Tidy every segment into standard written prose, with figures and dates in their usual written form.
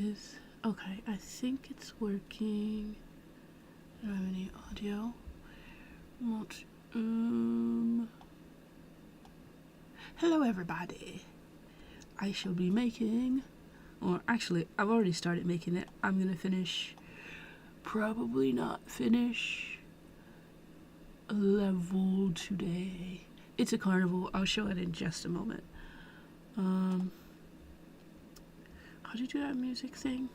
is okay. I think it's working. I don't have any audio. Hello everybody. I shall be making, or actually I've already started making it. I'm gonna finish, probably not finish a level today. It's a carnival. I'll show it in just a moment. How do you do that music thing?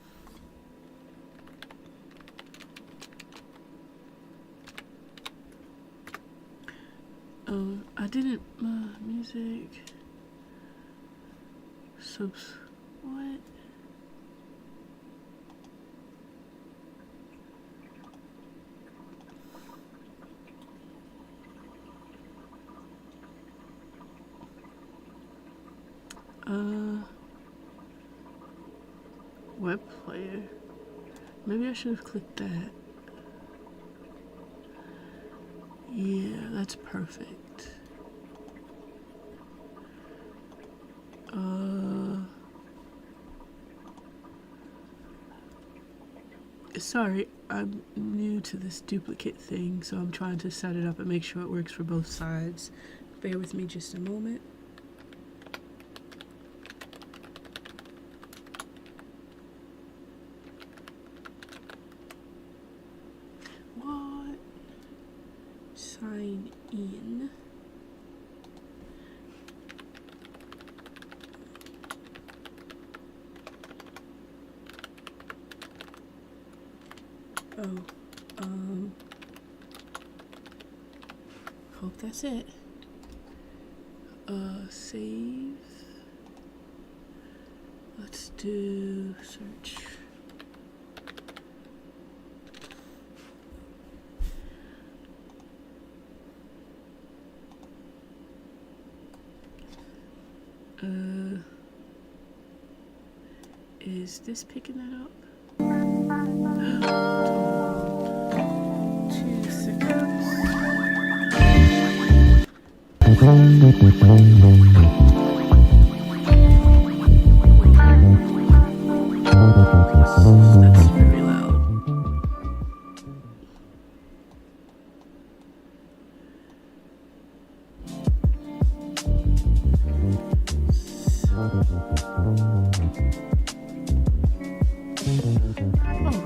Oh, I didn't, music, subs, what? Web player. Maybe I should have clicked that. Yeah, that's perfect. Sorry, I'm new to this duplicate thing, so I'm trying to set it up and make sure it works for both sides. Bear with me just a moment. What? Sign in. Hope that's it. Save. Let's do search. Is this picking that up? 2 seconds. That's very loud.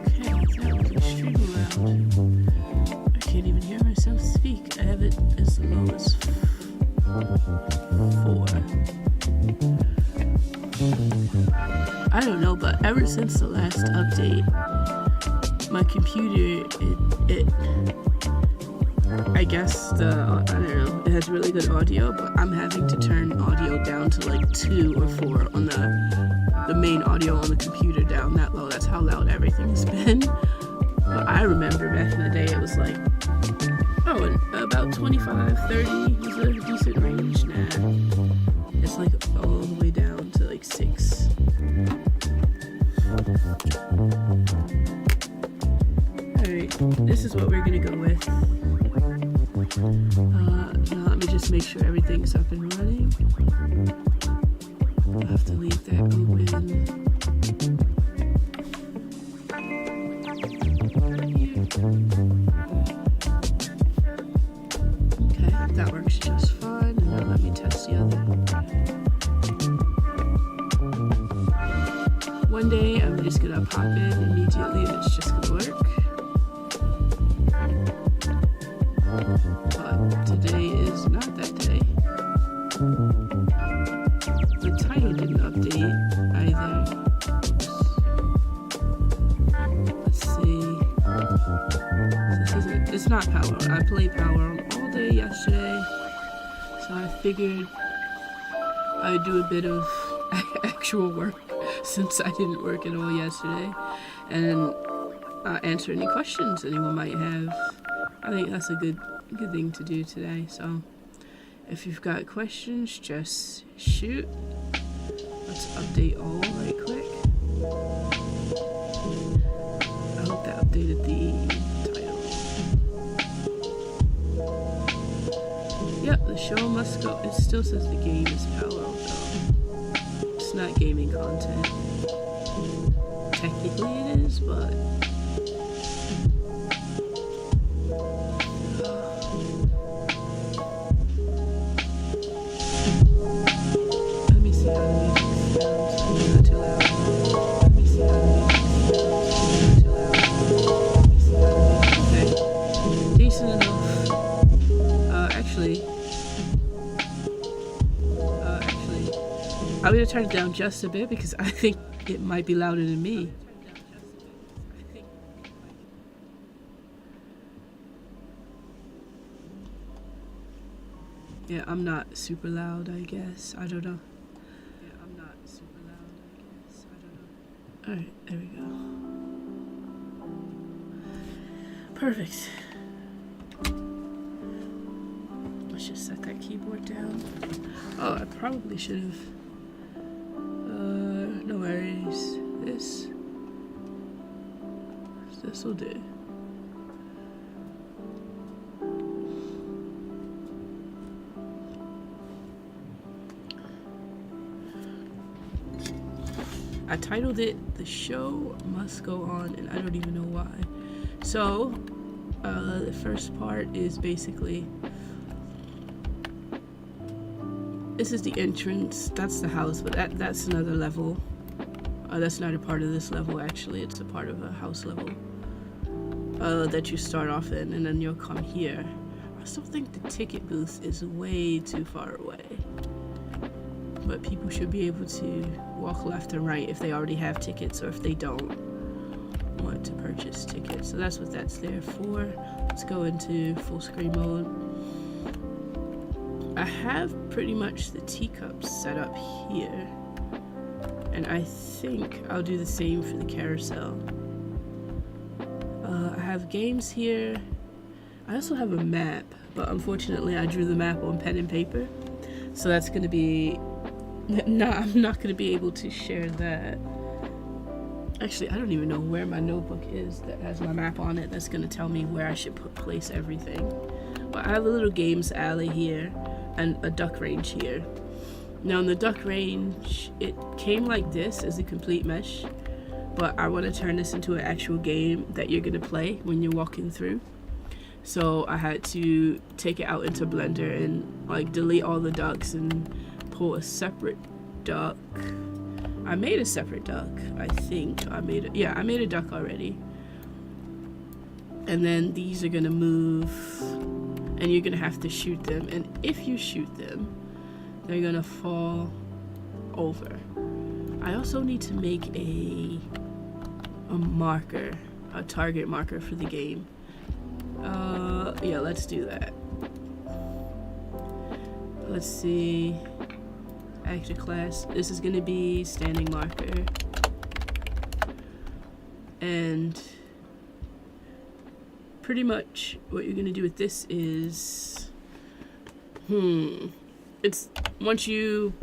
Okay, that was extremely loud. I can't even hear myself speak. I have it as low as 4. I don't know, but ever since the last update, my computer, I guess I don't know, it has really good audio, but I'm having to turn audio down to like 2 or 4 on the main audio on the computer down that low. That's how loud everything's been. But I remember back in the day it was like, about 25, 30 was a decent range. Nah, it's like all the way down to like 6. Alright, this is what we're gonna go with. Now let me just make sure everything's up and running. I'll have to leave that open. Okay, that works just fine. And now let me test the other. One day I'm just gonna pop in immediately and it's just gonna work. But today is not that day. The title didn't update either. Let's see. It's not Power. I played Power all day yesterday, so I figured I'd do a bit of actual work since I didn't work at all yesterday, and answer any questions anyone might have. I think that's a good thing to do today. So if you've got questions, just shoot. Let's update all right quick. I hope that updated the title. Yep, the show must go. It still says the game is Power, though. It's not gaming content. technically it is, but let me see how the music sounds. Not too loud. Let me see how the music sounds. Not too loud. Let me see how the music. Okay, decent enough. Actually, I'm gonna turn it down just a bit because I think it might be louder than me. Yeah, I'm not super loud, I guess. I don't know. Yeah, I'm not super loud, I guess. I don't know. Alright, there we go. Perfect. Let's just set that keyboard down. Oh, I probably should have. No worries. This will do. I titled it "The Show Must Go On," and I don't even know why. So, the first part is basically, this is the entrance. That's the house, but that's another level. That's not a part of this level, actually. It's a part of a house level that you start off in, and then you'll come here. I still think the ticket booth is way too far away, but people should be able to walk left and right if they already have tickets or if they don't want to purchase tickets. So that's what that's there for. Let's go into full screen mode. I have pretty much the teacups set up here, and I think I'll do the same for the carousel. I have games here. I also have a map, but unfortunately I drew the map on pen and paper, so that's going to be I'm not going to be able to share that. Actually, I don't even know where my notebook is that has my map on it that's going to tell me where I should place everything. But I have a little games alley here and a duck range here. Now in the duck range, it came like this as a complete mesh, but I want to turn this into an actual game that you're going to play when you're walking through. So I had to take it out into Blender and like delete all the ducks and pull a separate duck. I made a separate duck, I think. I made a duck already. And then these are gonna move, and you're gonna have to shoot them. And if you shoot them, they're gonna fall over. I also need to make a marker, a target marker for the game. Yeah, let's do that. Let's see. Actor class. This is gonna be standing marker. And pretty much what you're gonna do with this is, it's once you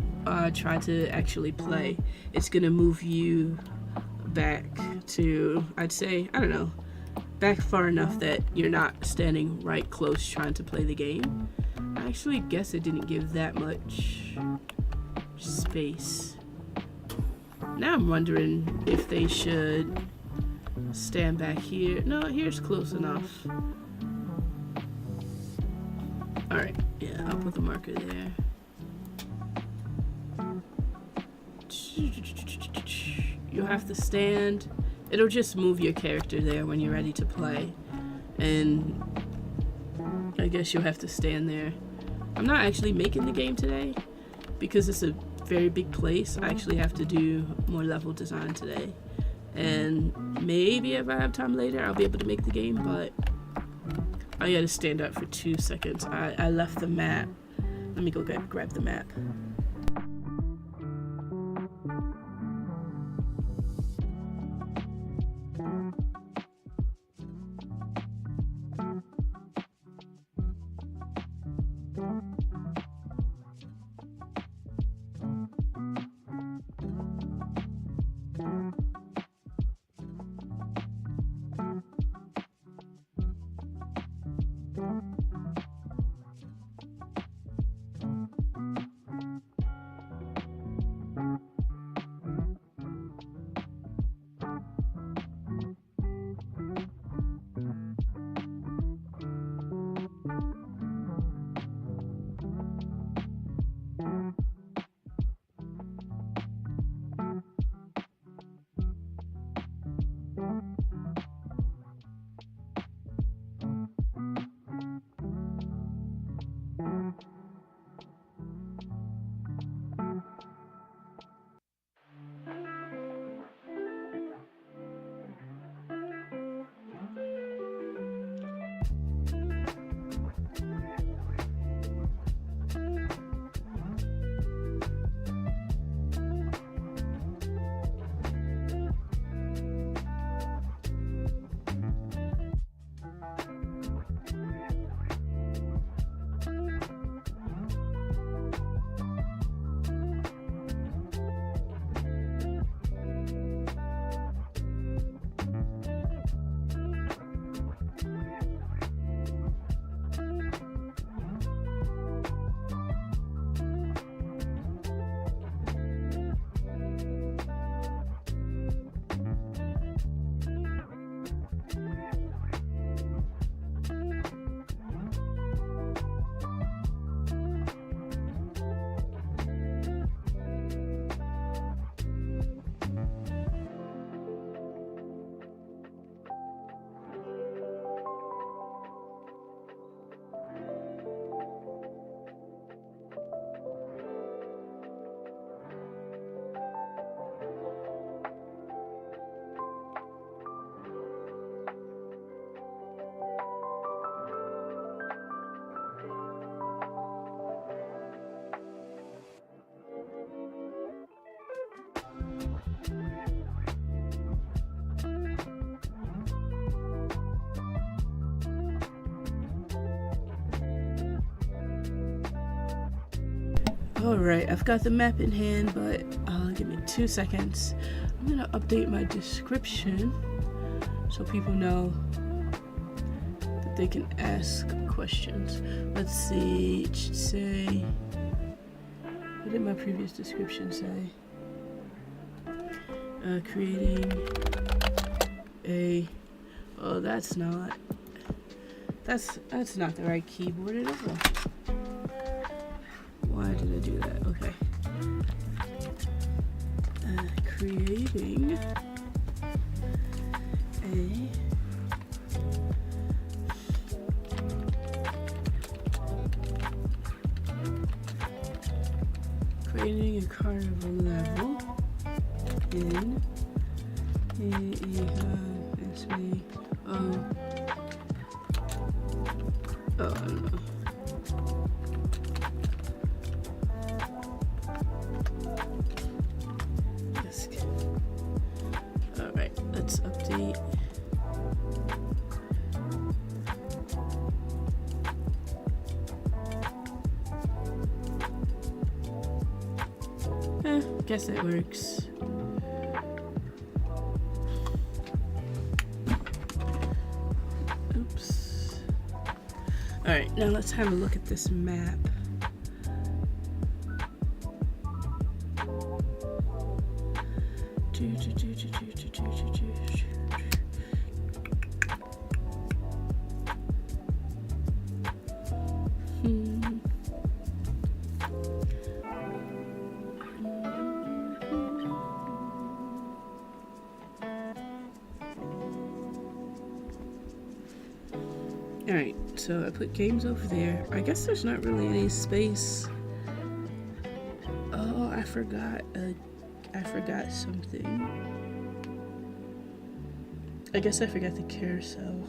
try to actually play, it's gonna move you back to, I'd say, I don't know, back far enough that you're not standing right close trying to play the game. I actually guess it didn't give that much space. Now I'm wondering if they should stand back here. No, here's close enough. Alright, yeah, I'll put the marker there. You'll have to stand. It'll just move your character there when you're ready to play. And I guess you'll have to stand there. I'm not actually making the game today because it's a very big place. I actually have to do more level design today. And maybe if I have time later, I'll be able to make the game, but I gotta stand up for 2 seconds. I left the map. Let me go grab the map. Alright, I've got the map in hand, but give me 2 seconds. I'm gonna update my description so people know that they can ask questions. Let's see, it should say, what did my previous description say? Creating a, oh, that's not the right keyboard at all. Why did I do that? Okay. Creating a carnival level in I don't know. Alright, let's update. Guess it works. Oops. Alright, now let's have a look at this map. Alright, so I put games over there. I guess there's not really any space. Oh, I forgot something. I guess I forgot the carousel.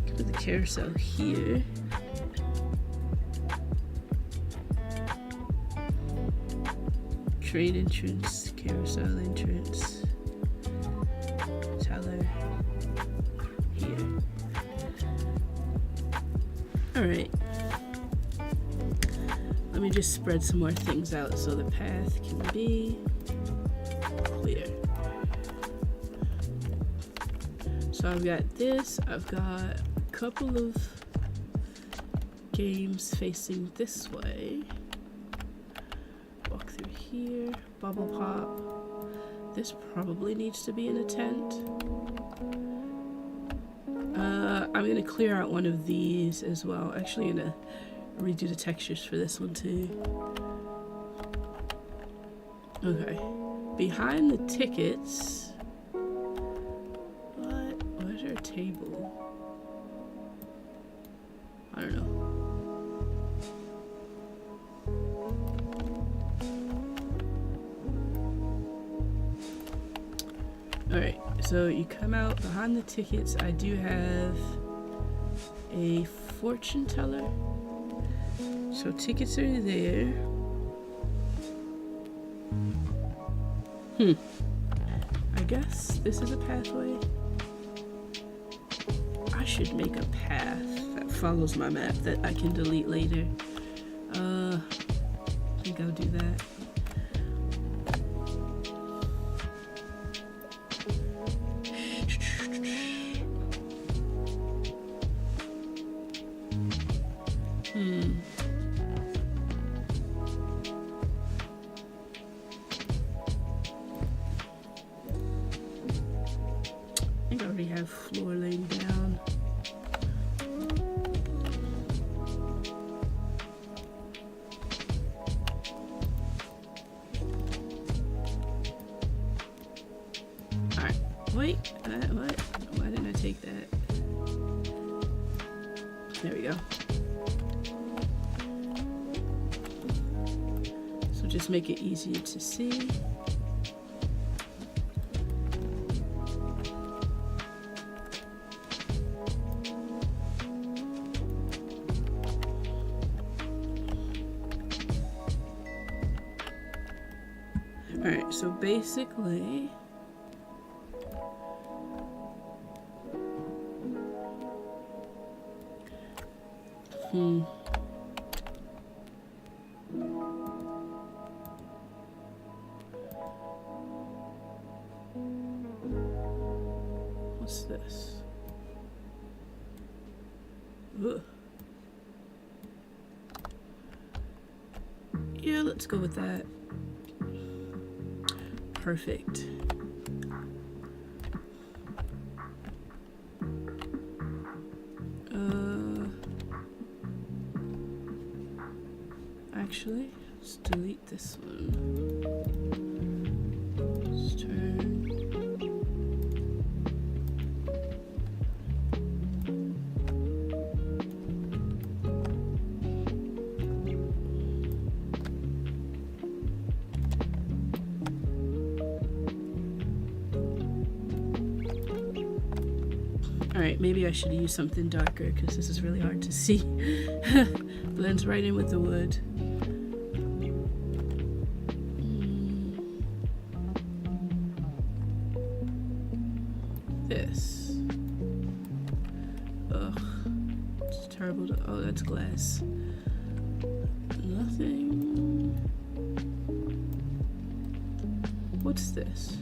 Put the carousel here. Train entrance, carousel entrance, teller here. Alright. Let me just spread some more things out so the path can be clear. So I've got this, I've got a couple of games facing this way. Walk through here, bubble pop. This probably needs to be in a tent. I'm gonna clear out one of these as well. Actually, I'm gonna redo the textures for this one too. Okay, behind the tickets. Where's our table? I don't know. Alright, so you come out behind the tickets. I do have a fortune teller. So tickets are there. I guess this is a pathway. I should make a path that follows my map that I can delete later. I think I'll do that. I think I already have floor laid down. Alright, wait, what? Why didn't I take that? There we go. So just make it easier to see. Alright, so basically Yeah, let's go with that. Perfect. Actually, let's delete this one. Let's turn. Alright, maybe I should use something darker because this is really hard to see. Blends right in with the wood. This. Ugh. It's terrible to. Oh, that's glass. Nothing. What's this?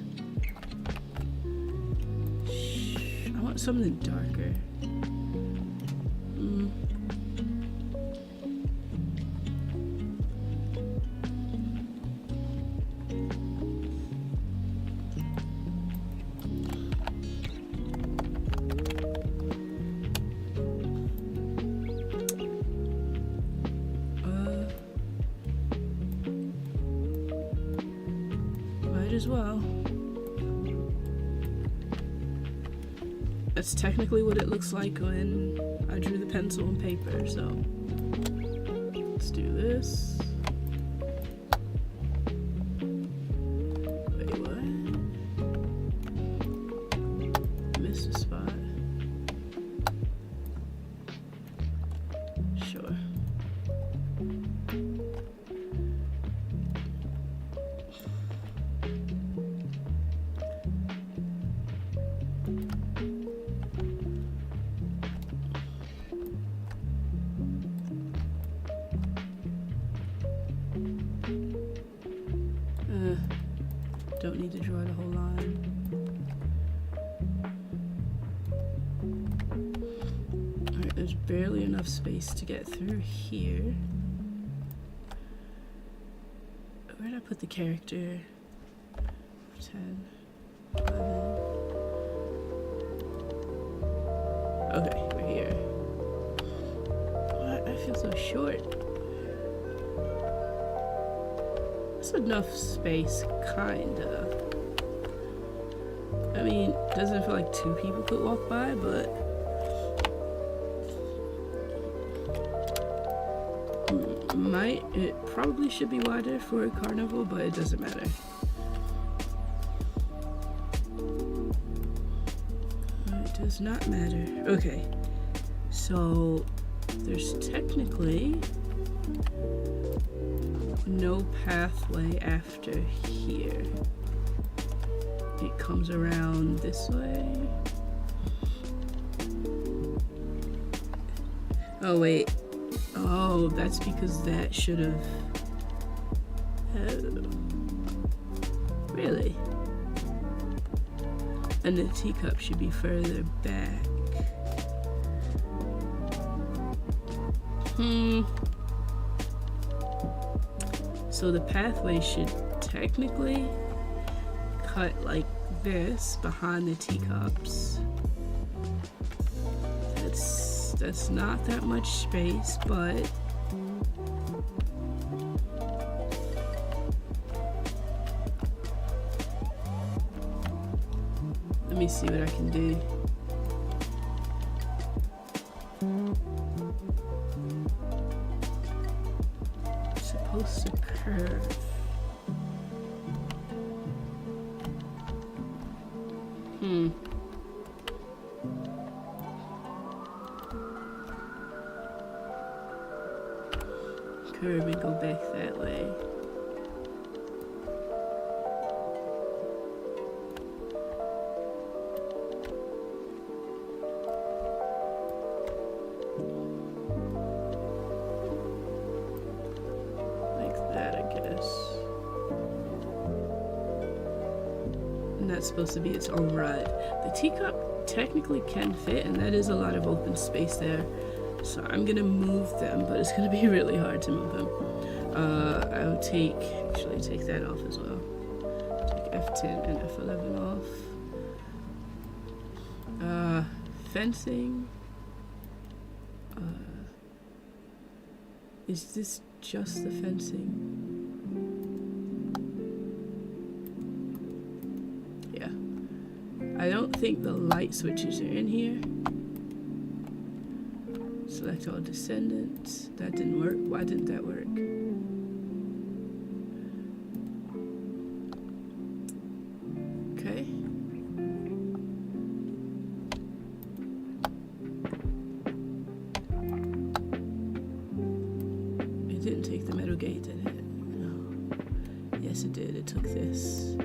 I want something darker. Might as well. That's technically what it looks like when I drew the pencil and paper, so let's do this. Wait, what? Missed a spot. Sure. Don't need to draw the whole line. Alright, there's barely enough space to get through here. Where did I put the character? 10, 11. Okay, we're here. What? I feel so short. That's enough space, kinda. I mean, doesn't feel like two people could walk by, but it probably should be wider for a carnival, but it doesn't matter. It does not matter. Okay, so there's technically no pathway after here. It comes around this way. Oh wait. Oh, that's because that should have. Oh. Really? And the teacup should be further back. So the pathway should technically cut like this behind the teacups. That's not that much space, but let me see what I can do. It's supposed to curve. Curve and go back that way. Like that, I guess. And that's supposed to be its own ride. The teacup technically can fit, and that is a lot of open space there. So I'm gonna move them, but it's gonna be really hard to move them. I'll actually take that off as well. Take F10 and F11 off. Fencing. Is this just the fencing? Yeah. I don't think the light switches are in here. Select all descendants. That didn't work. Why didn't that work? Okay. It didn't take the metal gate, did it? No. Yes, it did. It took this.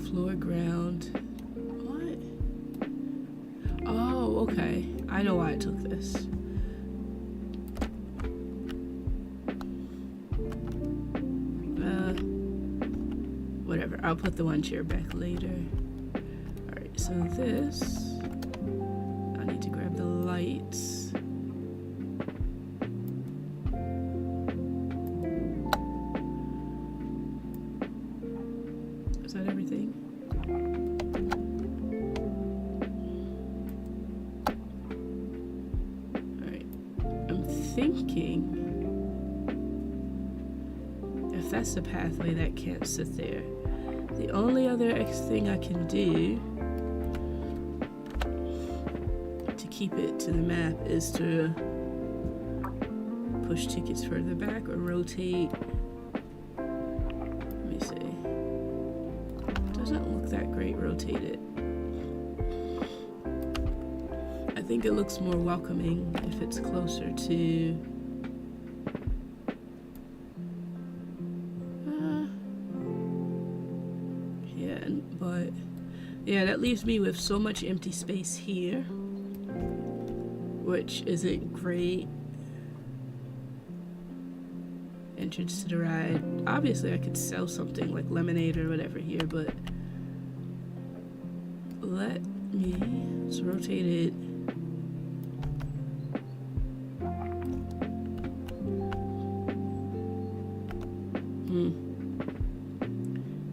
Floor, ground. What? Oh, okay. I know why I took this. Whatever, I'll put the one chair back later. Alright, so this, I need to grab the lights. Is that everything? Alright, I'm thinking if that's the pathway, that can't sit there. The only other thing I can do to keep it to the map is to push tickets further back or rotate. Let me see. Doesn't look that great rotated. I think it looks more welcoming if it's closer to yeah, that leaves me with so much empty space here, which isn't great. Entrance to the ride. Obviously, I could sell something like lemonade or whatever here, but let's rotate it.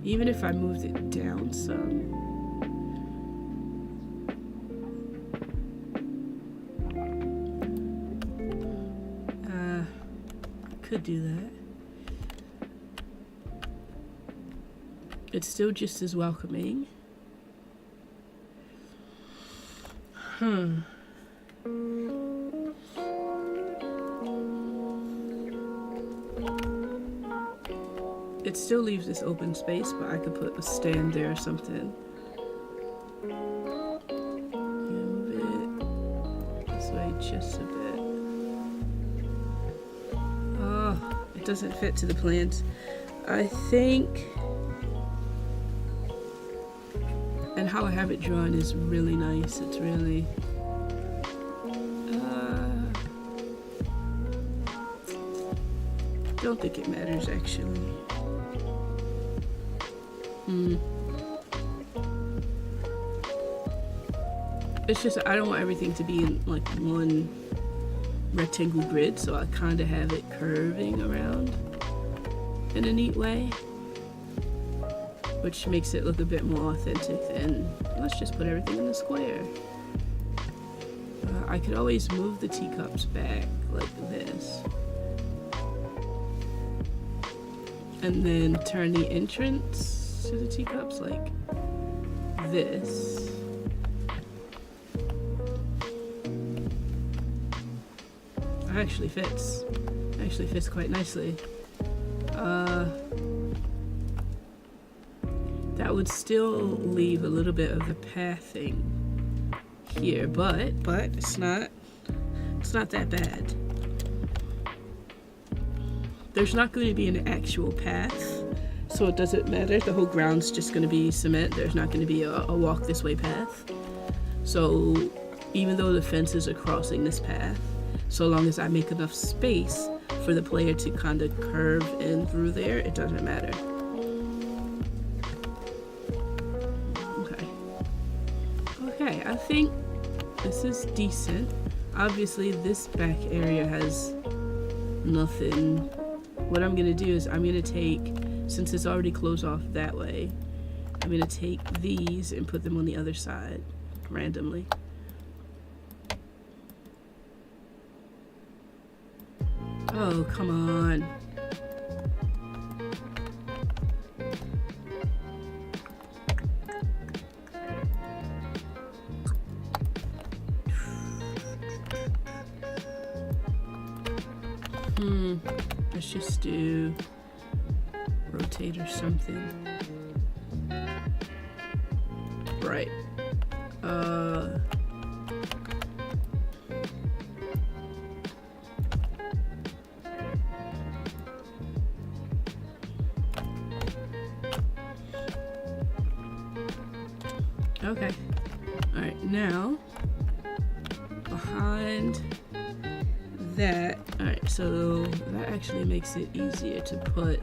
Even if I moved it down some. Could do that. It's still just as welcoming. It still leaves this open space, but I could put a stand there or something. Move it this way just a bit. It doesn't fit to the plans. I think, and how I have it drawn is really nice. It's really don't think it matters actually. It's just I don't want everything to be in like one rectangle grid, so I kind of have it curving around in a neat way, which makes it look a bit more authentic than let's just put everything in the square. I could always move the teacups back like this and then turn the entrance to the teacups like this. Actually fits quite nicely. That would still leave a little bit of the pathing here, but it's not that bad. There's not going to be an actual path, so it doesn't matter. The whole ground's just going to be cement. There's not going to be a walk this way path. So even though the fences are crossing this path, so long as I make enough space for the player to kind of curve in through there, it doesn't matter. Okay, I think this is decent. Obviously this back area has nothing. What I'm gonna do is I'm gonna take, since it's already closed off that way, I'm gonna take these and put them on the other side randomly. Oh, come on. Let's just do rotate or something. Right. Okay. Alright, now behind that, alright, so that actually makes it easier to put.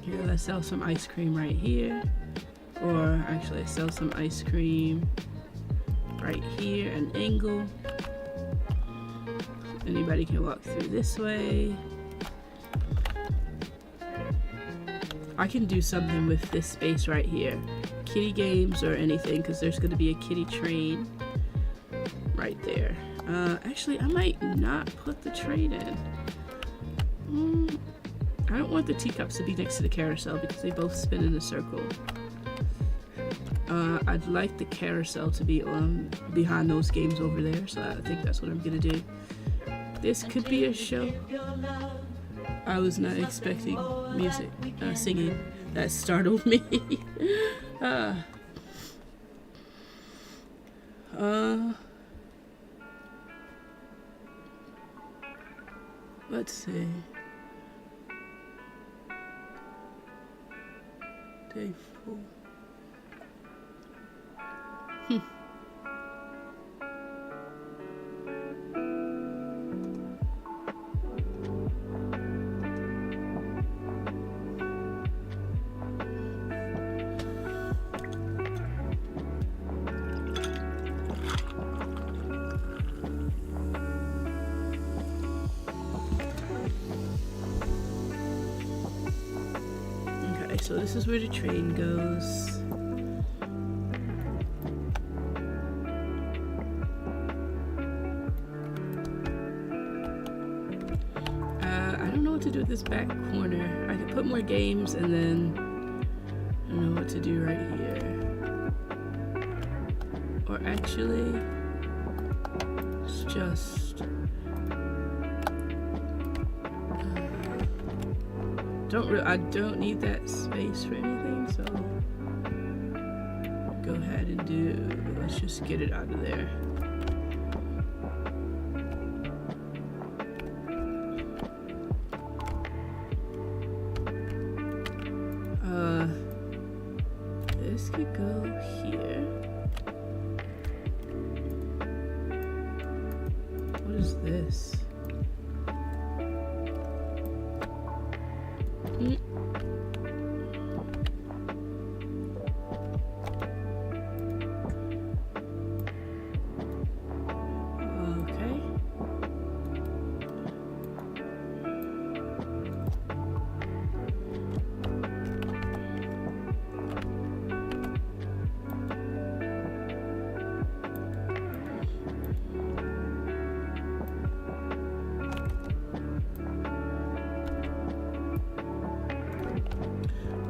Here, let's sell some ice cream right here. Or actually, sell some ice cream right here, an angle. Anybody can walk through this way. I can do something with this space right here. Kitty games or anything, because there's going to be a kitty train right there. Actually, I might not put the train in. I don't want the teacups to be next to the carousel because they both spin in a circle. I'd like the carousel to be on behind those games over there, so I think that's what I'm gonna do. This could be a show. I was not expecting music, singing. That startled me. Let's see. Day 4. Okay, so this is where the train goes. I don't know what to do with this back corner. I could put more games and then I don't know what to do right here. Or actually, it's just I don't need that space for anything, so go ahead and let's just get it out of there. This could go here. What is this?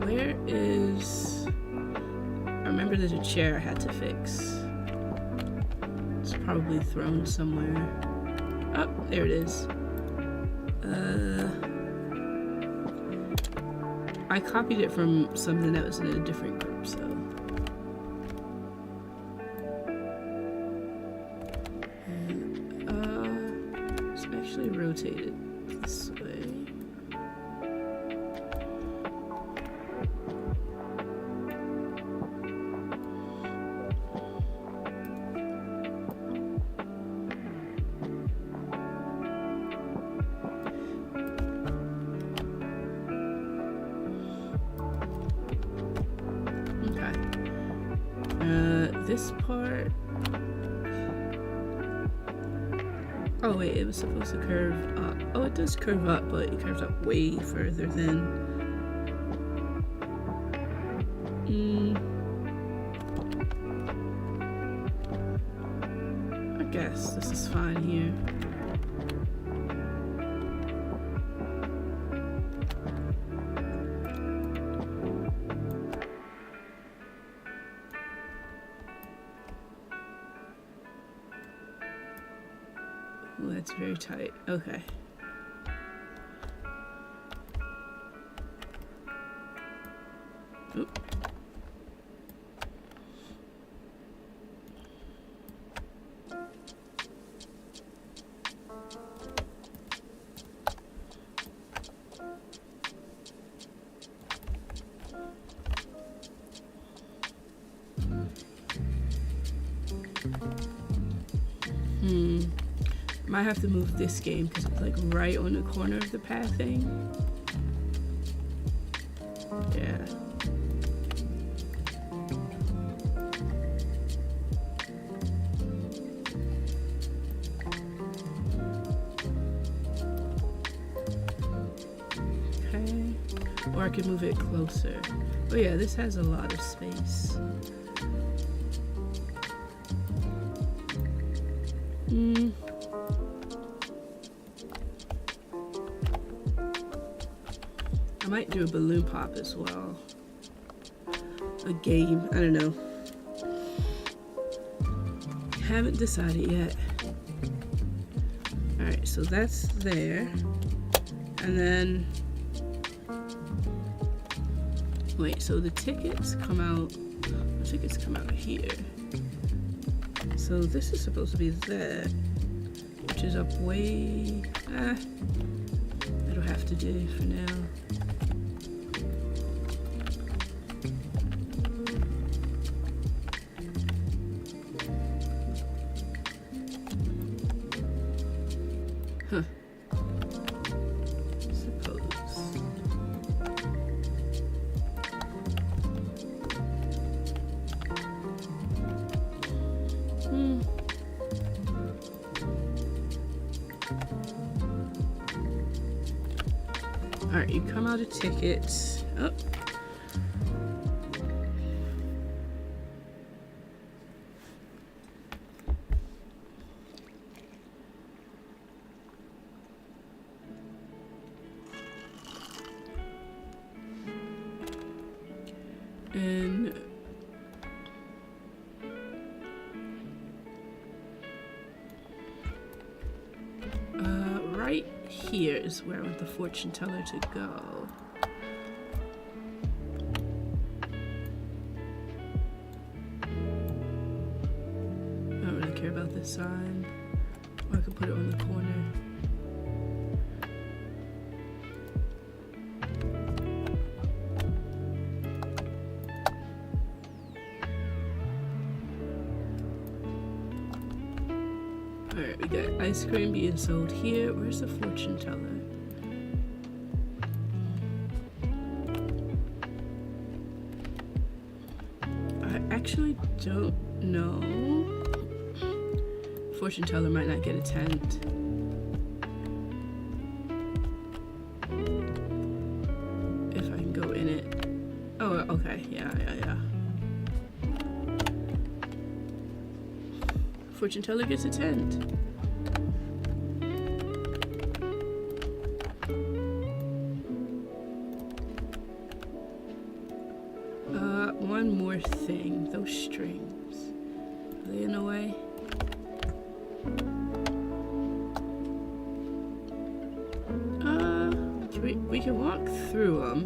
Where is... I remember there's a chair I had to fix. It's probably thrown somewhere. Oh, there it is. I copied it from something that was in a different group, so... It's actually rotated this way. This part, Oh wait, it was supposed to curve up. Oh, it does curve up, but it curves up way further than... I guess this is fine here. Oh, that's very tight. Okay. Oop. Might have to move this game because it's like right on the corner of the path thing. Yeah. Okay. Or I could move it closer. Oh yeah, this has a lot of space. I might do a balloon pop as well. A game, I don't know. Haven't decided yet. Alright, so that's there. And then... Wait, so the tickets come out... The tickets come out here. So this is supposed to be that. Which is up way... it'll have to do for now. Huh. Suppose. Alright, you come out of tickets. Oh. And right here is where I want the fortune teller to go. I don't really care about this sign. Or I could put it on the corner. Alright, we got ice cream being sold here. Where's the fortune teller? I actually don't know. Fortune teller might not get a tent. If I can go in it. Oh, okay. Yeah. Fortune teller gets a tent. One more thing. Those strings. Are they in the way? We can walk through them,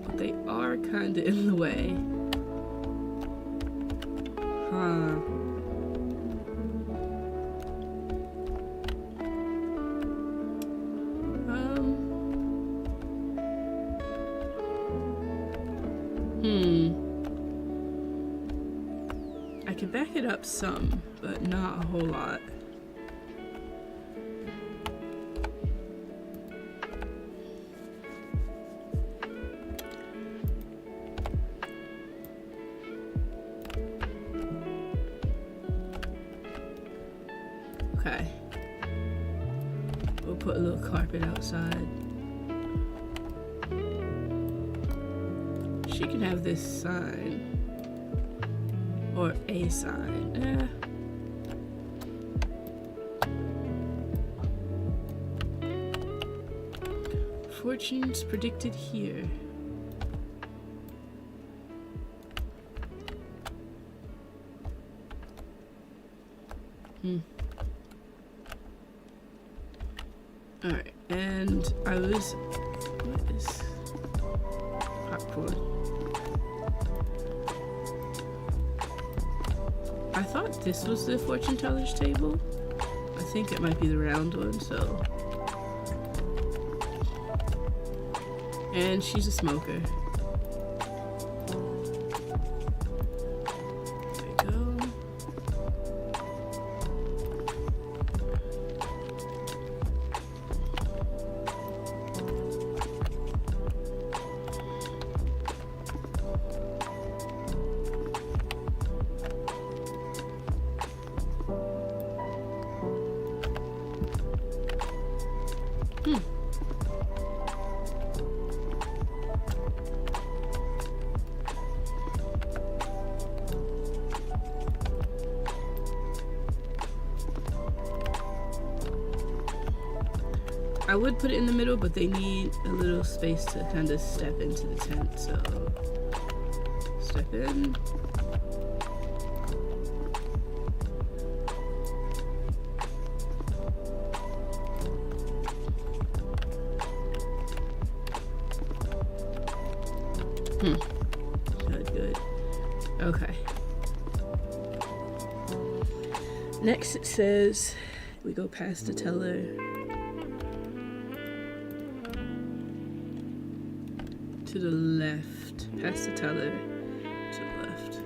but they are kind of in the way. Huh. I can back it up some, but not a whole lot. Okay. We'll put a little carpet outside. She can have this sign. Or a sign. Fortunes predicted here. Alright, and I was... What is... popcorn? I thought this was the fortune teller's table. I think it might be the round one, so... And she's a smoker. There we go. I would put it in the middle, but they need a little space to kind of step into the tent, so step in. Good. Okay. Next it says we go past the teller. To the left, past the teller, to the left.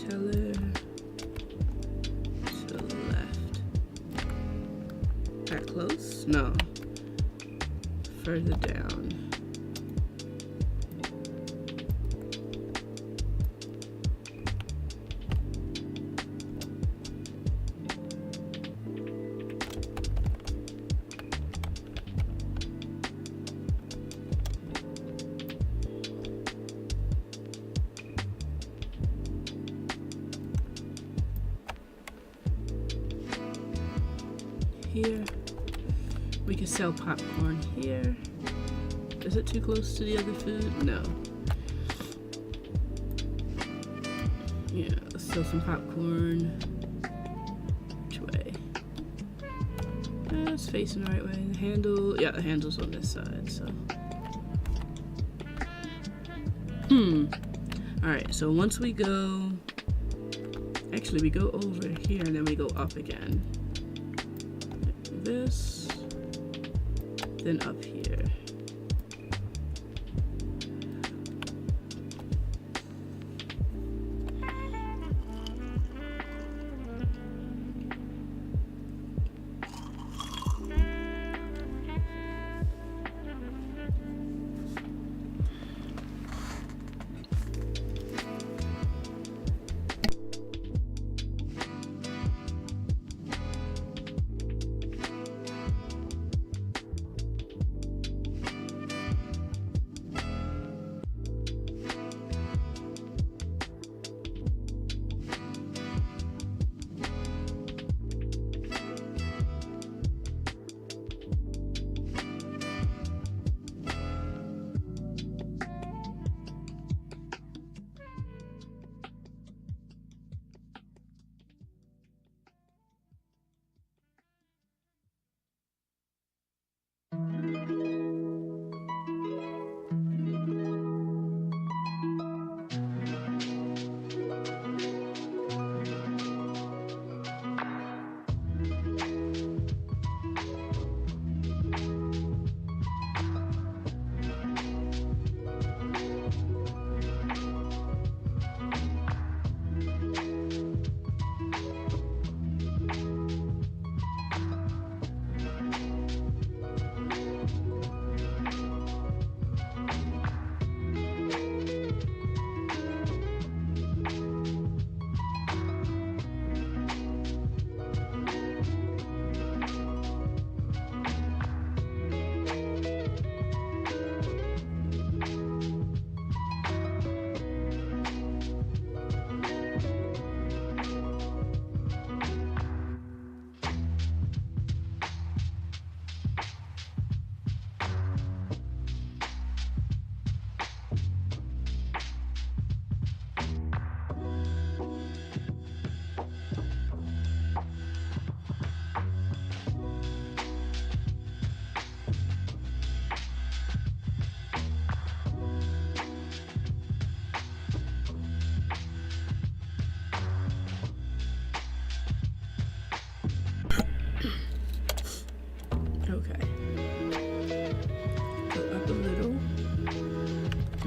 Teller to the left. That close? No. Further down. Here. We can sell popcorn here. Is it too close to the other food? No. Yeah, let's sell some popcorn. Which way? It's facing the right way. The handle, yeah, the handle's on this side, so. Alright, so once we go, actually we go over here and then we go up again. This, then up here.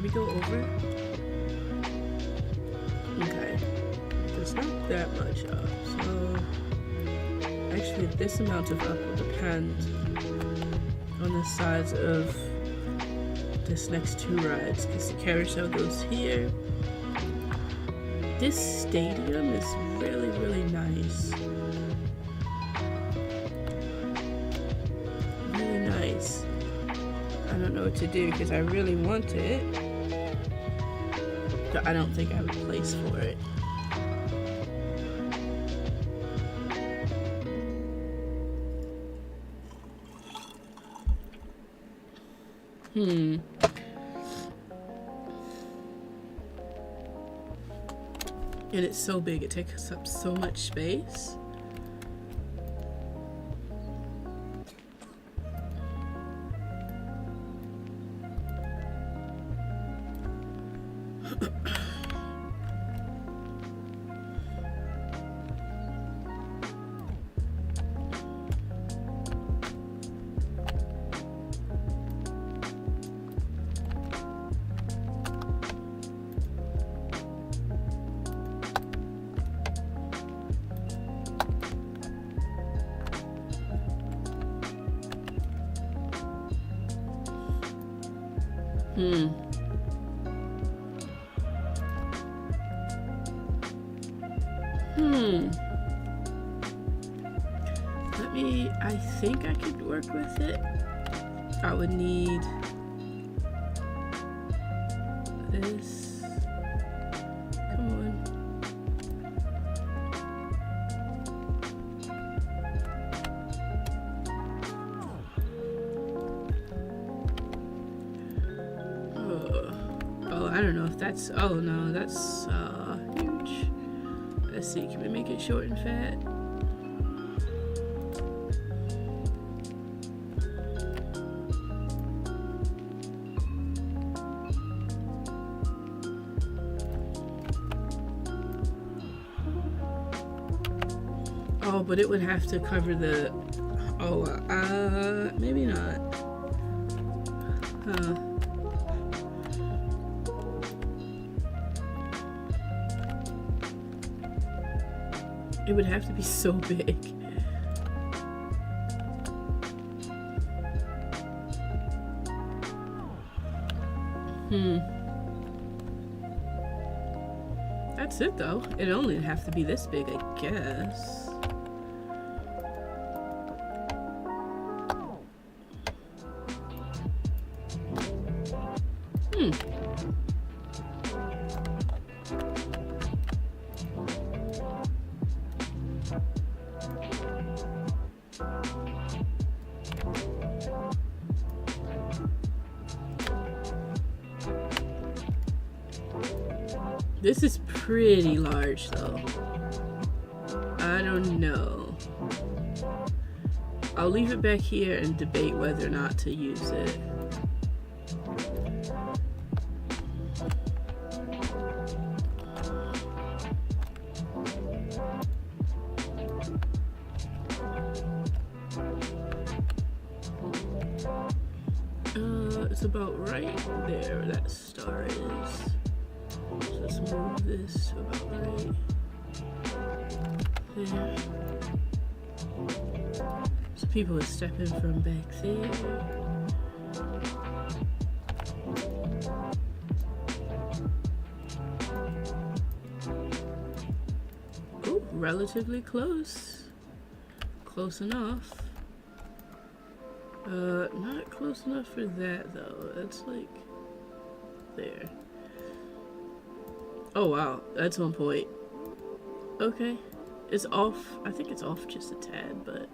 we go over? Okay. There's not that much up. So actually this amount of up will depend on the size of this next two rides, because the carousel goes here. This stadium is really, really nice. Really nice. I don't know what to do because I really want it, but I don't think I have a place for it. And it's so big, it takes up so much space. I think I could work with it. I would need this. Come on. Oh, I don't know if that's, oh no, that's huge. Let's see, can we make it short and fat? Oh, but it would have to cover the, maybe not. It would have to be so big. That's it though. It only would have to be this big, I guess. This is pretty large though. I don't know. I'll leave it back here and debate whether or not to use it. It's about right there where that star is. So let's move this about right there. So people are stepping from back there. Oh, relatively close. Close enough. Not close enough for that though. That's like there. Oh wow, that's 1 point. Okay. It's off. I think it's off just a tad, but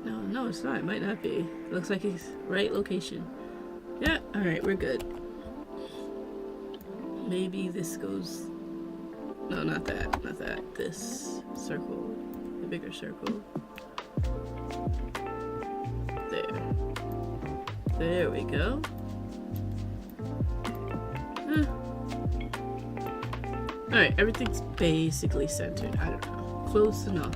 no, it's not. It might not be. Looks like it's right location. Yeah, alright, we're good. Maybe this goes, no, not that, not that. This circle, the bigger circle. There we go. Alright, everything's basically centered. I don't know. Close enough.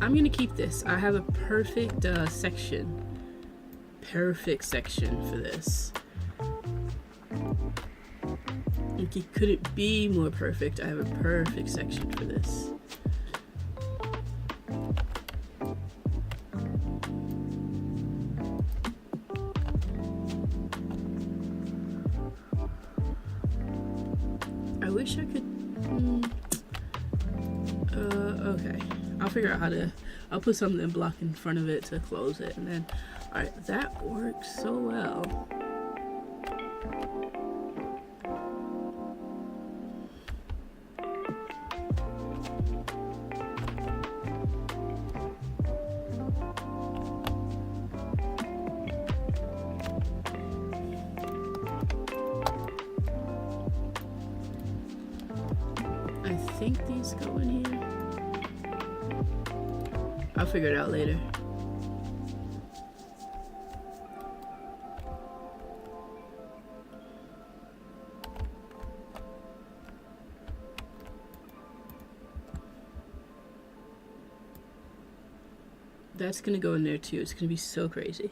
I'm gonna keep this. I have a perfect section. Perfect section for this. It couldn't be more perfect. I have a perfect section for this. I wish I could. Okay. I'll figure out how to. I'll put something in block in front of it to close it, and then. All right, that works so well. I think these go in here. I'll figure it out later. That's gonna go in there too. It's gonna be so crazy.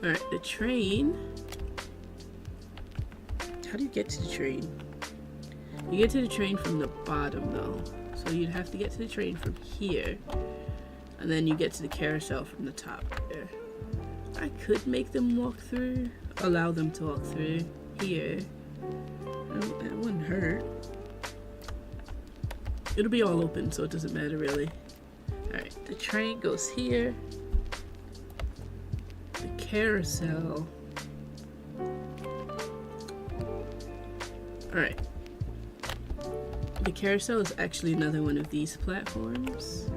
Alright, the train. How do you get to the train? You get to the train from the bottom though. So you'd have to get to the train from here. And then you get to the carousel from the top there. I could make them walk through. Allow them to walk through here. It wouldn't hurt. It'll be all open, so it doesn't matter really. Alright, the train goes here. The carousel. Alright. The carousel is actually another one of these platforms.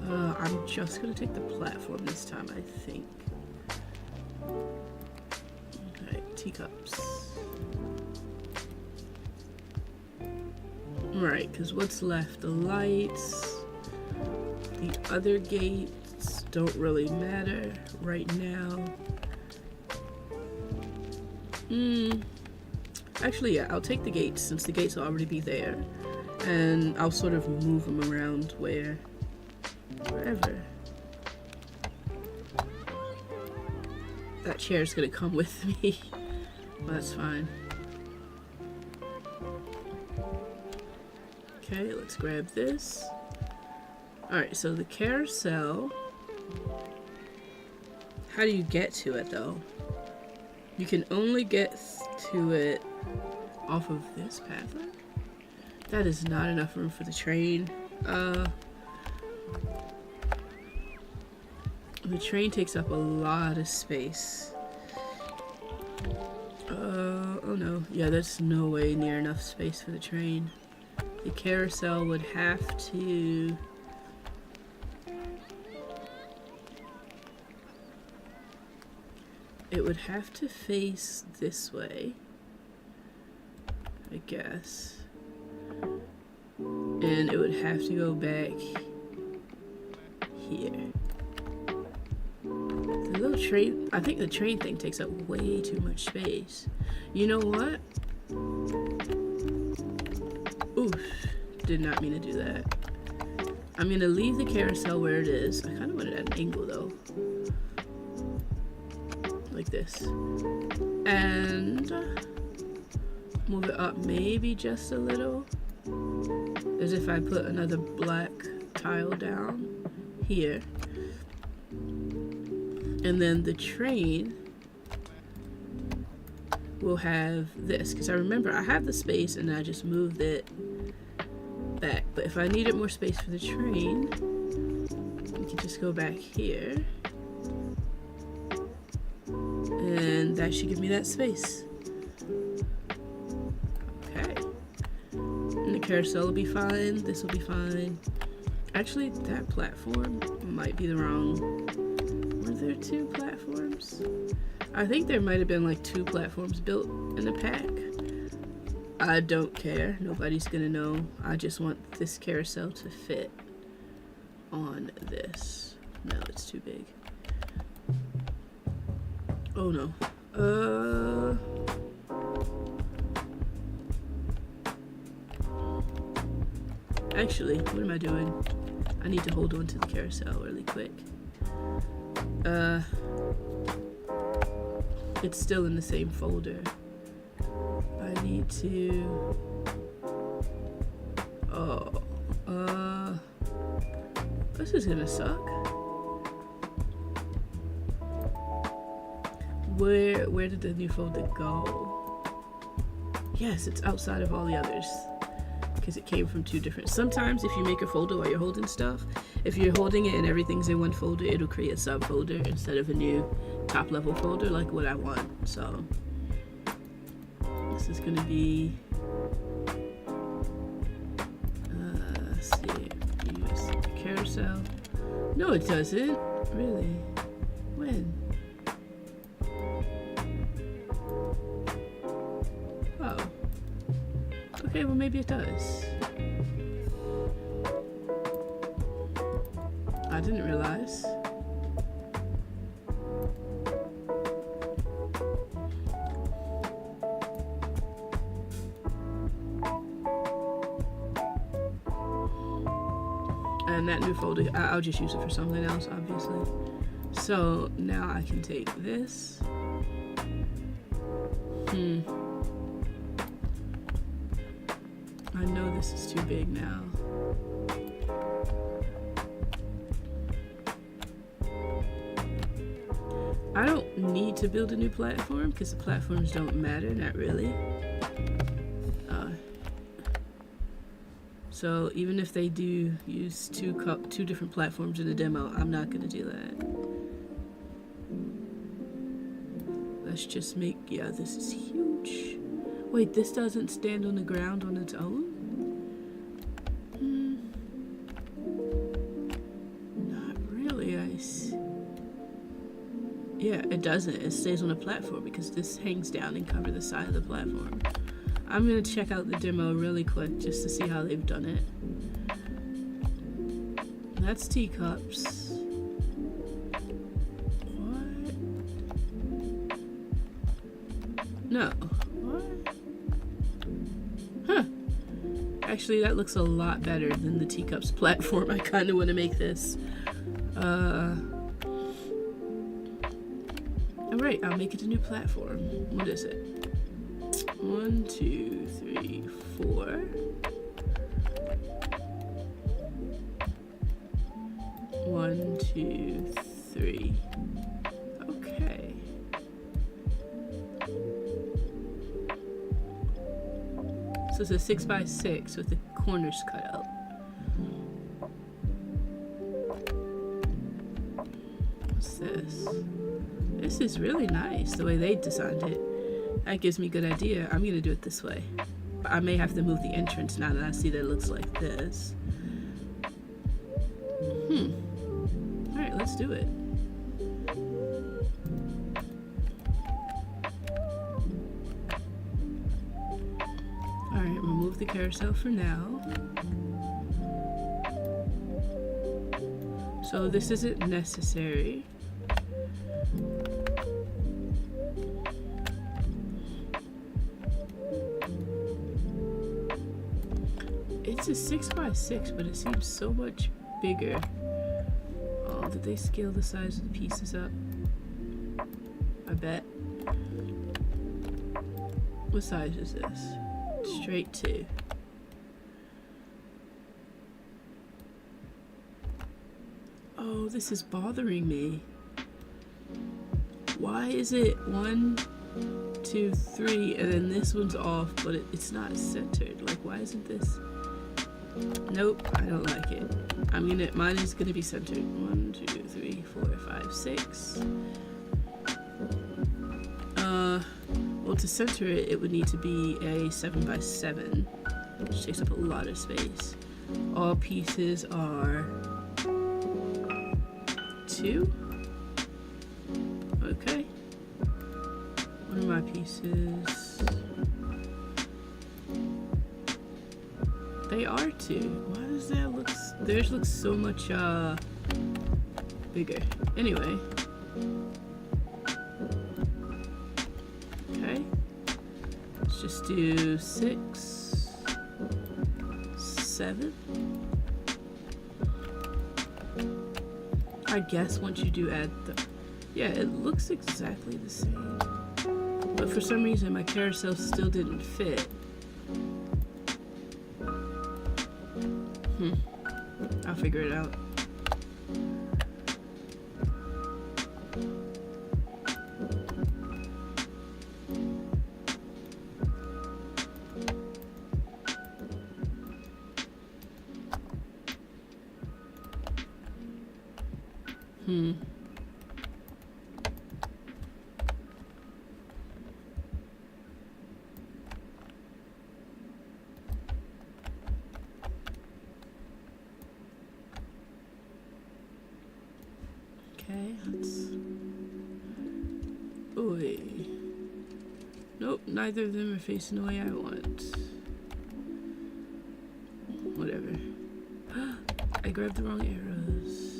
I'm just gonna take the platform this time, I think. Alright, teacups. Right, because what's left? The lights. The other gates don't really matter right now. Actually, yeah, I'll take the gates since the gates will already be there. And I'll sort of move them around wherever. That chair's gonna come with me. Well, that's fine. Okay, let's grab this. Alright, so the carousel. How do you get to it though? You can only get to it off of this pathway? That is not enough room for the train. The train takes up a lot of space. Oh no. Yeah, that's no way near enough space for the train. The carousel would have to... It would have to face this way, I guess. And it would have to go back here. The little train, I think the train thing takes up way too much space. You know what? Oof, did not mean to do that. I'm gonna leave the carousel where it is. I kind of want it at an angle though. Like this. And move it up maybe just a little. As if I put another black tile down here. And then the train will have this. Because I remember I have the space and I just moved it back. But if I needed more space for the train, we can just go back here. And that should give me that space. Okay. And the carousel will be fine. This will be fine. Actually, that platform might be the wrong Were there 2 platforms? I think there might have been like 2 platforms built in a pack. I don't care. Nobody's gonna know. I just want this carousel to fit on this. No, it's too big. Oh no. Actually, what am I doing? I need to hold on to the carousel really quick. It's still in the same folder. I need to... Oh, this is gonna suck. Where did the new folder go? Yes, it's outside of all the others because it came from 2 different. Sometimes if you make a folder while you're holding stuff, if you're holding it and everything's in one folder, it'll create a subfolder instead of a new top level folder like what I want. So this is gonna be let's see, use carousel. No, it doesn't. Really? When? Oh. Okay, well maybe it does. I didn't realize. And that new folder, I'll just use it for something else, obviously. So now I can take this. I know this is too big now. I don't need to build a new platform because the platforms don't matter, not really. So even if they do use two different platforms in the demo, I'm not gonna do that. Let's just make, yeah, this is huge. Wait, this doesn't stand on the ground on its own? Not really, yeah, it doesn't. It stays on a platform because this hangs down and covers the side of the platform. I'm gonna check out the demo really quick just to see how they've done it. That's teacups. What? No. What? Huh. Actually, that looks a lot better than the teacups platform. I kind of want to make this. Alright, I'll make it a new platform. What is it? 1, 2, 3, 4. 1, 2, 3. Okay. So it's a 6x6 with the corners cut out. What's this? This is really nice the way they designed it. That gives me a good idea. I'm gonna do it this way. But I may have to move the entrance now that I see that it looks like this. Alright, let's do it. Alright, remove the carousel for now. So this isn't necessary. It's a 6x6, but it seems so much bigger. Oh, did they scale the size of the pieces up? I bet. What size is this? Straight 2. Oh, this is bothering me. Why is it 1, 2, 3, and then this one's off, but it's not centered? Like, why isn't this? Nope, I don't like it. Mine is gonna be centered. 1, 2, 3, 4, 5, 6. Well, to center it, it would need to be a 7x7, which takes up a lot of space. All pieces are 2. Okay. One of my pieces. They are two. Why does that look... Theirs looks so much, bigger. Anyway. Okay. Let's just do 6, 7. I guess once you do add the... Yeah, it looks exactly the same. But for some reason, my carousel still didn't fit. I'll figure it out. Okay, let's... Oi. Nope, neither of them are facing the way I want. Whatever. I grabbed the wrong arrows.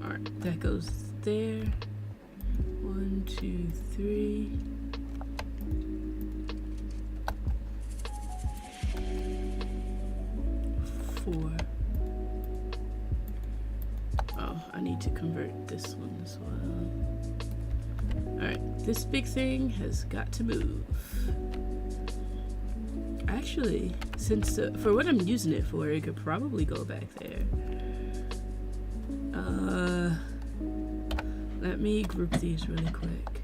Alright, that goes there. 1, 2, 3. Four. I need to convert this one as well. Alright, this big thing has got to move. Actually, since for what I'm using it for, it could probably go back there. Let me group these really quick.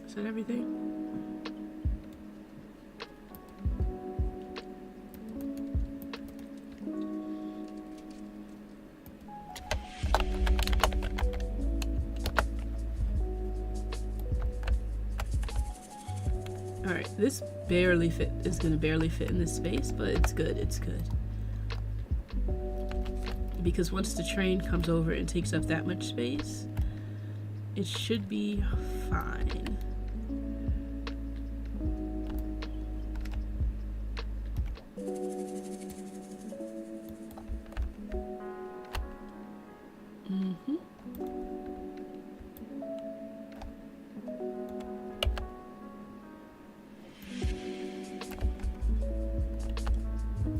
Is that everything? Alright, this barely is gonna barely fit in this space, but it's good, it's good. Because once the train comes over and takes up that much space, it should be fine.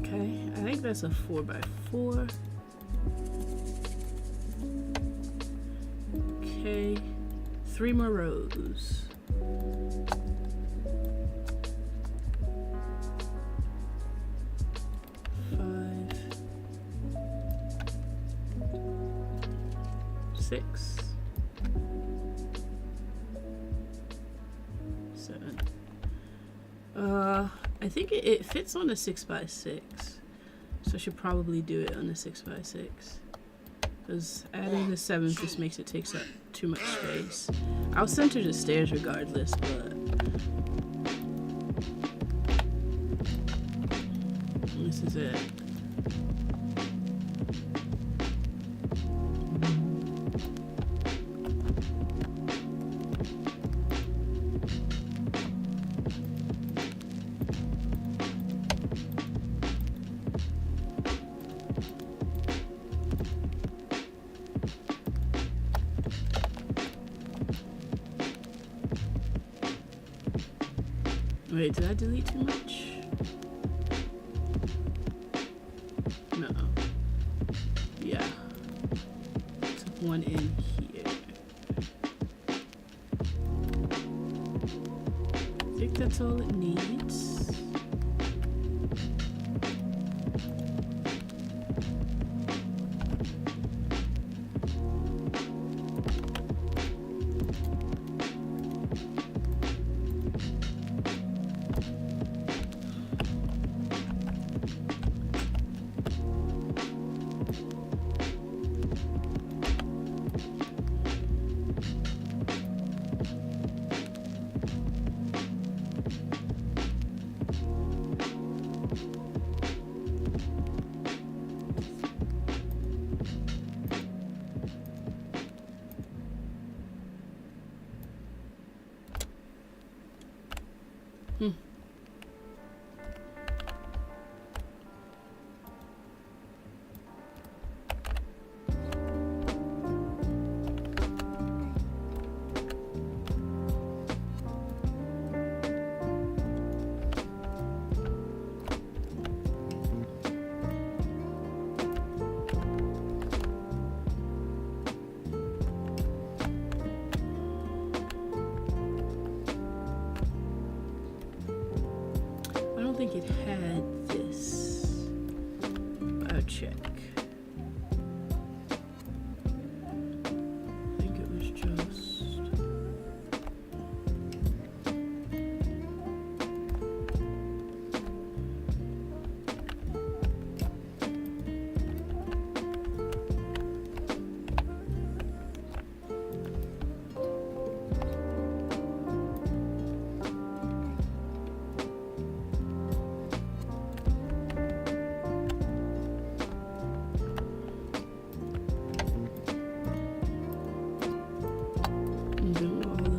Okay, I think that's a 4x4. Okay, 3 more rows. Six, 7. I think it fits on a 6x6, so I should probably do it on a 6x6. Because adding the 7 just makes it takes up too much space. I'll center the stairs regardless, but this is it. Wait, did I delete too much? No. Yeah. Took one in here. I think that's all it needs. Hmm. I don't think it had this. I'll check. I think it was just.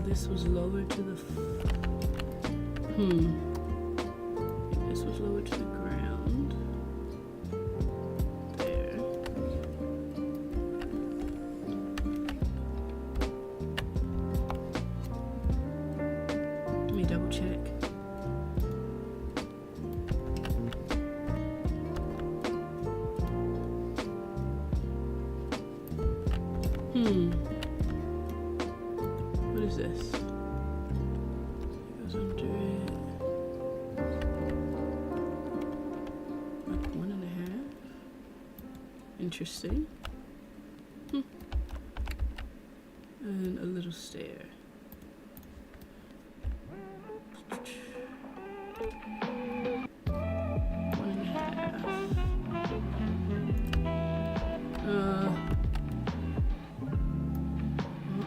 This was lowered to the. This was lowered to the ground. There. Let me double check. What is this? It goes under it. Like 1.5. Interesting. And a little stair.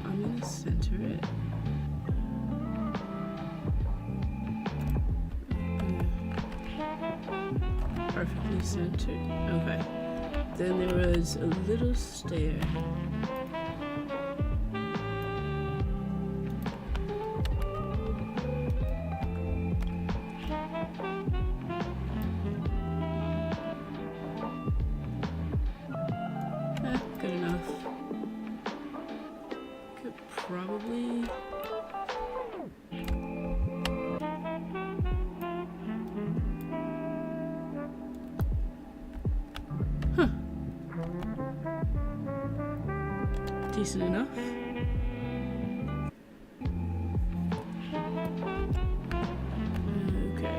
I'm gonna center it. Perfectly centered. Okay. Then there was a little stair. Good enough. Could probably. Decent enough. Okay.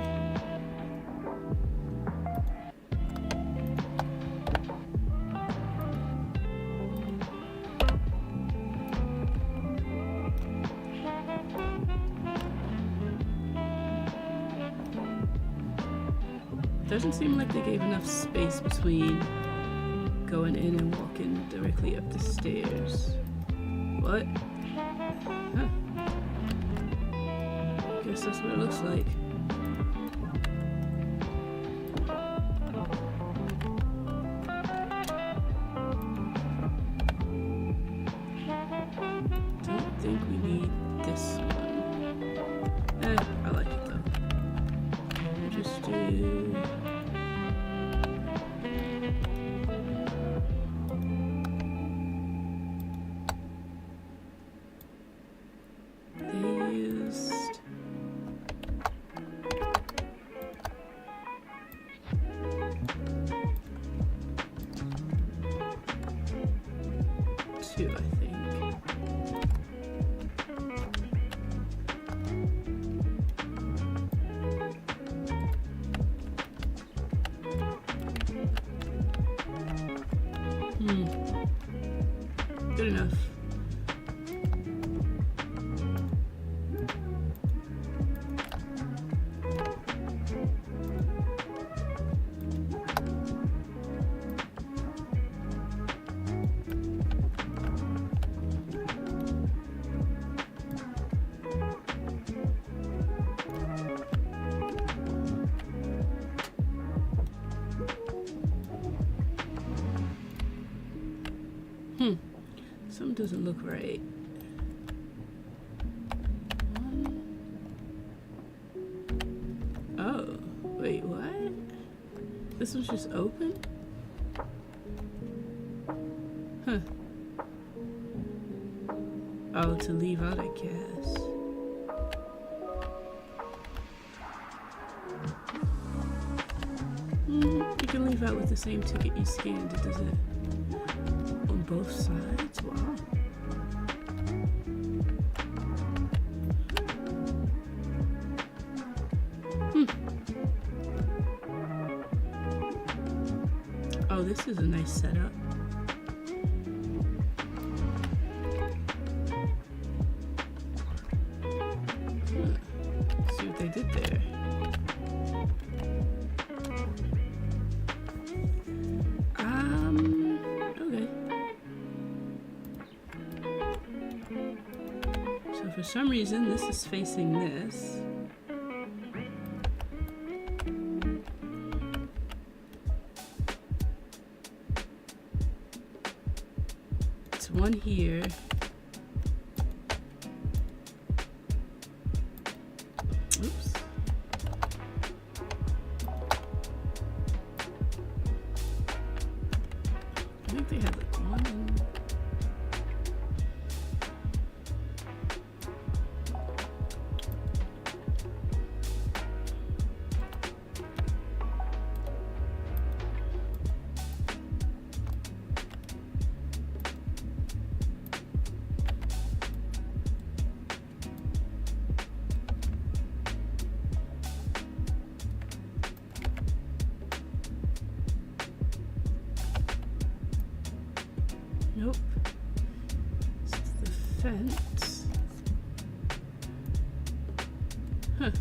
Doesn't seem like they gave enough space between going in and walking directly up the stairs. What? Huh. Guess that's what it looks like. Don't think we need this one. I like it though. We'll just do. Two, I think. Good enough. Something doesn't look right. This one's just open? Huh. Oh, to leave out, I guess. You can leave out with the same ticket you scanned. It does it on both sides. Wow. Oh, this is a nice setup. See what they did there. Okay. So for some reason, this is facing this. It's one here. Oops. I think they have like one. Nope. This is the fence. Huh.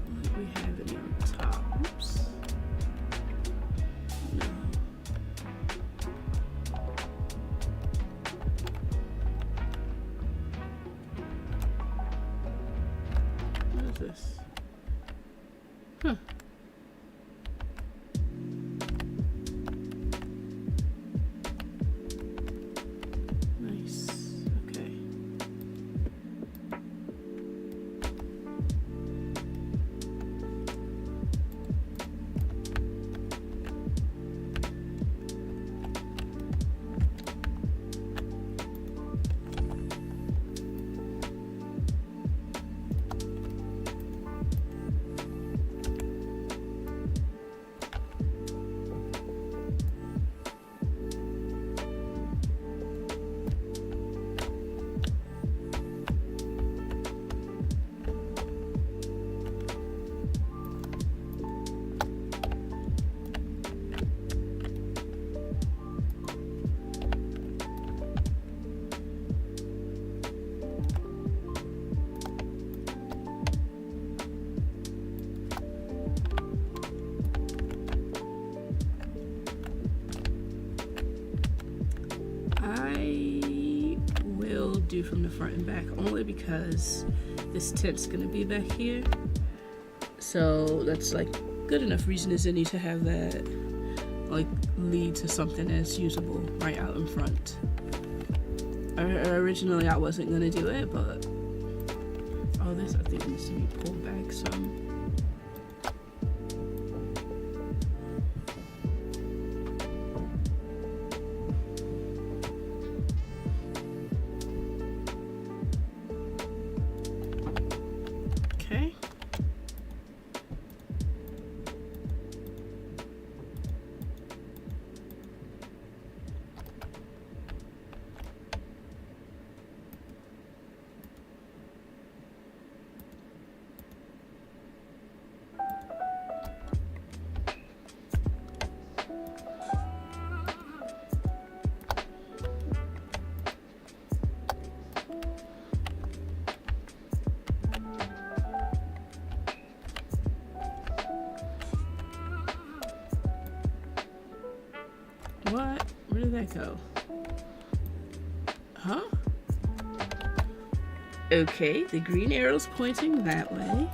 What do we have any on top? Oops. No. What is this? Huh. Nice. Okay. do from the front and back, only because this tent's gonna be back here. So that's like good enough reason as any to have that like lead to something that's usable right out in front. Originally I wasn't gonna do it, but this I think needs to be pulled back some. Okay. What? Where did that go? Huh? Okay, the green arrow's pointing that way.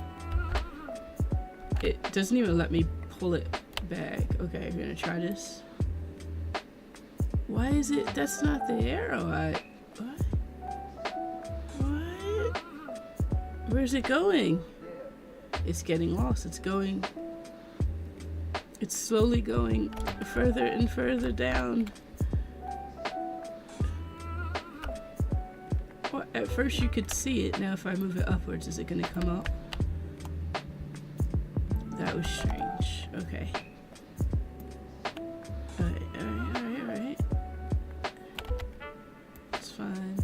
It doesn't even let me pull it back. Okay, I'm gonna try this. Why is it? That's not the arrow. What? Where's it going? It's getting lost. It's slowly going further and further down. Well, at first you could see it. Now if I move it upwards, is it gonna come up? That was strange. Okay. Alright. It's fine.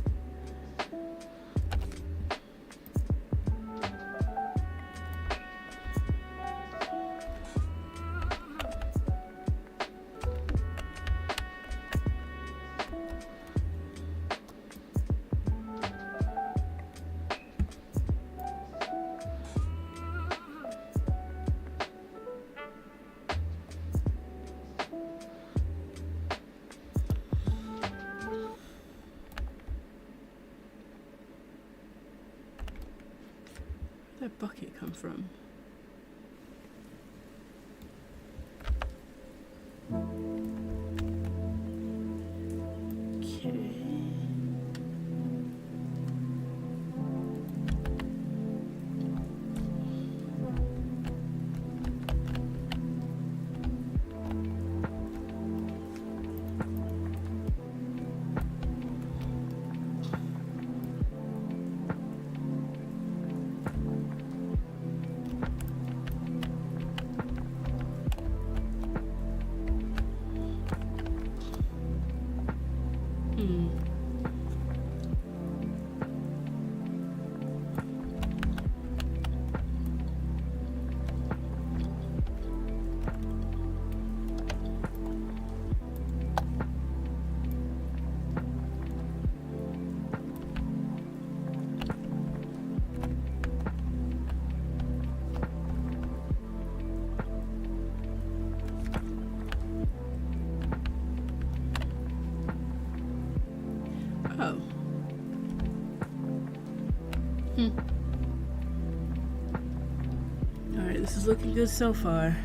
Where'd that bucket come from? Okay. Oh. Alright, this is looking good so far.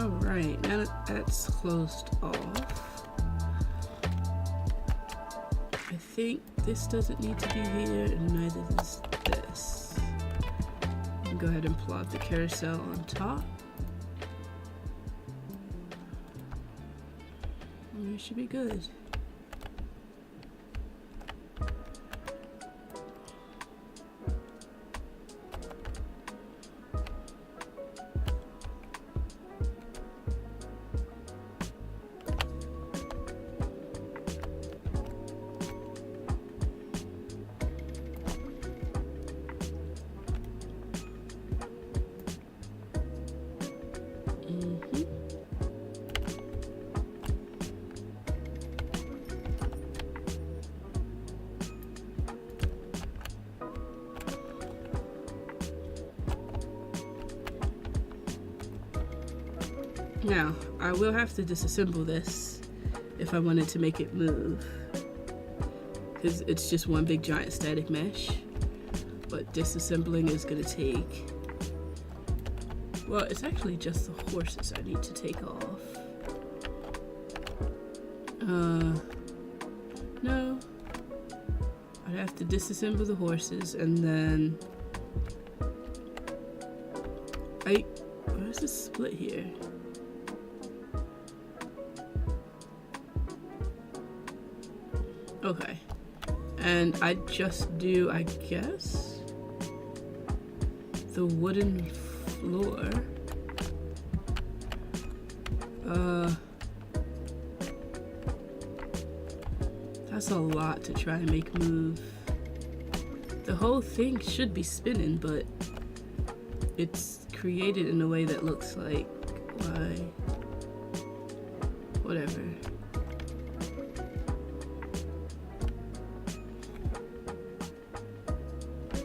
Alright, now that that's closed off, I think this doesn't need to be here, and neither does this. Go ahead and plot the carousel on top. And we should be good. Now, I will have to disassemble this if I wanted to make it move, because it's just one big giant static mesh, but disassembling is going to take, well, it's actually just the horses I need to take off. No, I'd have to disassemble the horses, and then where's this split here? Okay, And I just do, I guess, the wooden floor. That's a lot to try and make move. The whole thing should be spinning, but it's created in a way that looks like, why? Whatever.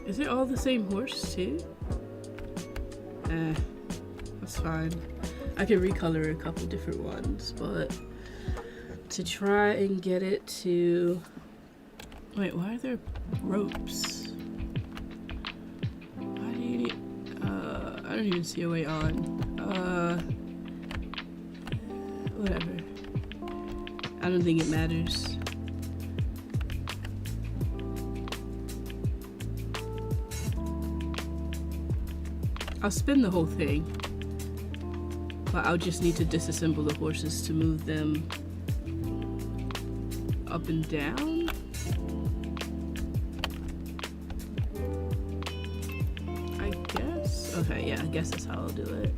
Is it all the same horse too? That's fine. I can recolor a couple different ones, but to try and get it to... Wait, why are there ropes? Why do you need... I don't even see a way on. Whatever. I don't think it matters. I'll spin the whole thing, but I'll just need to disassemble the horses to move them up and down. I guess. Okay, yeah, I guess that's how I'll do it.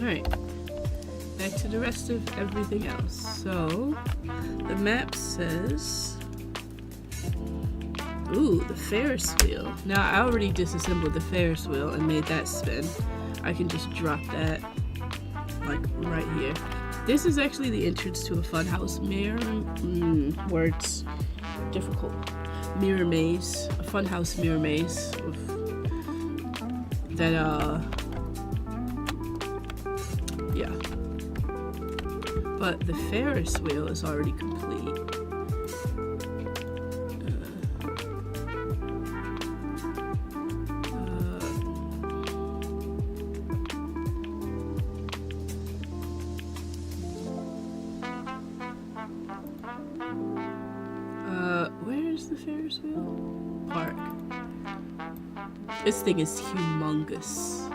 Alright, back to the rest of everything else. So, the map says, ooh, the Ferris wheel. Now, I already disassembled the Ferris wheel and made that spin. I can just drop that, like, right here. This is actually the entrance to a funhouse mirror. Words. Difficult. Mirror maze. A funhouse mirror maze. That, yeah. But the Ferris wheel is already complete. Where's the Ferris wheel? Park. This thing is humongous.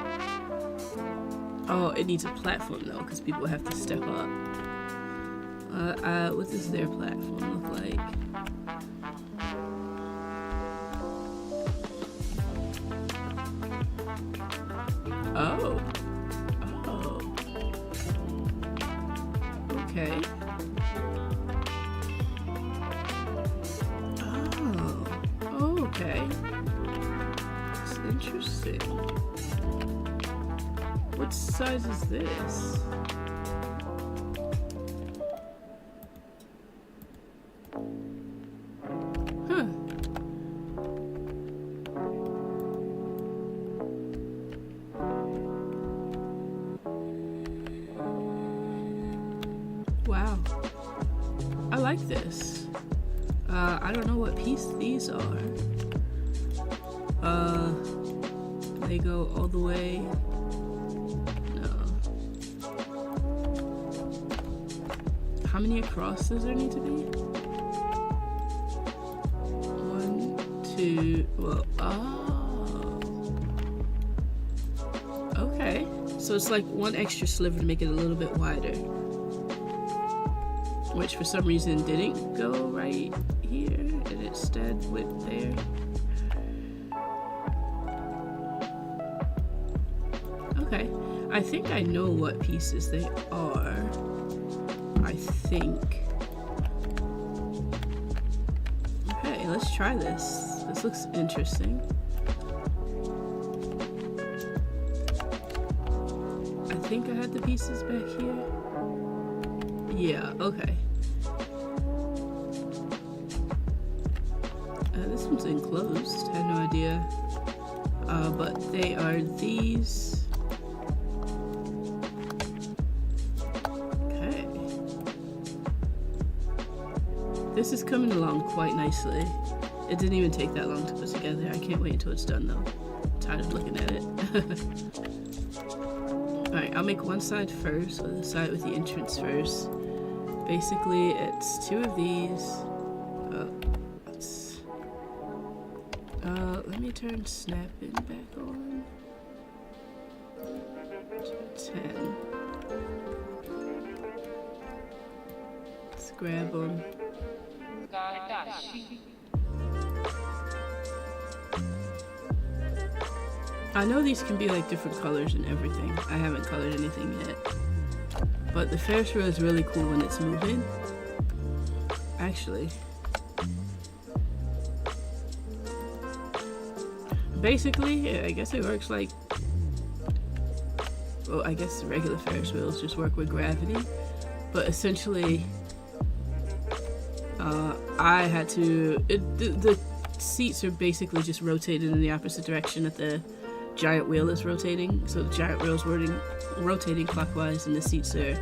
Oh, it needs a platform though, because people have to step up. What does their platform look like? Oh. Oh. Okay. Oh. Okay. That's interesting. What size is this? Huh. Wow. I like this. I don't know what piece these are. They go all the way. How many across does there need to be? 1, 2, well, oh. Okay. So it's like one extra sliver to make it a little bit wider. Which for some reason didn't go right here and instead went there. Okay. I think I know what pieces they are. I think. Okay, let's try this. This looks interesting. I think I had the pieces back here. Yeah, okay. This one's enclosed. I had no idea. But they are these. This is coming along quite nicely. It didn't even take that long to put together. I can't wait until it's done though. I'm tired of looking at it. Alright, I'll make one side first, or the side with the entrance first. Basically, it's two of these. Let me turn snapping back on. 10. Let's grab them. I know these can be like different colors and everything. I haven't colored anything yet. But the Ferris wheel is really cool when it's moving. Actually. Basically, I guess it works like... Well, I guess the regular Ferris wheels just work with gravity. But essentially, I had to... the seats are basically just rotated in the opposite direction that the giant wheel is rotating. So the giant wheel is rotating clockwise and the seats are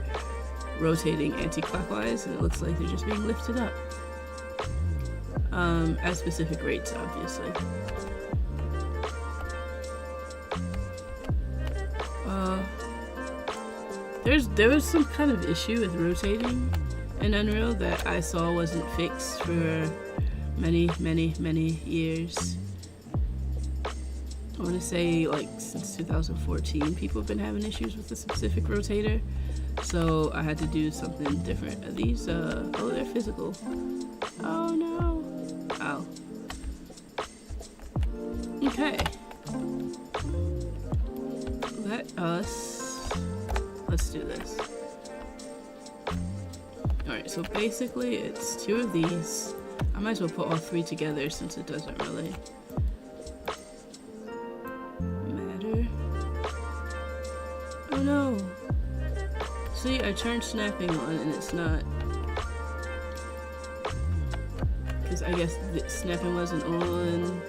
rotating anti-clockwise, and it looks like they're just being lifted up. At specific rates, obviously. There was some kind of issue with rotating in Unreal that I saw wasn't fixed for many years. I want to say like since 2014 people have been having issues with the specific rotator, so I had to do something different. Are these oh, they're physical. Oh no. Ow. Okay. Let's do this. Alright, so basically it's 2 of these. I might as well put all 3 together since it doesn't really matter. Oh no! See, I turned snapping on and it's not. Because I guess the snapping wasn't on when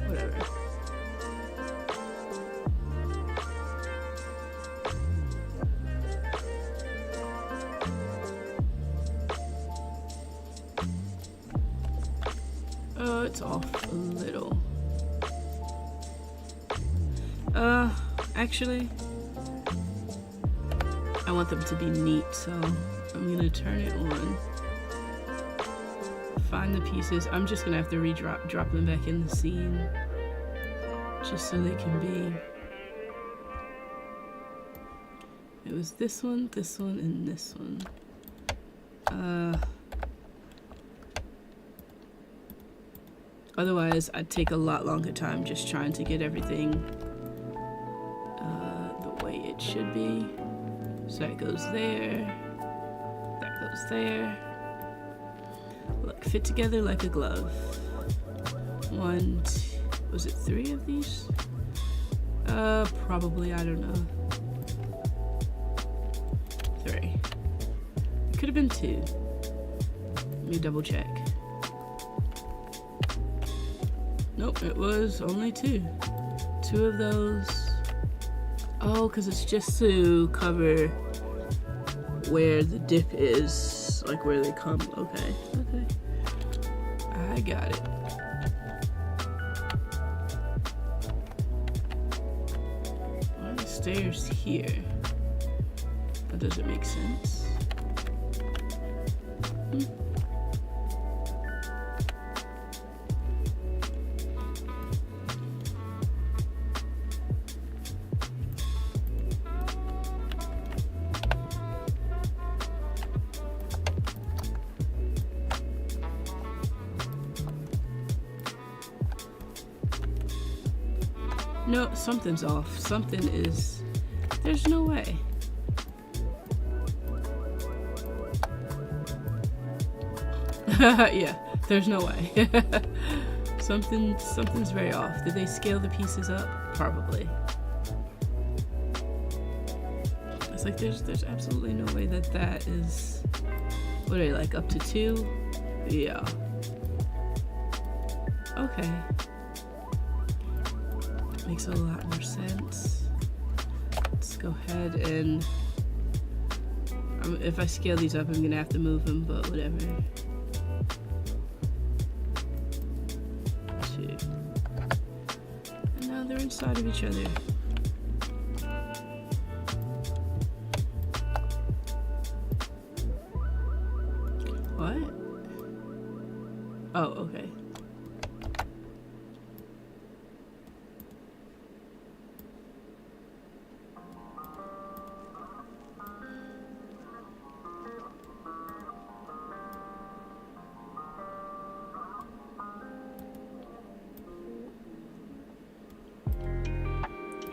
whatever. Oh, it's off a little. Actually, I want them to be neat, so I'm gonna turn it on. Find the pieces. I'm just gonna have to drop them back in the scene, just so they can be. It was this one, and this one. Otherwise, I'd take a lot longer time just trying to get everything the way it should be. So that goes there, that goes there. Look, fit together like a glove. 1, 2, was it 3 of these? Probably, I don't know. 3. It could have been 2. Let me double check. Nope, it was only 2. 2 of those. Oh, because it's just to cover where the dip is, like where they come. Okay, okay. I got it. Why are the stairs here? That doesn't make sense. No, something's off. Something is... There's no way. Yeah, there's no way. Something's very off. Did they scale the pieces up? Probably. It's like there's absolutely no way that is... What are they, like up to 2? Yeah. Okay. Makes a lot more sense. Let's go ahead and... if I scale these up, I'm gonna have to move them, but whatever. 2. And now they're inside of each other. What? Oh, okay.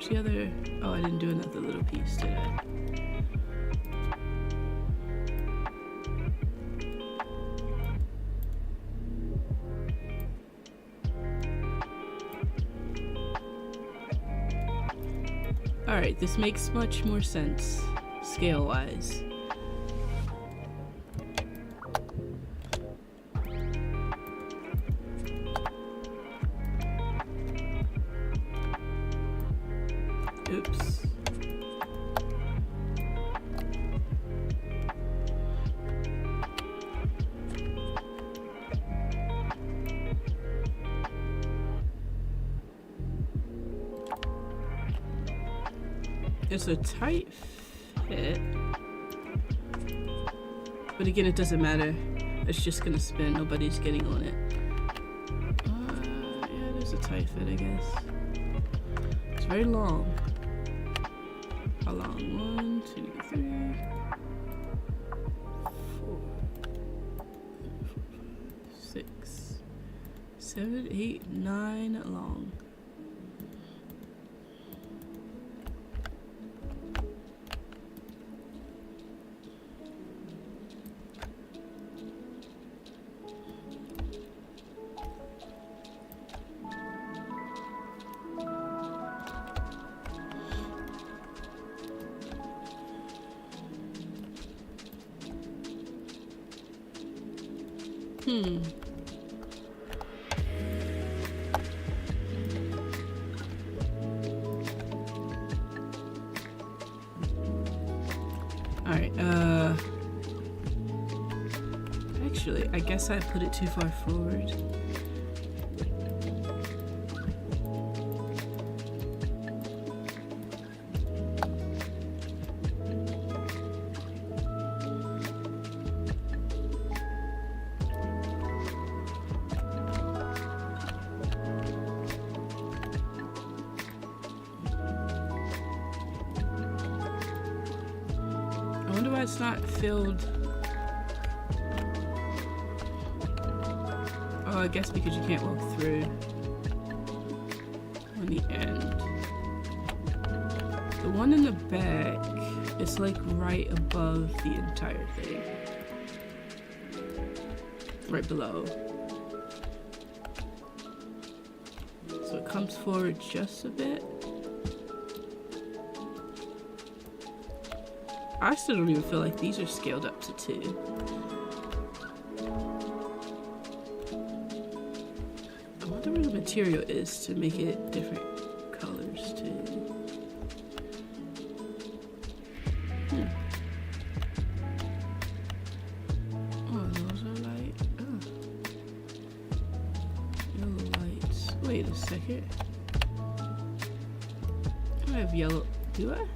Where's the other? Oh, I didn't do another little piece, did I? Alright, this makes much more sense, scale-wise. Oops. It's a tight fit, but again, it doesn't matter. It's just gonna spin. Nobody's getting on it. Yeah, it is a tight fit, I guess. It's very long. How long? 1, 2, 3, 4, 6, 7, 8, 9 long. Alright, actually, I guess I put it too far forward. I wonder why it's not filled. Oh, I guess because you can't walk through on the end. The one in the back is like right above the entire thing. Right below. So it comes forward just a bit. I still don't even feel like these are scaled up to 2. I wonder where the material is to make it different colors too. Oh, those are light. Oh. Yellow lights. Wait a second. I have yellow. Do I?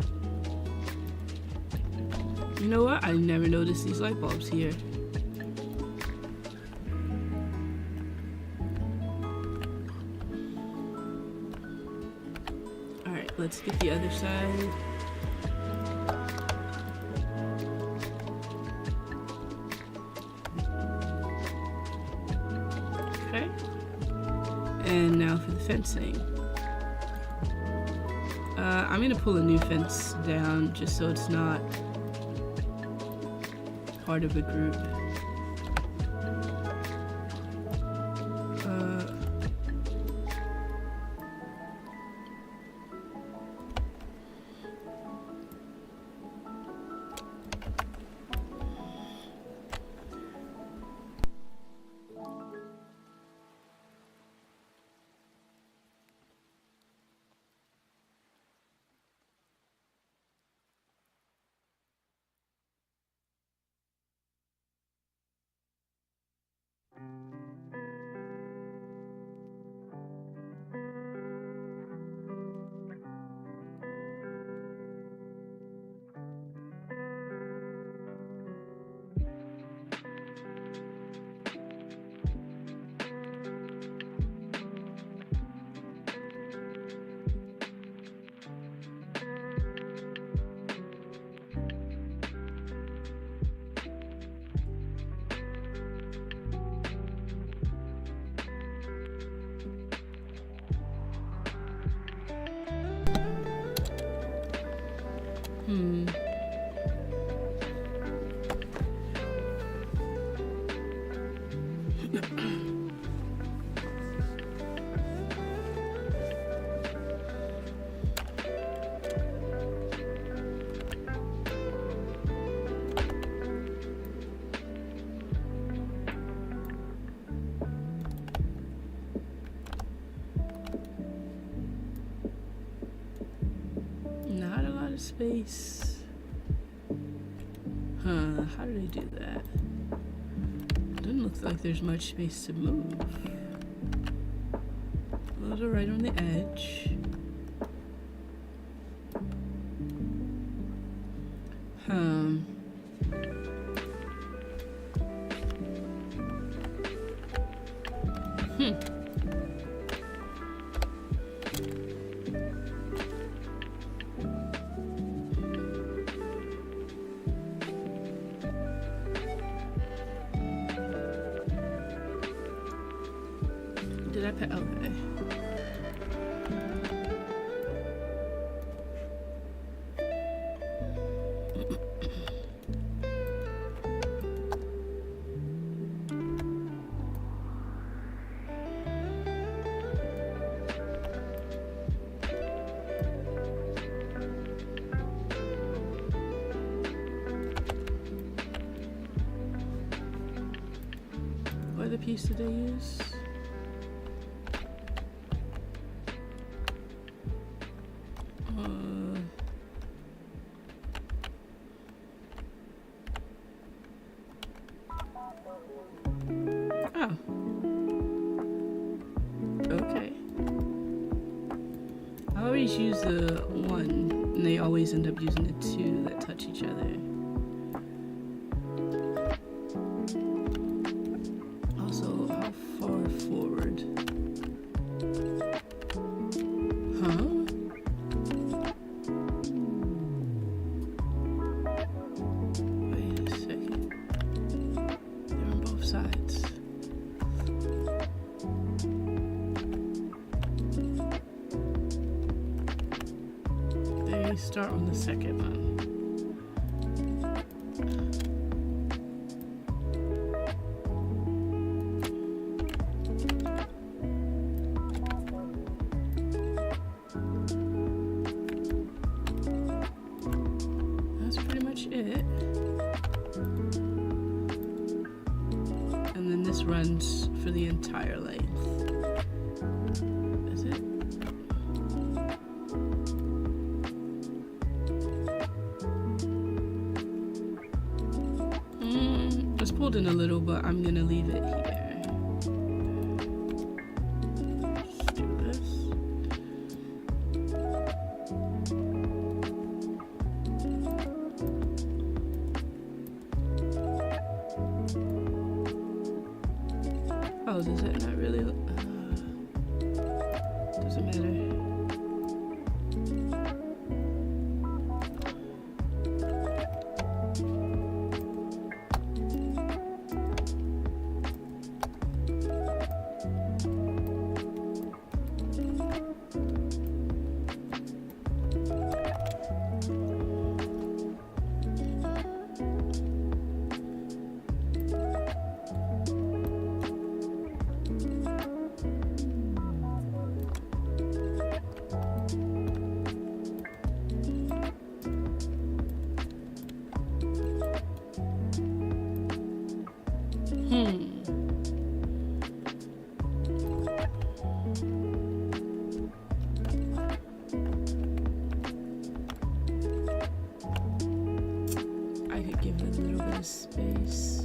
You know what? I never noticed these light bulbs here. Alright, let's get the other side. Okay. And now for the fencing. I'm gonna pull a new fence down just so it's not part of a group. Hmm. Not a lot of space. Huh, how did I do that? Doesn't look like there's much space to move. Those are right on the edge. Hmm. Did I put okay? What other piece did I use? Oh. Okay. I always use the one, and they always end up using the two that touch each other. Also, how far forward? Huh? Wait a second. They're on both sides. They start on the second one. That's pretty much it. And then this runs for the entire length. Is it? It's pulled in a little, but I'm gonna leave it here. Let's do this. Oh, does it not really? Doesn't matter. I could give it a little bit of space.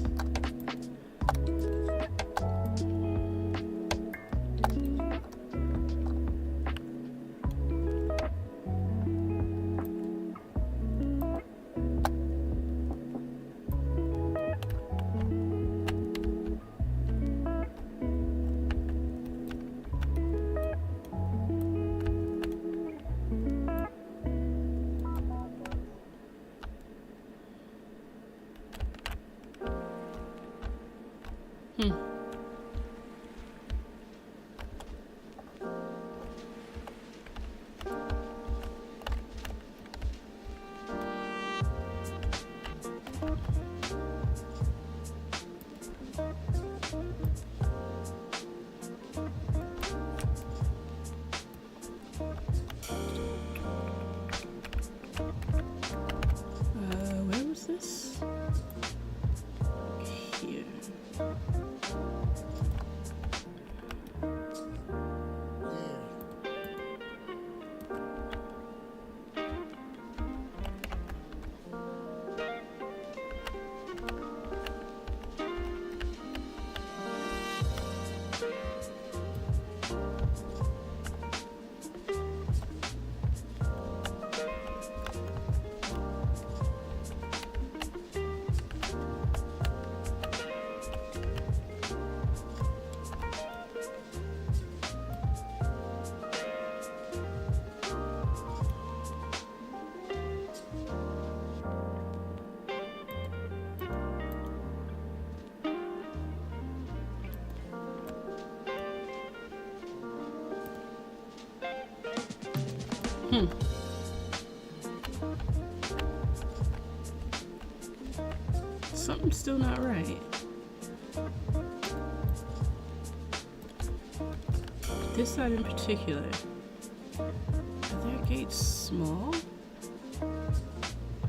Something's still not right. This side in particular. Are their gates small?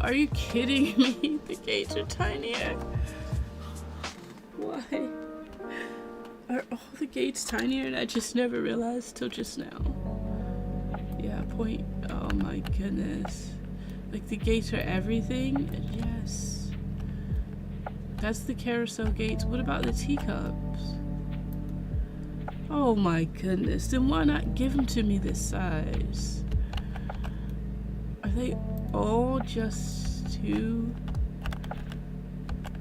Are you kidding me? The gates are tinier. Why? Are all the gates tinier and I just never realized till just now? Yeah, point. Oh my goodness. Like the gates are everything? Yes. That's the carousel gates. What about the teacups? Oh my goodness. Then why not give them to me this size? Are they all just too...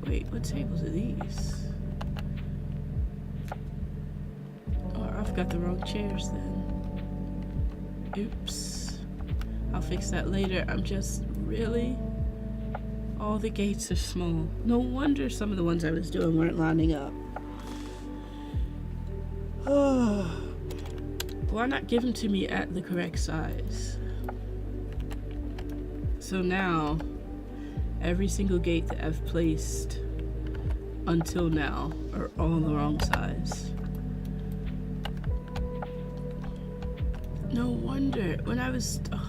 Wait, what tables are these? Oh, I've got the wrong chairs then. Oops. I'll fix that later. I'm just really... All the gates are small. No wonder some of the ones I was doing weren't lining up. Oh. Why not give them to me at the correct size? So now, every single gate that I've placed until now are all the wrong size. No wonder. When I was... Oh.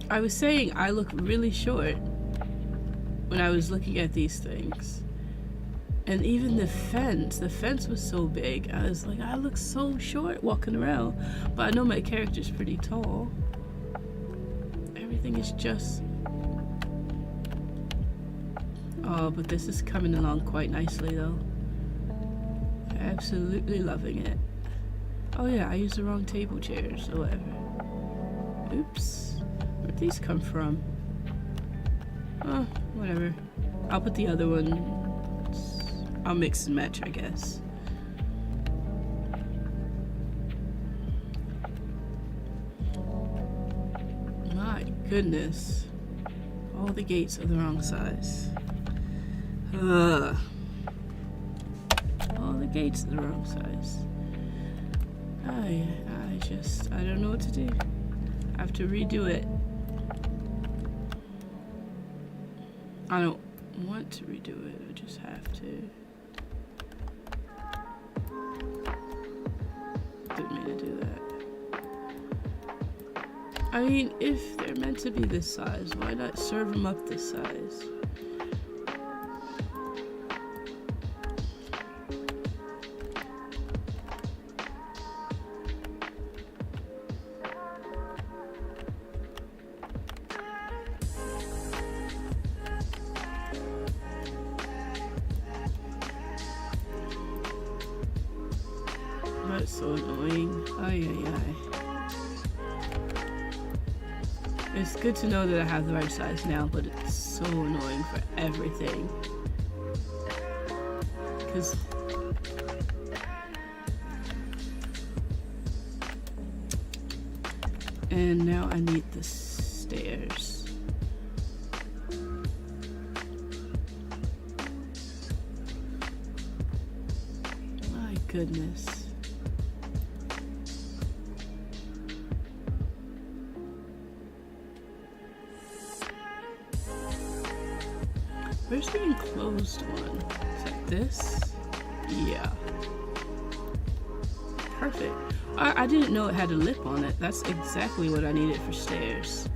I was saying I look really short when I was looking at these things. And even the fence was so big. I was like, I look so short walking around. But I know my character's pretty tall. Everything is just... Oh, but this is coming along quite nicely though. Absolutely loving it. Oh yeah, I used the wrong table chairs or whatever. Oops. Where'd these come from? Oh, whatever. I'll put the other one. I'll mix and match, I guess. My goodness. All the gates are the wrong size. All the gates are the wrong size. I don't know what to do. I have to redo it. I don't want to redo it, I just have to. Didn't mean to do that. I mean, if they're meant to be this size, why not serve them up this size? That's so annoying. Ay, ay, ay. It's good to know that I have the right size now, but it's so annoying for everything. Because... And now I need the stairs. My goodness. Where's the enclosed one? Is that this? Yeah. Perfect. I didn't know it had a lip on it. That's exactly what I needed for stairs.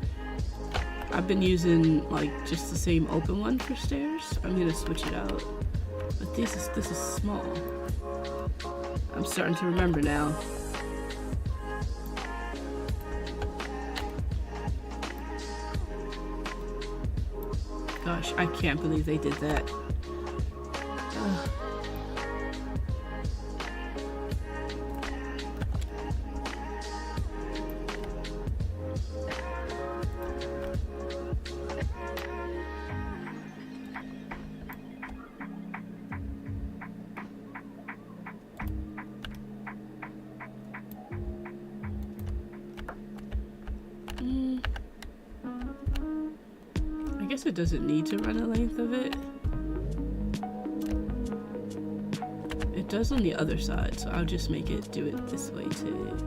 I've been using like just the same open one for stairs. I'm gonna switch it out. But this is small. I'm starting to remember now. Gosh, I can't believe they did that. Ugh. I guess it doesn't need to run the length of it. It does on the other side, so I'll just make it do it this way too.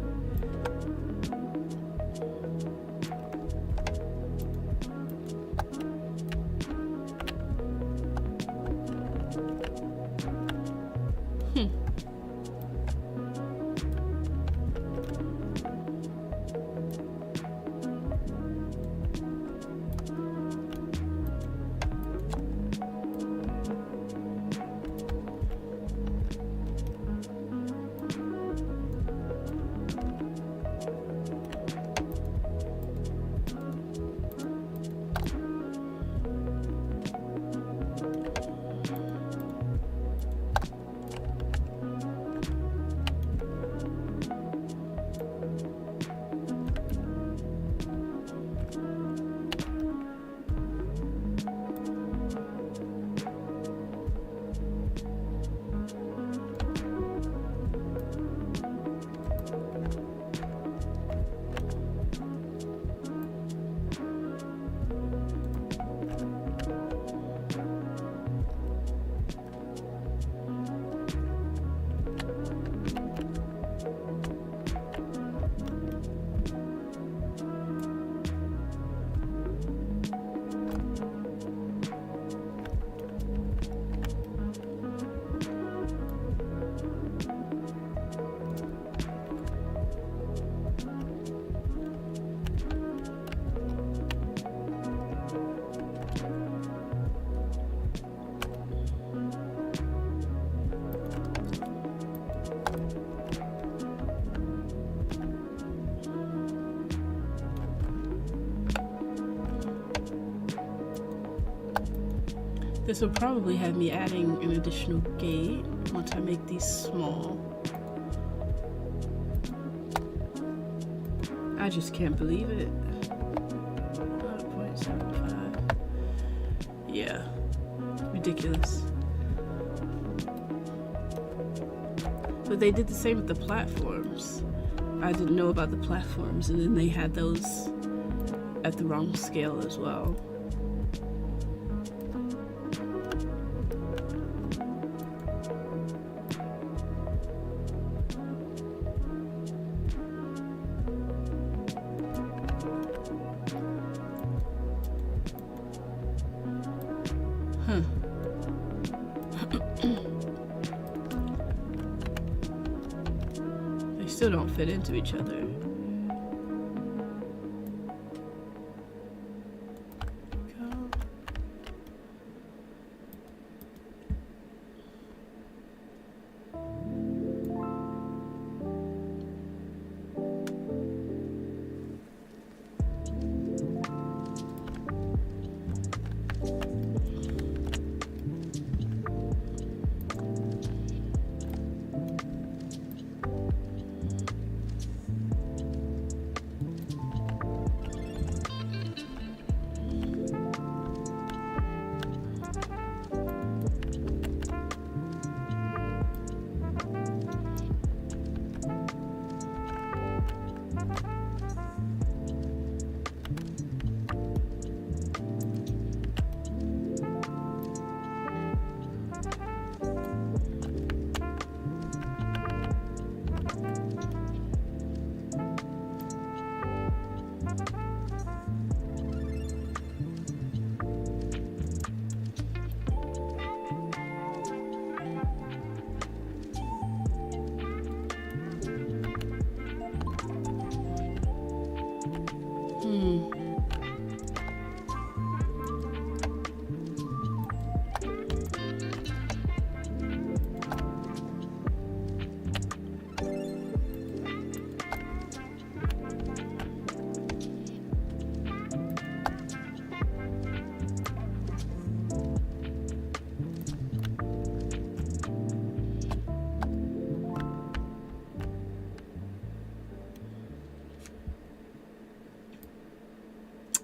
This will probably have me adding an additional gate once I make these small. I just can't believe it. 0.75. Yeah, ridiculous. But they did the same with the platforms. I didn't know about the platforms, and then they had those at the wrong scale as well. They still don't fit into each other.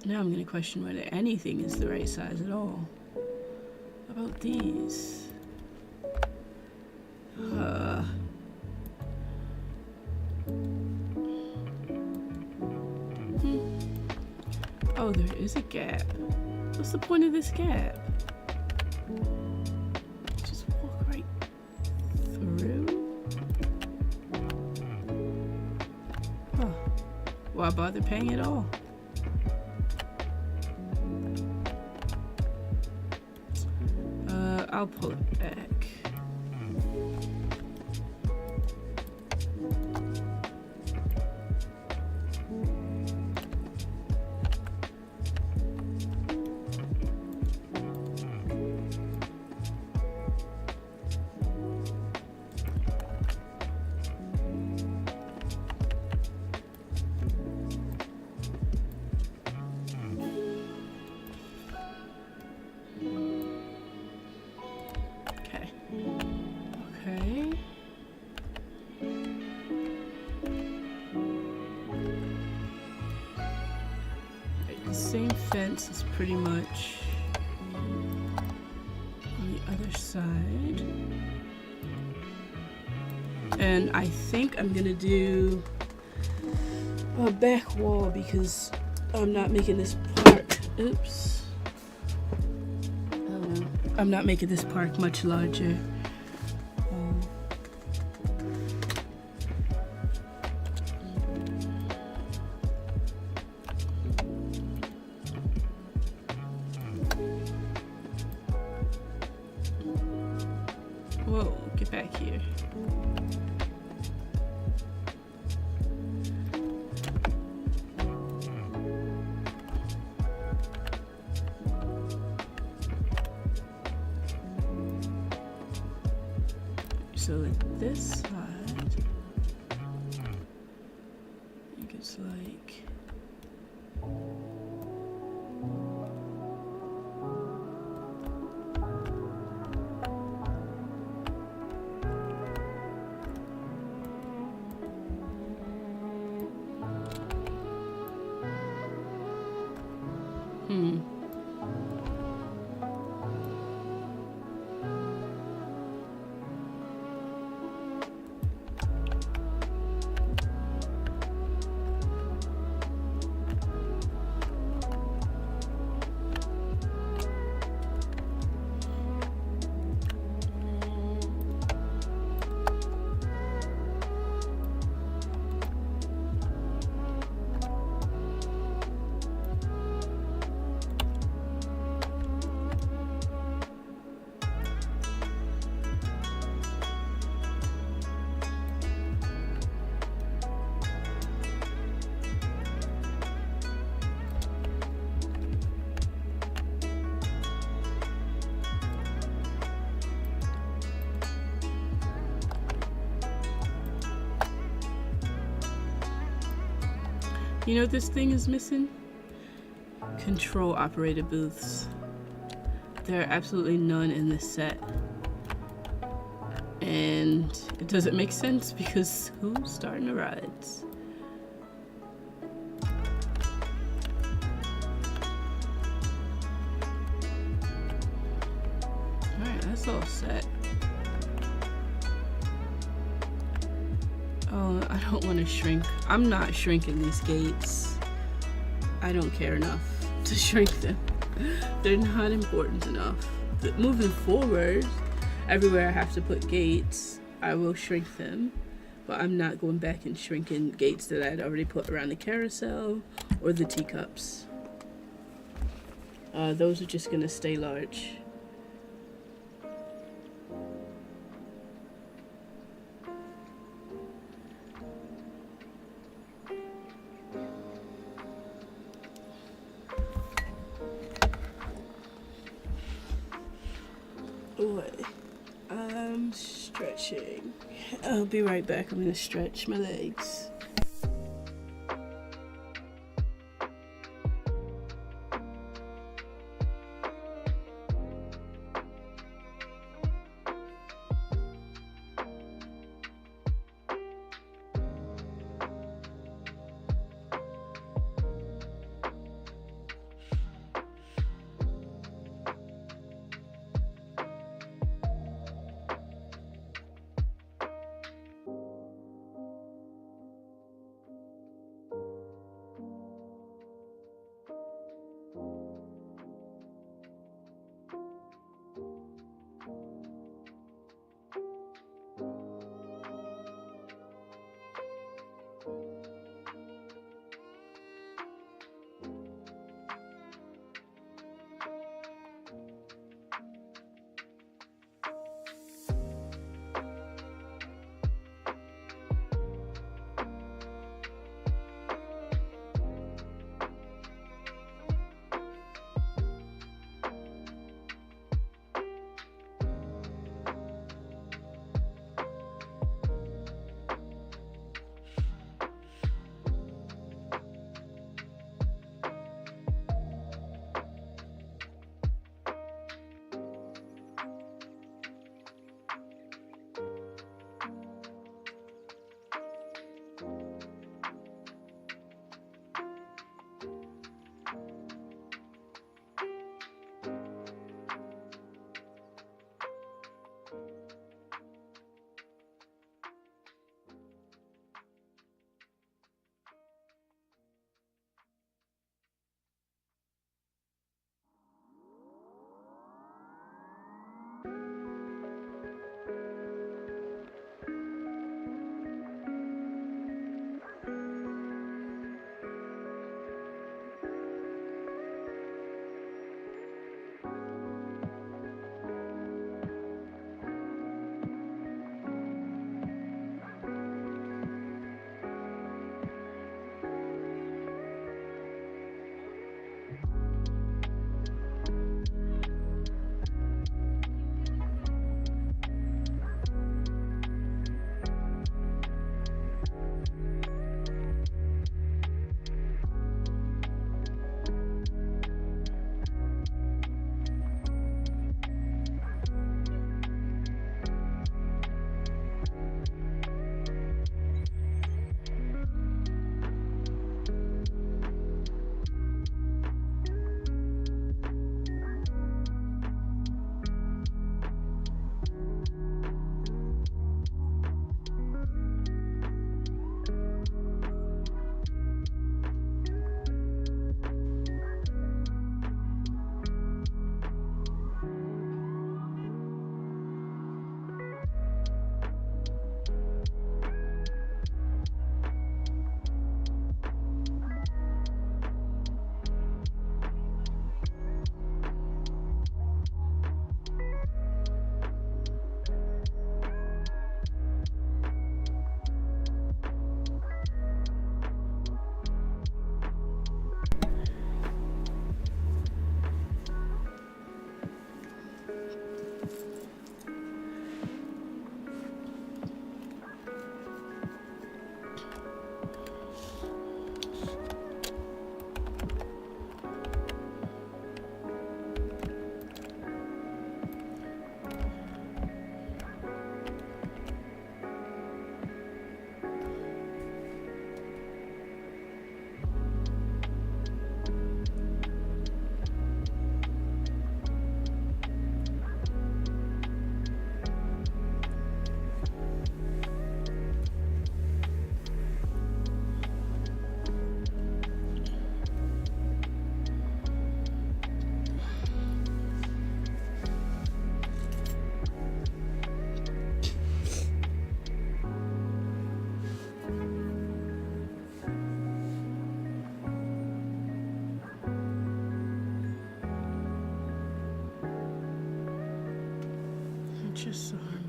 Now I'm going to question whether anything is the right size at all. How about these? Oh, there is a gap. What's the point of this gap? Just walk right through. Why bother paying at all? I'll pull it back. Same fence is pretty much on the other side. And I think I'm gonna do a back wall because I'm not making this park, oops. Oh no. I'm not making this park much larger. Whoa, get back here. So at this side, I think it's like you know what this thing is missing? Control operator booths. There are absolutely none in this set. And it doesn't make sense because who's starting the rides? Alright, that's all set. Oh, I don't want to shrink. I'm not shrinking these gates. I don't care enough to shrink them. They're not important enough. But moving forward, everywhere I have to put gates, I will shrink them. But I'm not going back and shrinking gates that I'd already put around the carousel or the teacups. Those are just going to stay large. Wait, I'm stretching. I'll be right back. I'm gonna stretch my legs. just saw her move.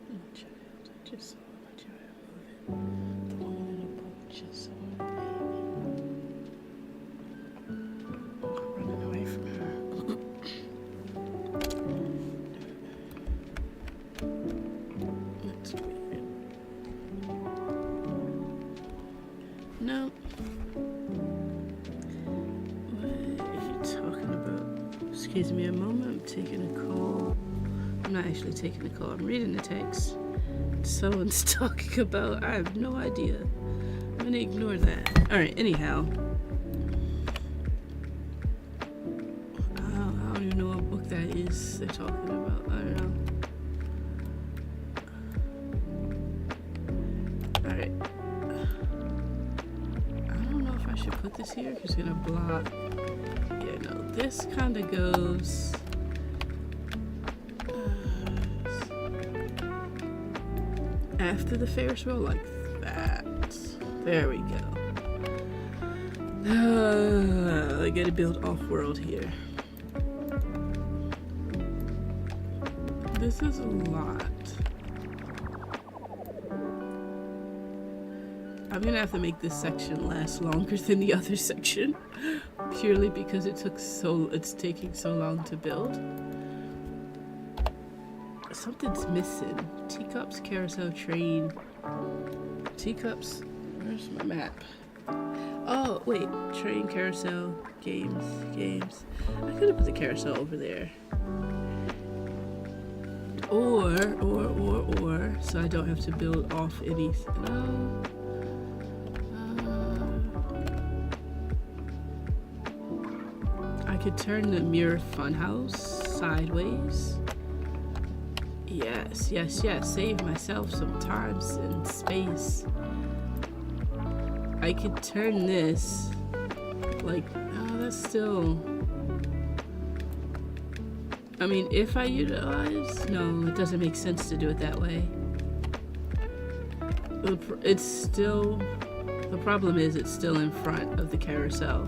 My child, I just saw my child moving. The woman in the book just saw her baby. Running away from her. That's weird. No. What are you talking about? Excuse me a moment, I'm taking a call. I'm not actually taking a call, I'm reading the text. Someone's talking about, I have no idea. I'm gonna ignore that. Alright, anyhow. I don't even know what book that is they're talking about. I don't know. Alright. I don't know if I should put this here because it's gonna block. Yeah, no, this kind of goes. After the Ferris wheel, like that. There we go. I gotta build off-world here. This is a lot. I'm gonna have to make this section last longer than the other section, purely because it's taking so long to build. Something's missing. Teacups, carousel, train. Teacups. Where's my map? Oh, wait. Train, carousel, games. I could have put the carousel over there. Or, so I don't have to build off anything. No. I could turn the mirror funhouse sideways. Yes. Save myself some time and space. I could turn this like, oh, that's still. I mean, if I utilize, no, it doesn't make sense to do it that way. It's still, the problem is it's still in front of the carousel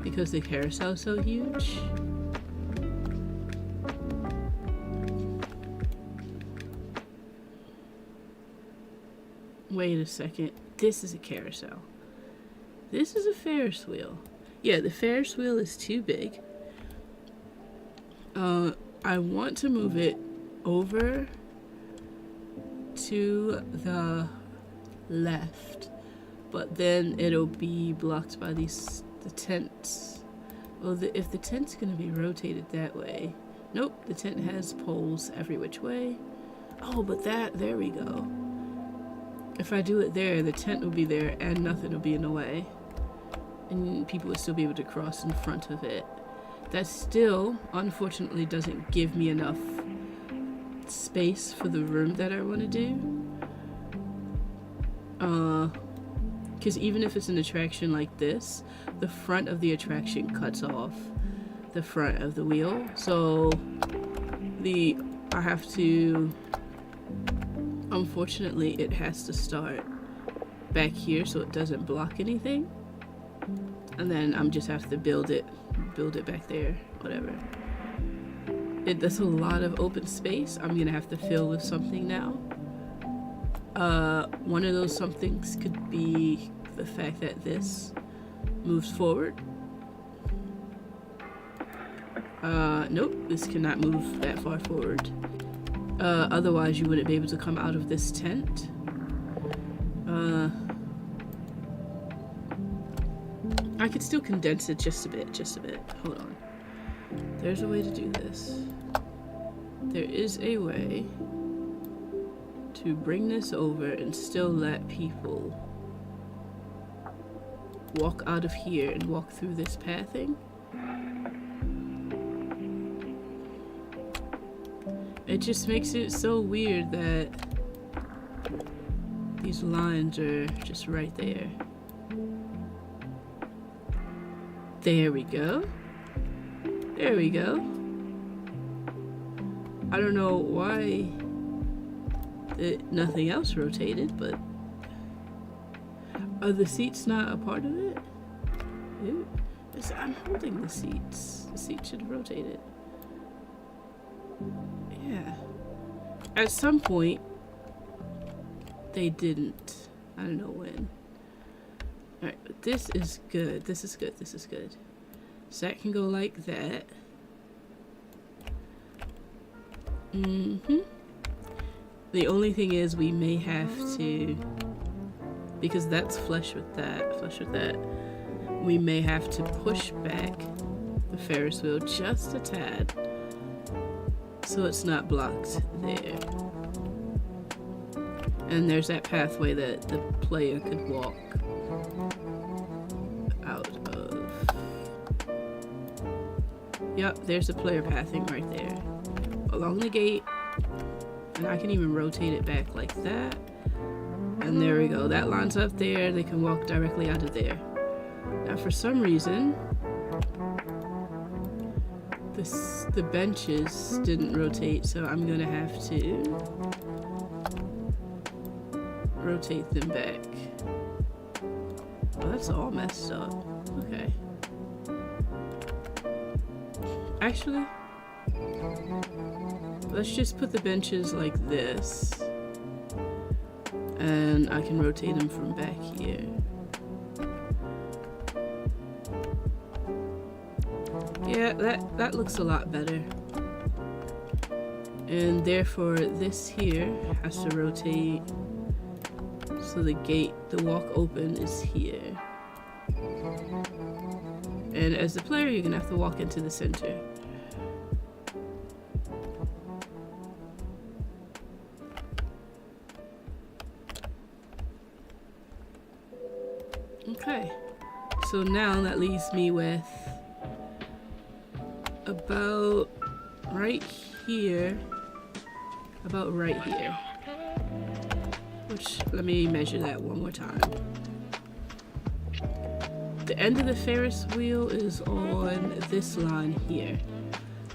because the carousel is so huge. Wait a second. This is a carousel. This is a Ferris wheel. Yeah, the Ferris wheel is too big. I want to move it over to the left, but then it'll be blocked by the tents. Well, if the tent's gonna be rotated that way. Nope, the tent has poles every which way. Oh, but there we go. If I do it there, the tent will be there and nothing will be in the way. And people will still be able to cross in front of it. That still, unfortunately, doesn't give me enough space for the room that I want to do. Because even if it's an attraction like this, the front of the attraction cuts off the front of the wheel. So I have to, unfortunately, it has to start back here so it doesn't block anything. And then I'm just have to build it back there, whatever. That's a lot of open space I'm gonna have to fill with something now. One of those somethings could be the fact that this moves forward. Nope, this cannot move that far forward. Otherwise you wouldn't be able to come out of this tent. I could still condense it just a bit. Hold on. There's a way to do this. There is a way to bring this over and still let people walk out of here and walk through this pathing. It just makes it so weird that these lines are just right there. There we go. There we go. I don't know why nothing else rotated, but are the seats not a part of it? Ew. I'm holding the seats. The seats should have rotated. Yeah. At some point, they didn't. I don't know when. Alright, but this is good. This is good. This is good. So that can go like that. The only thing is we may have to, because that's flush with that, we may have to push back the Ferris wheel just a tad so it's not blocked there. And there's that pathway that the player could walk out of. Yep, there's the player pathing right there. Along the gate. And I can even rotate it back like that. And there we go. That lines up there. They can walk directly out of there. Now for some reason, the benches didn't rotate, so I'm gonna have to rotate them back. Oh, that's all messed up. Okay. Actually, let's just put the benches like this. And I can rotate them from back here. Yeah, that looks a lot better. And therefore this here has to rotate so the gate, the walk open is here. And as the player, you're gonna have to walk into the center. Okay, so now that leaves me with about right here, which, let me measure that one more time. The end of the Ferris wheel is on this line here,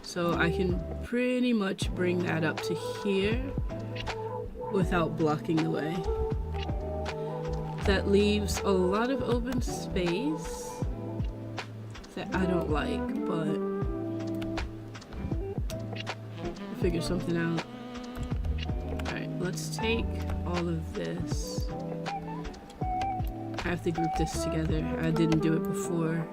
so I can pretty much bring that up to here without blocking the way. That leaves a lot of open space that I don't like, but I'll figure something out. Alright, let's take all of this. I have to group this together. I didn't do it before.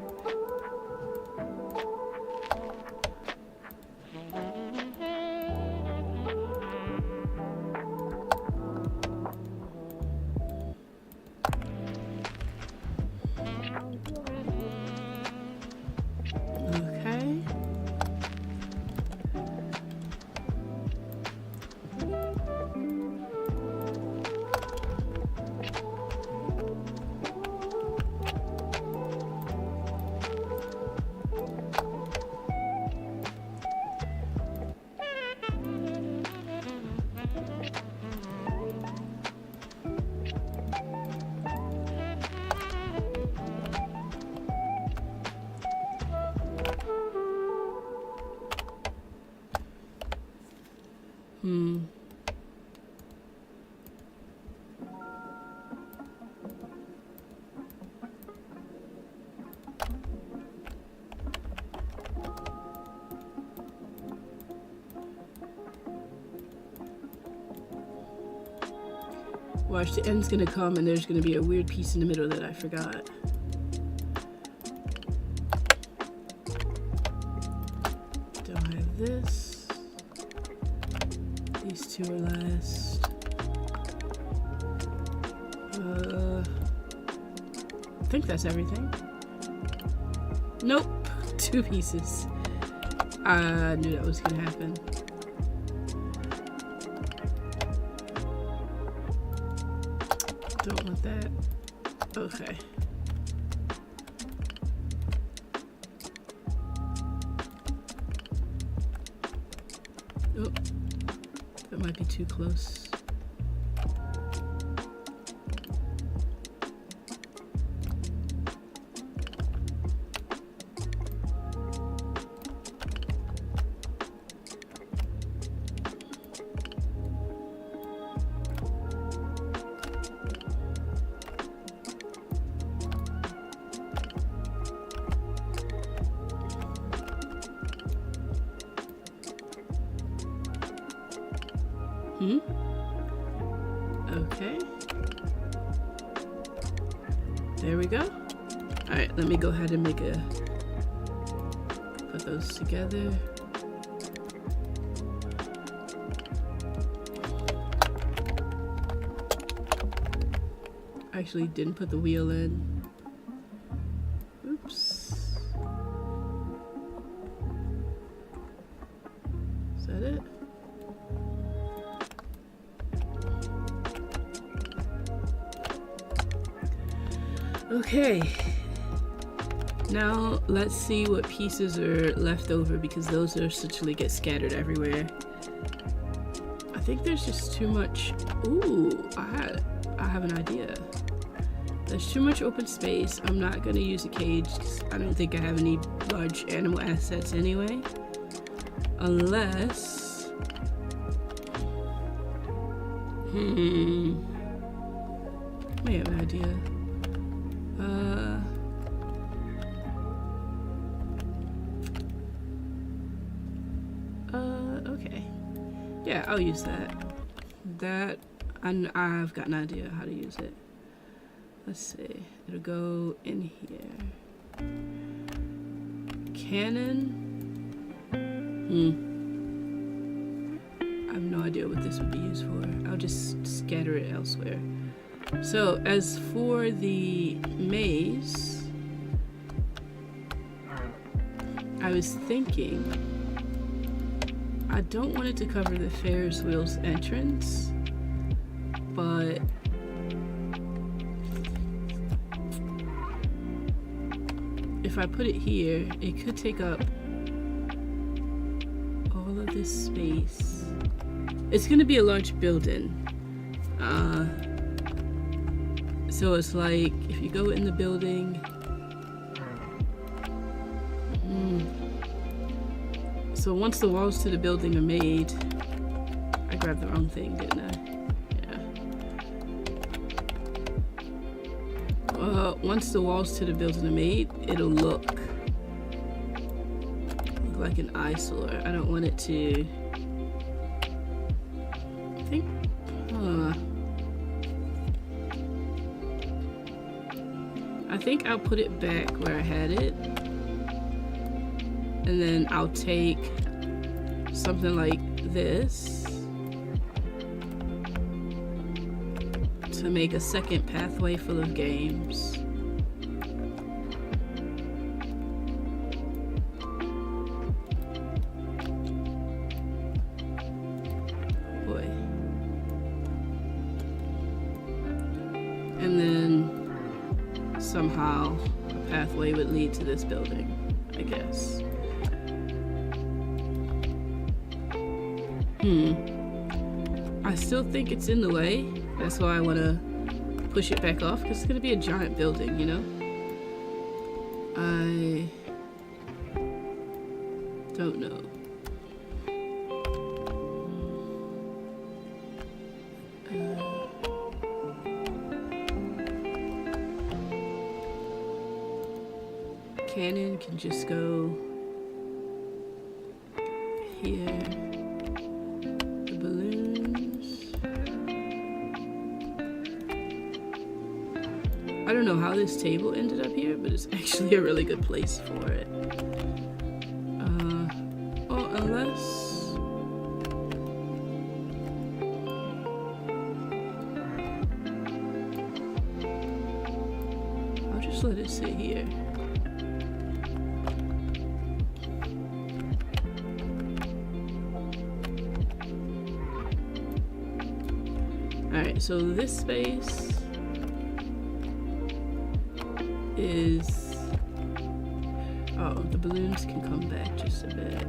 Watch, the end's gonna come and there's gonna be a weird piece in the middle that I forgot. Don't have this. These two are last. I think that's everything. Nope, 2 pieces. I knew that was gonna happen. Don't want that. Okay. Oh, that might be too close. Okay. There we go. Alright, let me go ahead and put those together. Actually didn't put the wheel in. Oops. Is that it? Okay. Now let's see what pieces are left over, because those are essentially get scattered everywhere. I think there's just too much. Ooh, I have an idea. There's too much open space. I'm not gonna use a cage because I don't think I have any large animal assets anyway. Unless... I have an idea. Okay. Yeah, I'll use that. I've got an idea how to use it. Let's see. It'll go in here. Cannon. I have no idea what this would be used for. I'll just scatter it elsewhere. So, as for the maze, I was thinking I don't want it to cover the Ferris wheel's entrance, but if I put it here, it could take up all of this space. It's gonna be a large building. So it's like, if you go in the building, so once the walls to the building are made, I grabbed the wrong thing, didn't I? Yeah. Once the walls to the building are made, it'll look like an eyesore. I don't want it to. I think I'll put it back where I had it, and then I'll take something like this to make a second pathway full of games. Boy. And then somehow a pathway would lead to this building, I guess. I still think it's in the way. That's why I want to push it back off, because it's going to be a giant building, you know? I don't know. Cannon can just go here. The balloons. I don't know how this table ended up here, but it's actually a really good place for it. Unless... I'll just let it sit here. Alright, so this space is... Oh, the balloons can come back just a bit.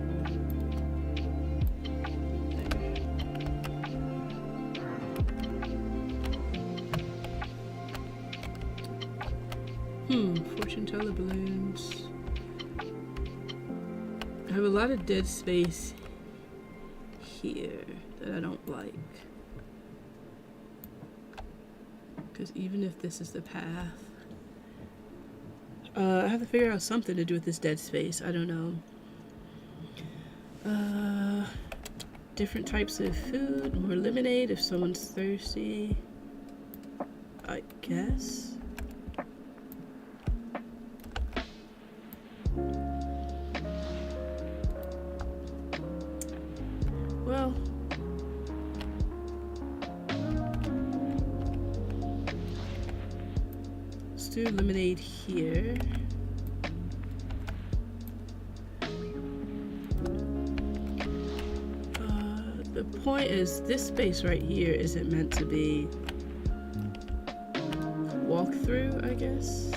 Fortune teller balloons. I have a lot of dead space here that I don't like. Because even if this is the path, I have to figure out something to do with this dead space. I don't know. Different types of food, more lemonade if someone's thirsty, I guess. Well, let's do lemonade here. The point is, this space right here isn't meant to be walk through, I guess.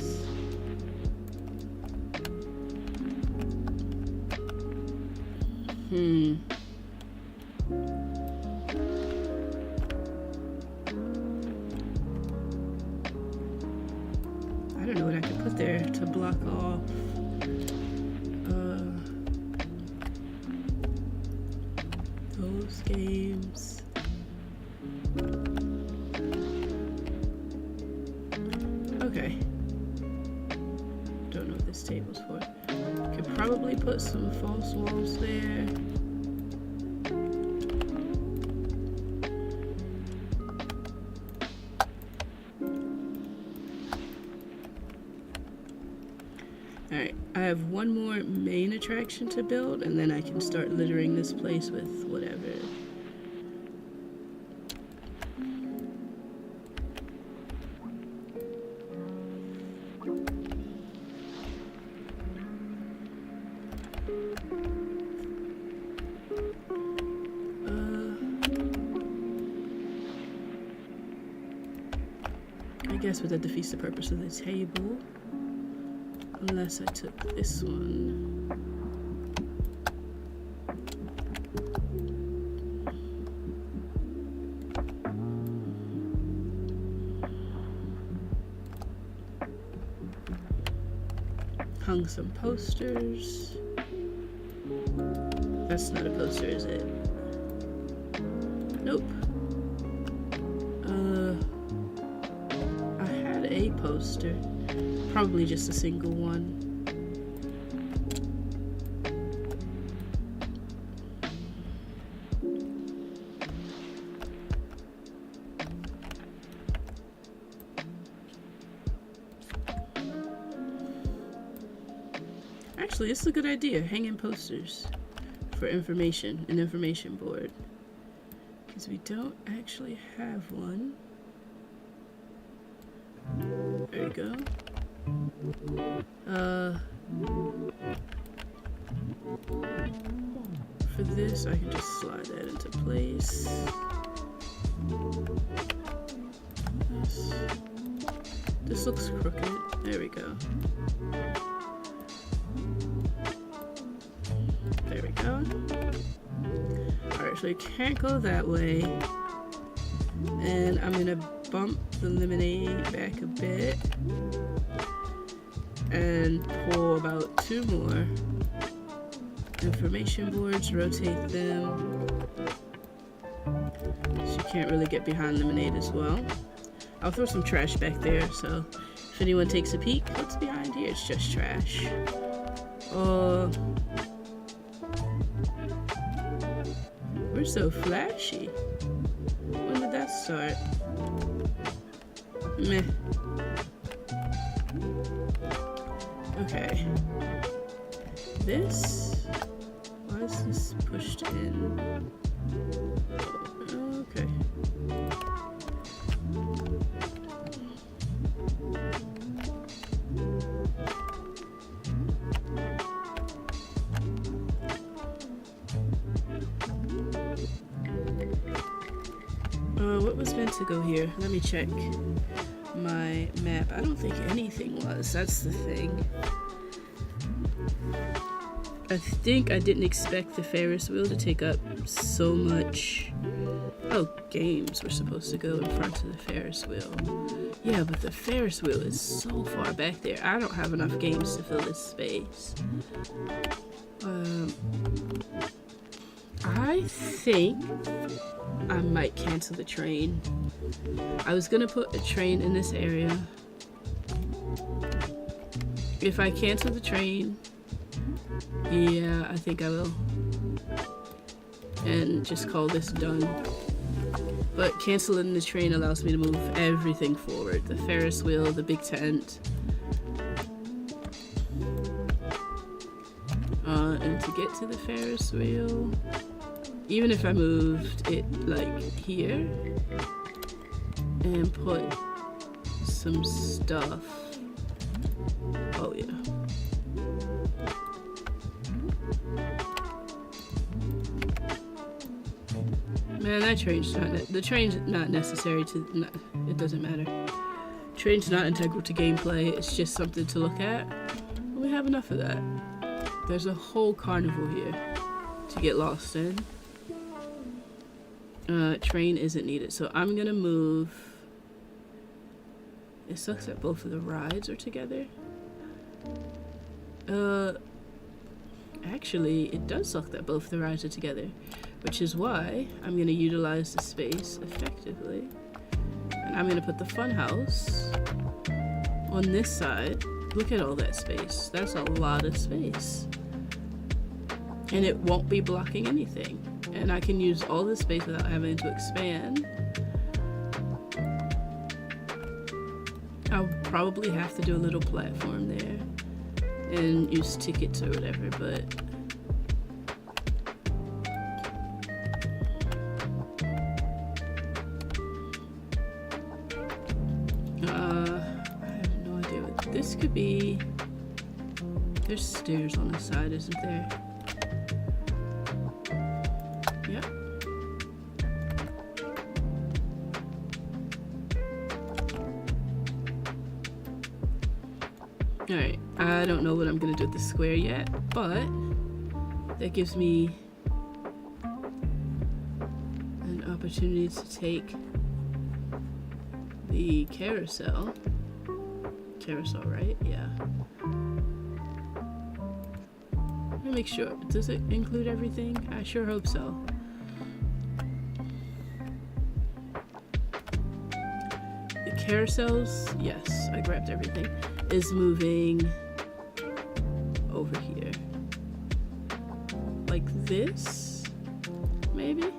I don't know what I could put there to block off. Those games. Okay. Don't know what this table's for. Could probably put some false walls there. Alright, I have one more main attraction to build, and then I can start littering this place with whatever. I guess that defeats the purpose of the table. Unless I took this one. Hung some posters. That's not a poster, is it? Nope. I had a poster. Probably just a single one. Actually, it's a good idea. Hanging posters for information, an information board. Because we don't actually have one. There you go. For this, I can just slide that into place. This looks crooked. There we go. There we go. Alright, so you can't go that way. And I'm gonna bump the lemonade back a bit. And pull about 2 more information boards, rotate them. So you can't really get behind lemonade as well. I'll throw some trash back there, so if anyone takes a peek, what's behind here? It's just trash. We're so flashy. When did that start? Meh. Okay. This? Why is this pushed in? Oh, okay. What was meant to go here? Let me check my map. I don't think anything was. That's the thing. I think I didn't expect the Ferris wheel to take up so much. Oh, games were supposed to go in front of the Ferris wheel. Yeah, but the Ferris wheel is so far back there. I don't have enough games to fill this space. I think I might cancel the train. I was gonna put a train in this area. If I cancel the train, yeah, I think I will. and just call this done. But canceling the train allows me to move everything forward. The Ferris wheel, the big tent. And to get to the Ferris wheel, even if I moved it like here and put some stuff. Oh yeah. Man, that train's not, the train's not necessary to, it doesn't matter. Train's not integral to gameplay, it's just something to look at. We have enough of that. There's a whole carnival here to get lost in. Train isn't needed, so I'm gonna move. It sucks that both of the rides are together. Actually, it does suck that both of the rides are together, which is why I'm gonna utilize the space effectively. And I'm gonna put the fun house on this side. Look at all that space. That's a lot of space. And it won't be blocking anything. And I can use all this space without having to expand. I'll probably have to do a little platform there and use tickets or whatever, but I have no idea what this could be. There's stairs on the side, isn't there? Yep. Alright, I don't know what I'm gonna do with the square yet, but that gives me an opportunity to take the carousel. Carousel, right? Yeah. Let me make sure. Does it include everything? I sure hope so. The carousels, yes, I grabbed everything, is moving over here. Like this, maybe?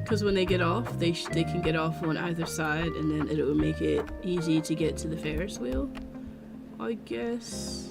Because when they get off, they can get off on either side, and then it will make it easy to get to the Ferris wheel, I guess.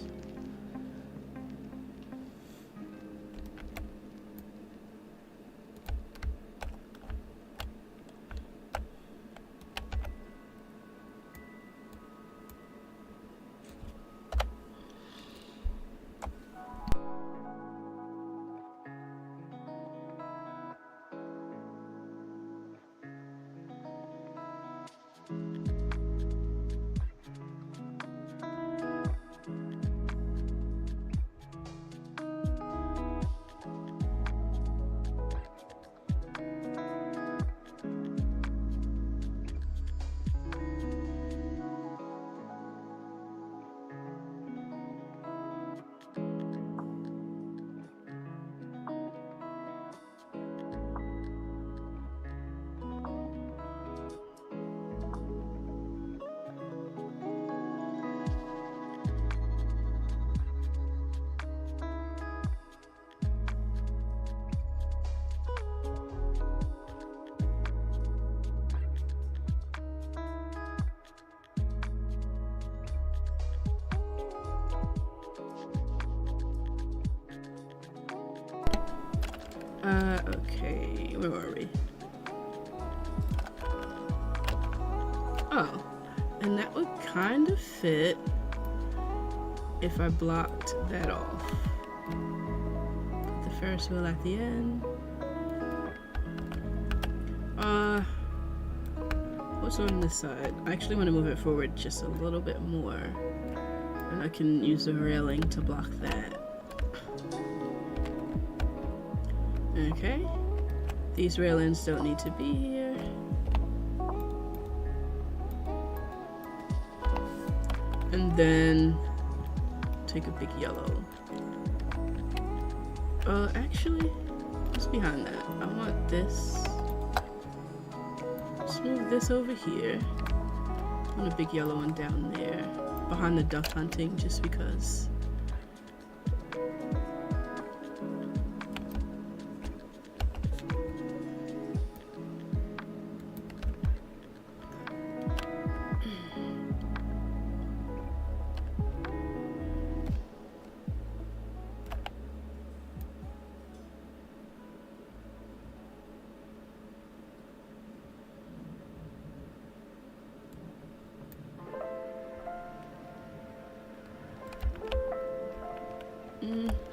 Okay, where are we? Oh, and that would kind of fit if I blocked that off. Put the Ferris wheel at the end. What's on this side? I actually want to move it forward just a little bit more, and I can use the railing to block that. Okay, these railings don't need to be here. And then take a big yellow. Actually, what's behind that? I want this. Let's move this over here. I want a big yellow one down there, behind the duck hunting, just because.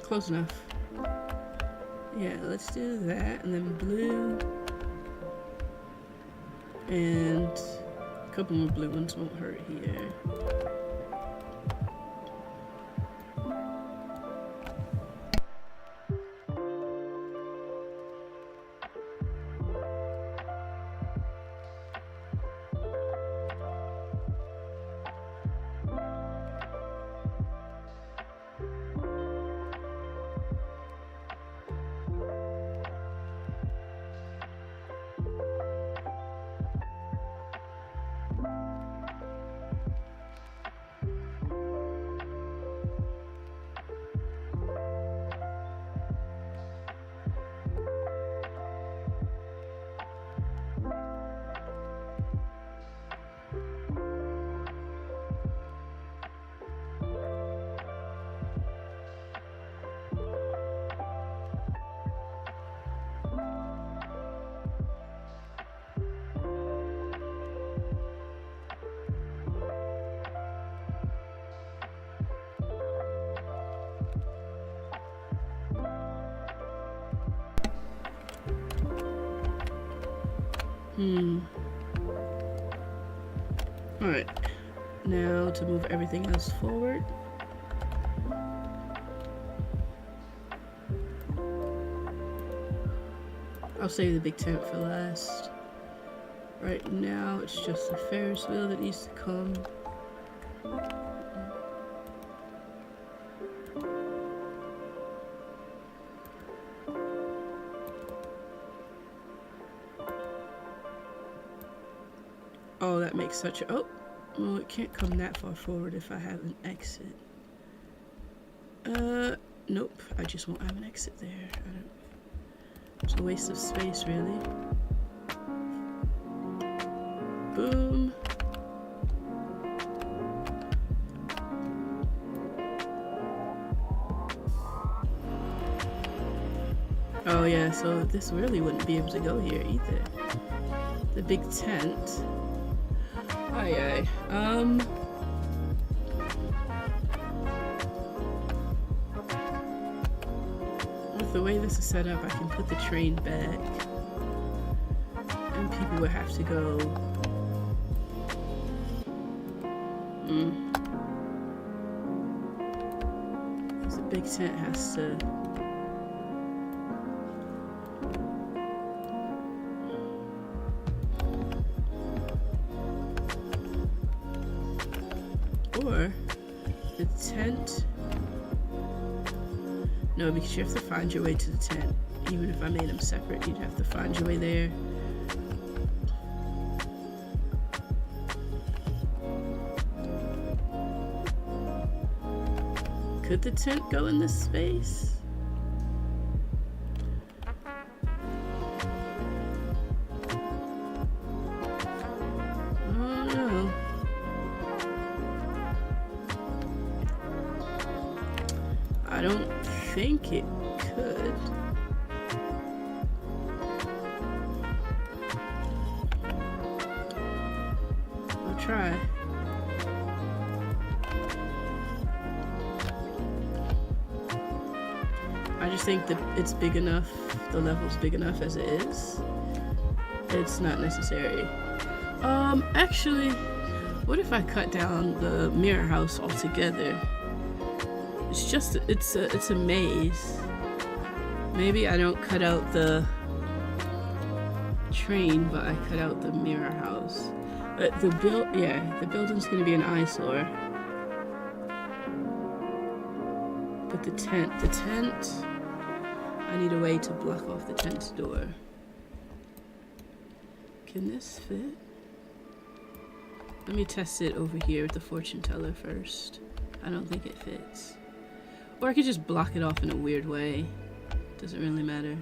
close enough. Yeah, let's do that, and then blue. And a couple more blue ones won't hurt here. Alright, now to move everything else forward. I'll save the big tent for last. Right now, it's just the Ferris wheel that needs to come. Oh, that makes such a... Oh, well, it can't come that far forward if I have an exit. Nope, I just won't have an exit there. It's a waste of space, really. Boom. Oh yeah, so this really wouldn't be able to go here either. The big tent. Aye aye. With the way this is set up, I can put the train back. And people would have to go. Because the big tent has to. Or the tent. No, because you have to find your way to the tent. Even if I made them separate, you'd have to find your way there. Could the tent go in this space? I don't think it could. I'll try. I just think that it's big enough, the level's big enough as it is. It's not necessary. Actually, what if I cut down the mirror house altogether? It's just, it's a maze. Maybe I don't cut out the train, but I cut out the mirror house. But the building's gonna be an eyesore. But the tent, I need a way to block off the tent's door. Can this fit? Let me test it over here with the fortune teller first. I don't think it fits. Or I could just block it off in a weird way. Doesn't really matter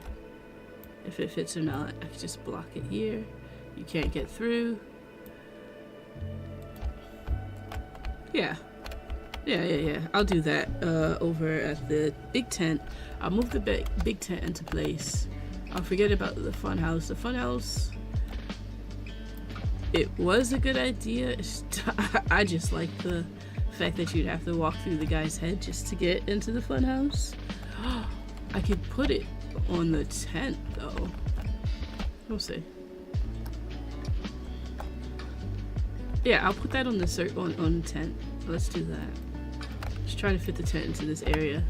if it fits or not. I could just block it here. You can't get through. Yeah. I'll do that over at the big tent. I'll move the big tent into place. I'll forget about the fun house. The fun house, it was a good idea. I just like the fact that you'd have to walk through the guy's head just to get into the fun house. I could put it on the tent though. We'll see. Yeah, I'll put that on the on the tent. Let's do that. Just try to fit the tent into this area.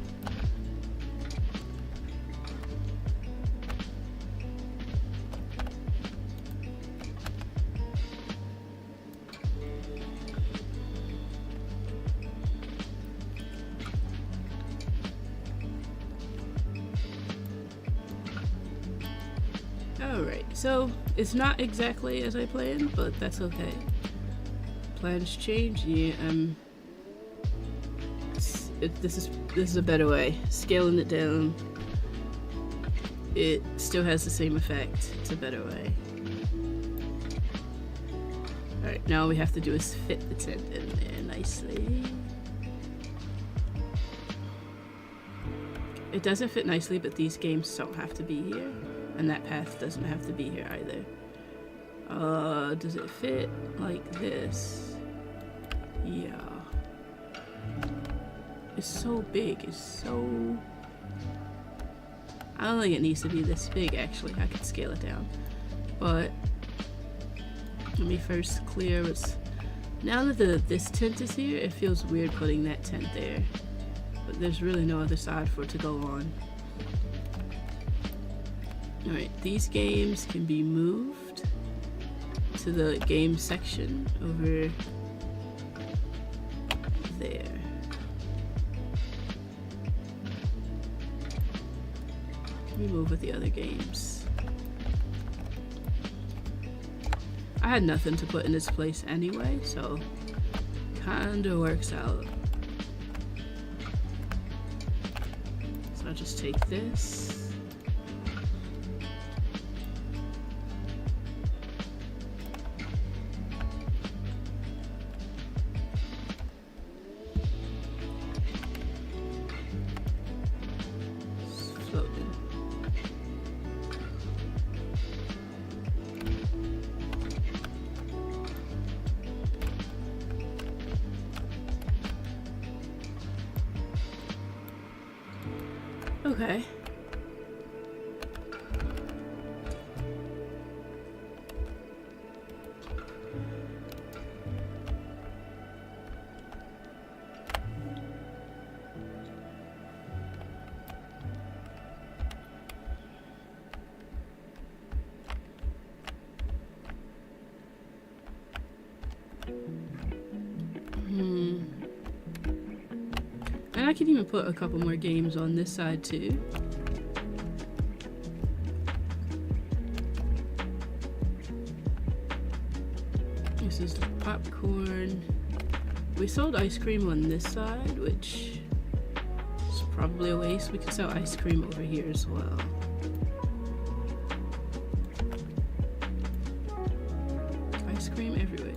Alright, so it's not exactly as I planned, but that's okay. Plans change. Yeah, this is a better way. Scaling it down, it still has the same effect. It's a better way. Alright, now all we have to do is fit the tent in there nicely. It doesn't fit nicely, but these games don't have to be here. And that path doesn't have to be here either. Does it fit like this? Yeah. It's so big. It's so... I don't think it needs to be this big, actually. I could scale it down. But let me first clear what's... Now that this tent is here, it feels weird putting that tent there. But there's really no other side for it to go on. Alright, these games can be moved to the game section over there. Let me move with the other games. I had nothing to put in this place anyway, so kinda works out. So I'll just take this. Okay. And I can even put a couple more games on this side too. This is the popcorn. We sold ice cream on this side, which is probably a waste. We could sell ice cream over here as well. Ice cream everywhere.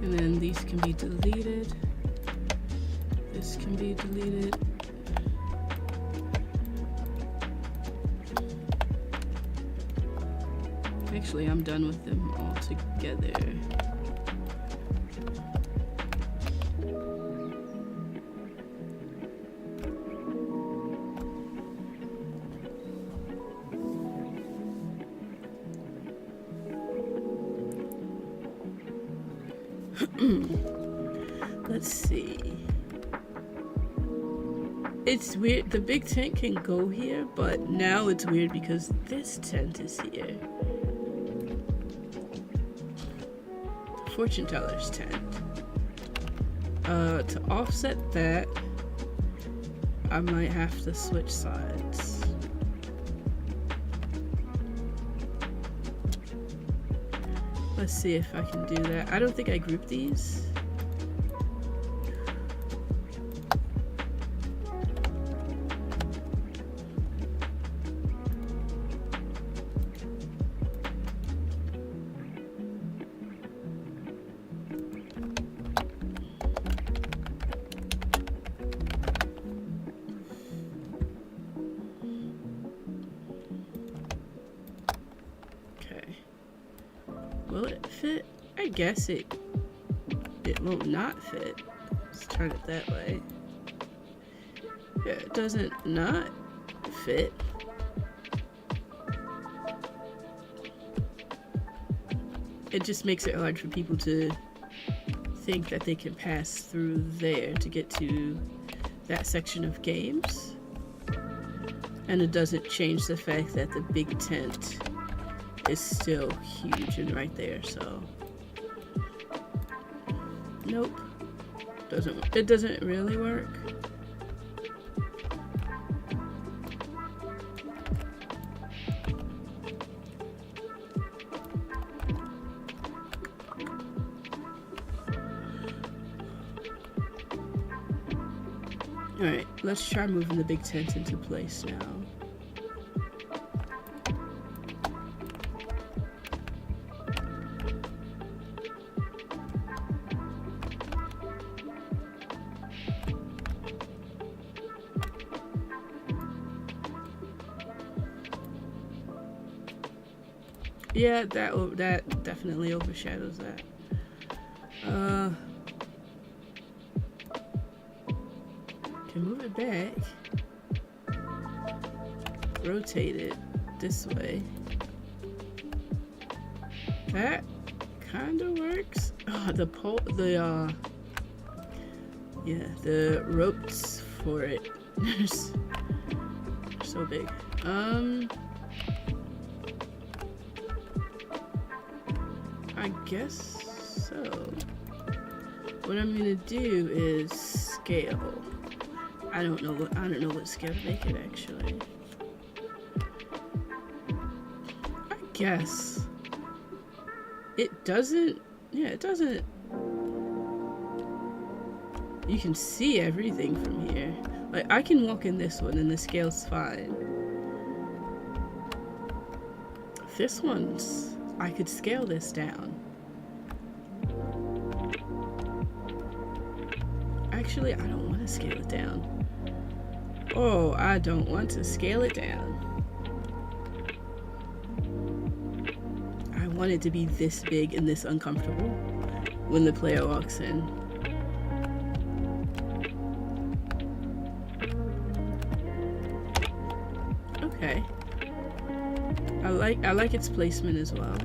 And then these can be deleted. This can be deleted. Actually, I'm done with them all together. Let's see. It's weird. The big tent can go here, but now it's weird because this tent is here. Fortune teller's tent. To offset that, I might have to switch sides. Let's see if I can do that. I don't think I grouped these. guess it won't not fit. Let's turn it that way. Yeah, it doesn't not fit. It just makes it hard for people to think that they can pass through there to get to that section of games. And it doesn't change the fact that the big tent is still huge and right there, so nope. It doesn't really work. Alright, let's try moving the big tent into place now. Yeah, that definitely overshadows that. Can move it back. Rotate it this way. That kind of works. Oh, the ropes for it are so big. I guess so. What I'm gonna do is scale. I don't know what scale to make it actually. I guess it doesn't. Yeah, it doesn't. You can see everything from here. Like I can walk in this one and the scale's fine. This one's. I could scale this down. Actually, I don't want to scale it down. Oh, I don't want to scale it down. I want it to be this big and this uncomfortable when the player walks in. Okay. I like its placement as well.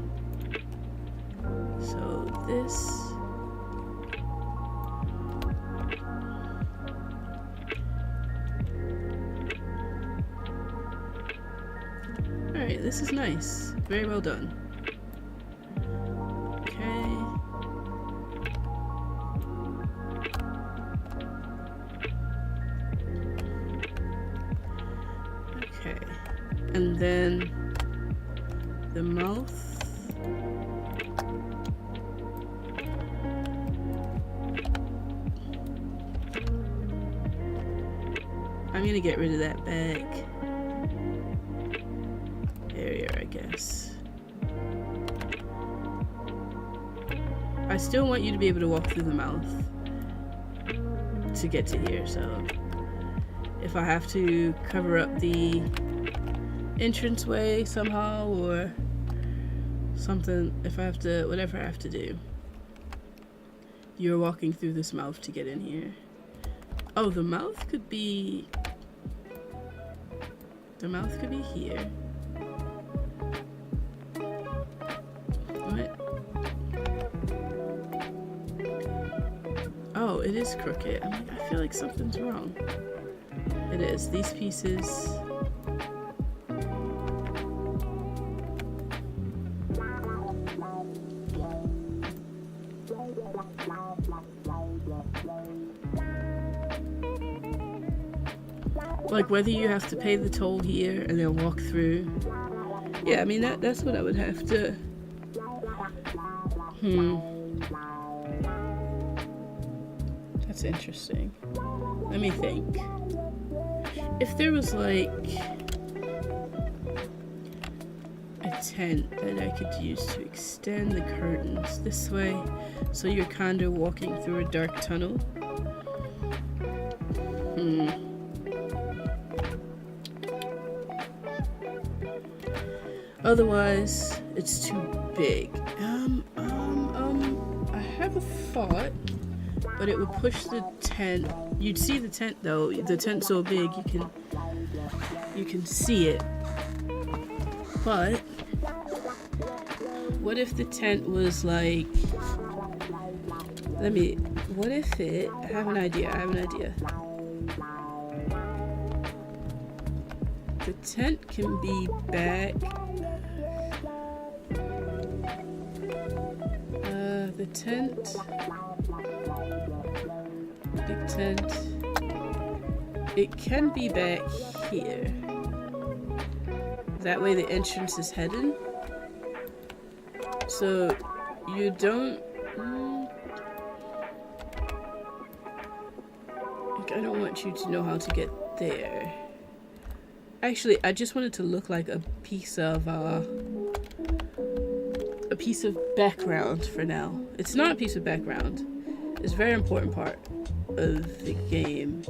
So this. Alright, this is nice. Very well done. Okay. Okay. And then the mouth. I'm gonna get rid of that back area, I guess. I still want you to be able to walk through the mouth to get to here, so if I have to cover up the entranceway somehow or something, if I have to, whatever I have to do, you're walking through this mouth to get in here. Oh, the mouth could be here. What? Oh, it is crooked. I mean, I feel like something's wrong. It is. These pieces. Like whether you have to pay the toll here and then walk through. Yeah, I mean that's what I would have to. That's interesting. Let me think. If there was like a tent that I could use to extend the curtains this way, so you're kind of walking through a dark tunnel. Otherwise, it's too big. a thought, but it would push the tent. You'd see the tent though. The tent's so big you can see it. But what if the tent was like, what if it, I have an idea. The tent can be back. The tent. Big tent. It can be back here. That way the entrance is hidden. So you don't. I don't want you to know how to get there. Actually, I just want it to look like a piece of background for now. It's not a piece of background. It's a very important part of the game.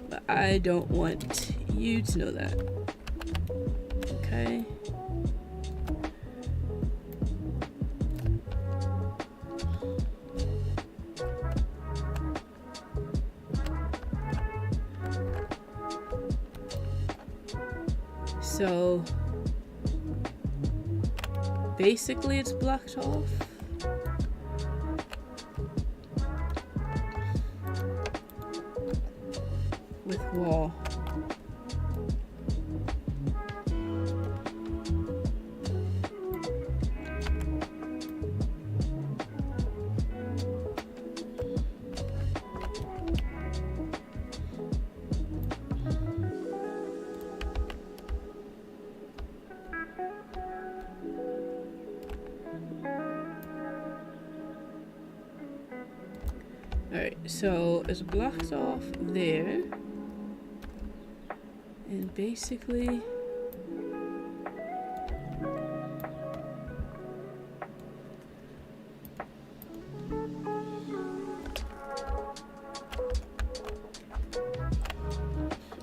But I don't want you to know that. Okay? So basically it's blocked off. With wall. Alright, so it's blocked off there. And basically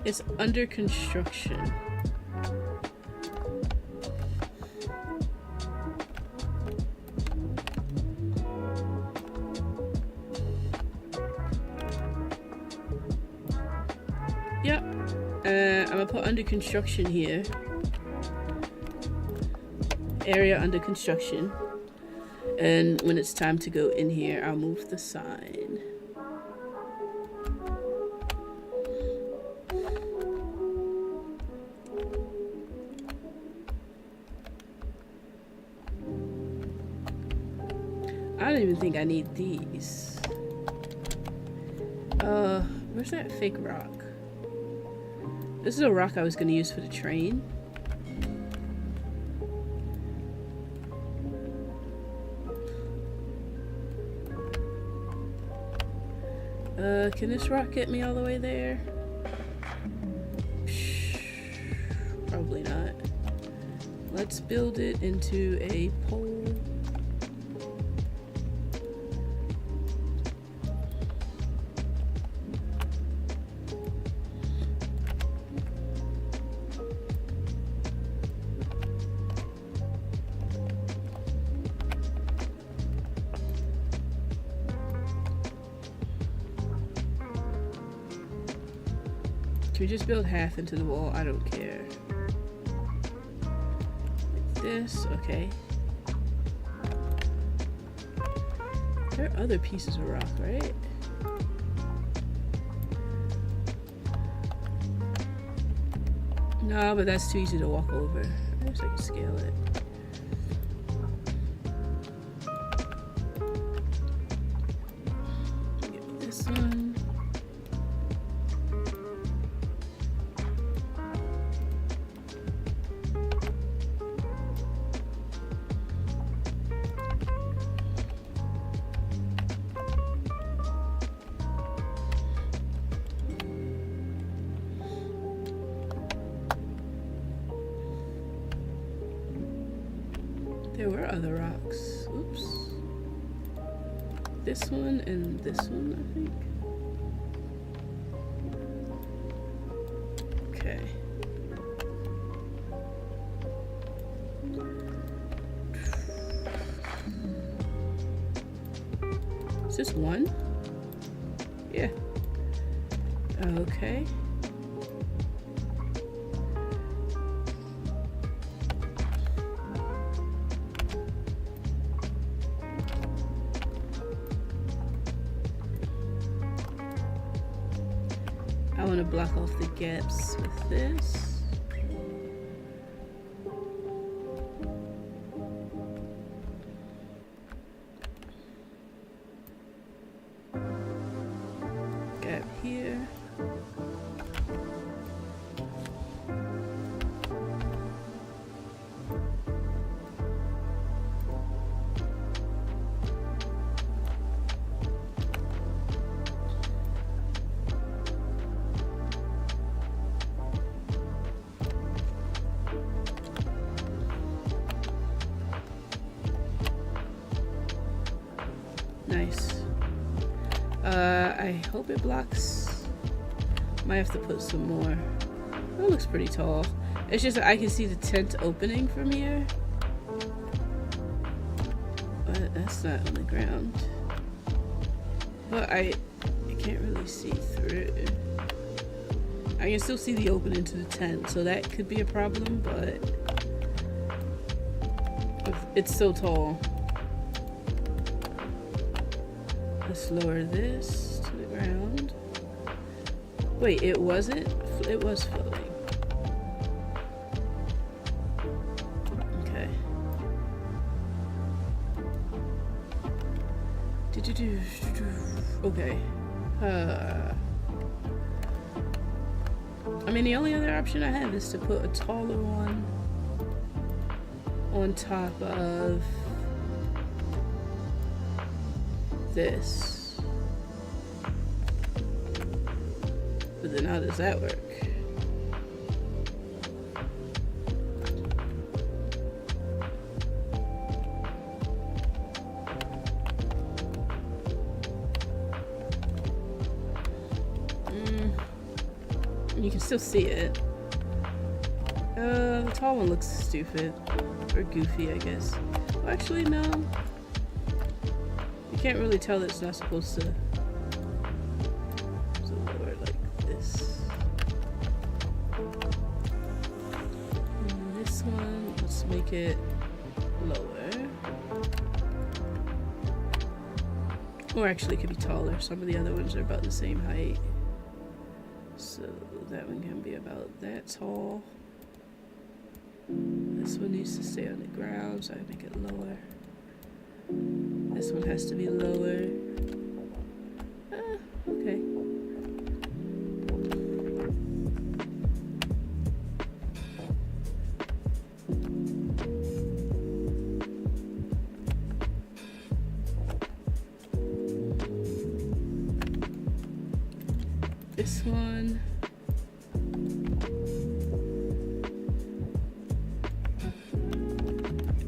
it's under construction. Yep. I'm gonna put under construction here. Area under construction. And when it's time to go in here, I'll move the sign. I don't even think I need these. Where's that fake rock? This is a rock I was going to use for the train. Can this rock get me all the way there? Probably not. Let's build it into a pole. Can we just build half into the wall? I don't care. Like this, okay. There are other pieces of rock, right? No, but that's too easy to walk over. I guess I can scale it. Get this one. There were other rocks. Oops. This one and this one, I think. Okay. Is this one? Yeah. Okay. I want to block off the gaps with this. Gap here. Nice. I hope it blocks. Might have to put some more. That looks pretty tall. It's just that I can see the tent opening from here. But that's not on the ground. But I can't really see through. I can still see the opening to the tent, so that could be a problem, but it's so tall. Let's lower this to the ground. Wait, it wasn't? It was floating. Okay. Okay. I mean, the only other option I have is to put a taller one on top of this. But then how does that work? You can still see it. The tall one looks stupid. Or goofy, I guess. Well, actually, no. You can't really tell that it's not supposed to lower it like this. And this one, let's make it lower. Or actually, it could be taller. Some of the other ones are about the same height. So that one can be about that tall. This one needs to stay on the ground, so I make it lower. This one has to be lower. Okay. This one.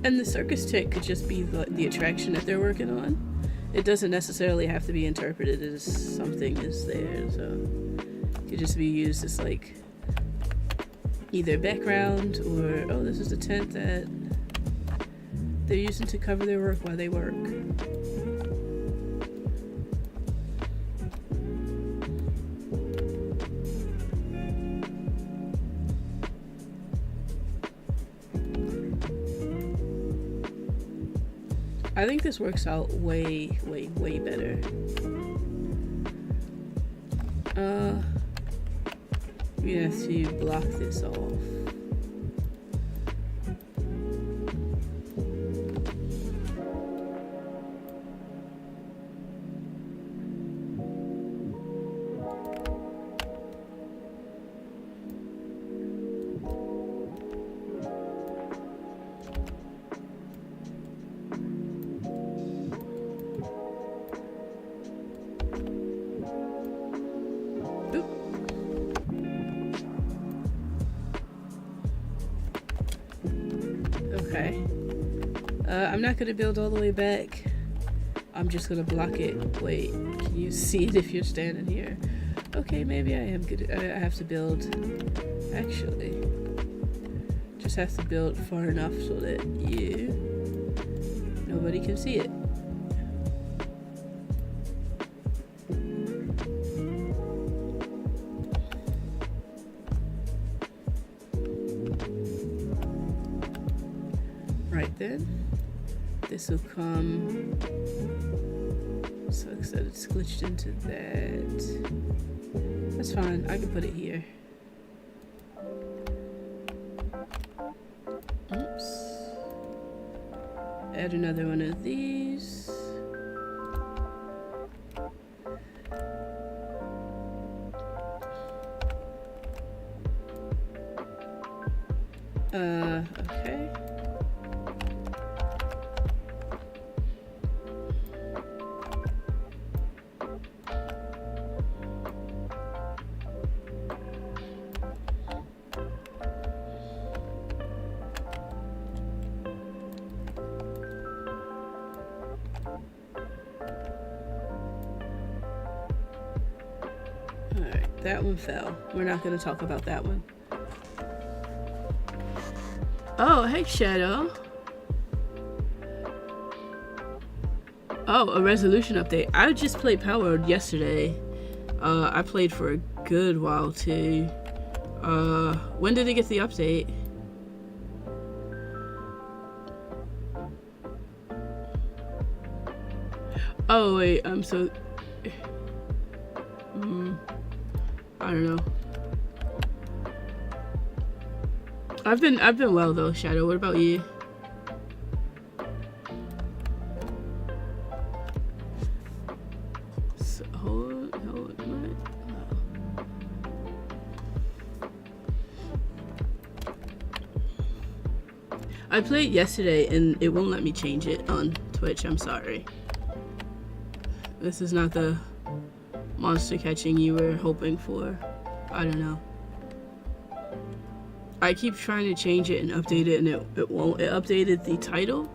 And the circus tent could just be the attraction that they're working on. It doesn't necessarily have to be interpreted as something is there, so it could just be used as like either background or, oh, this is the tent that they're using to cover their work while they work. I think this works out way, way, way better. We have to block this off. Okay. I'm not gonna build all the way back. I'm just gonna block it. Wait, can you see it if you're standing here? Okay, maybe I am good. I have to build. Actually, just have to build far enough so that nobody can see it. then this will come. Sucks that it's glitched into that. That's fine. I can put it here. Oops. Add another one of these. Okay. Alright, that one fell. We're not going to talk about that one. Oh, hey, Shadow. Oh, a resolution update. I just played Power yesterday. I played for a good while, too. When did it get the update? Oh, wait, so... I don't know. I've been well though, Shadow. What about you? So, hold what? Oh. I played yesterday and it won't let me change it on Twitch. I'm sorry. This is not the monster catching you were hoping for. I don't know. I keep trying to change it and update it and it won't. It updated the title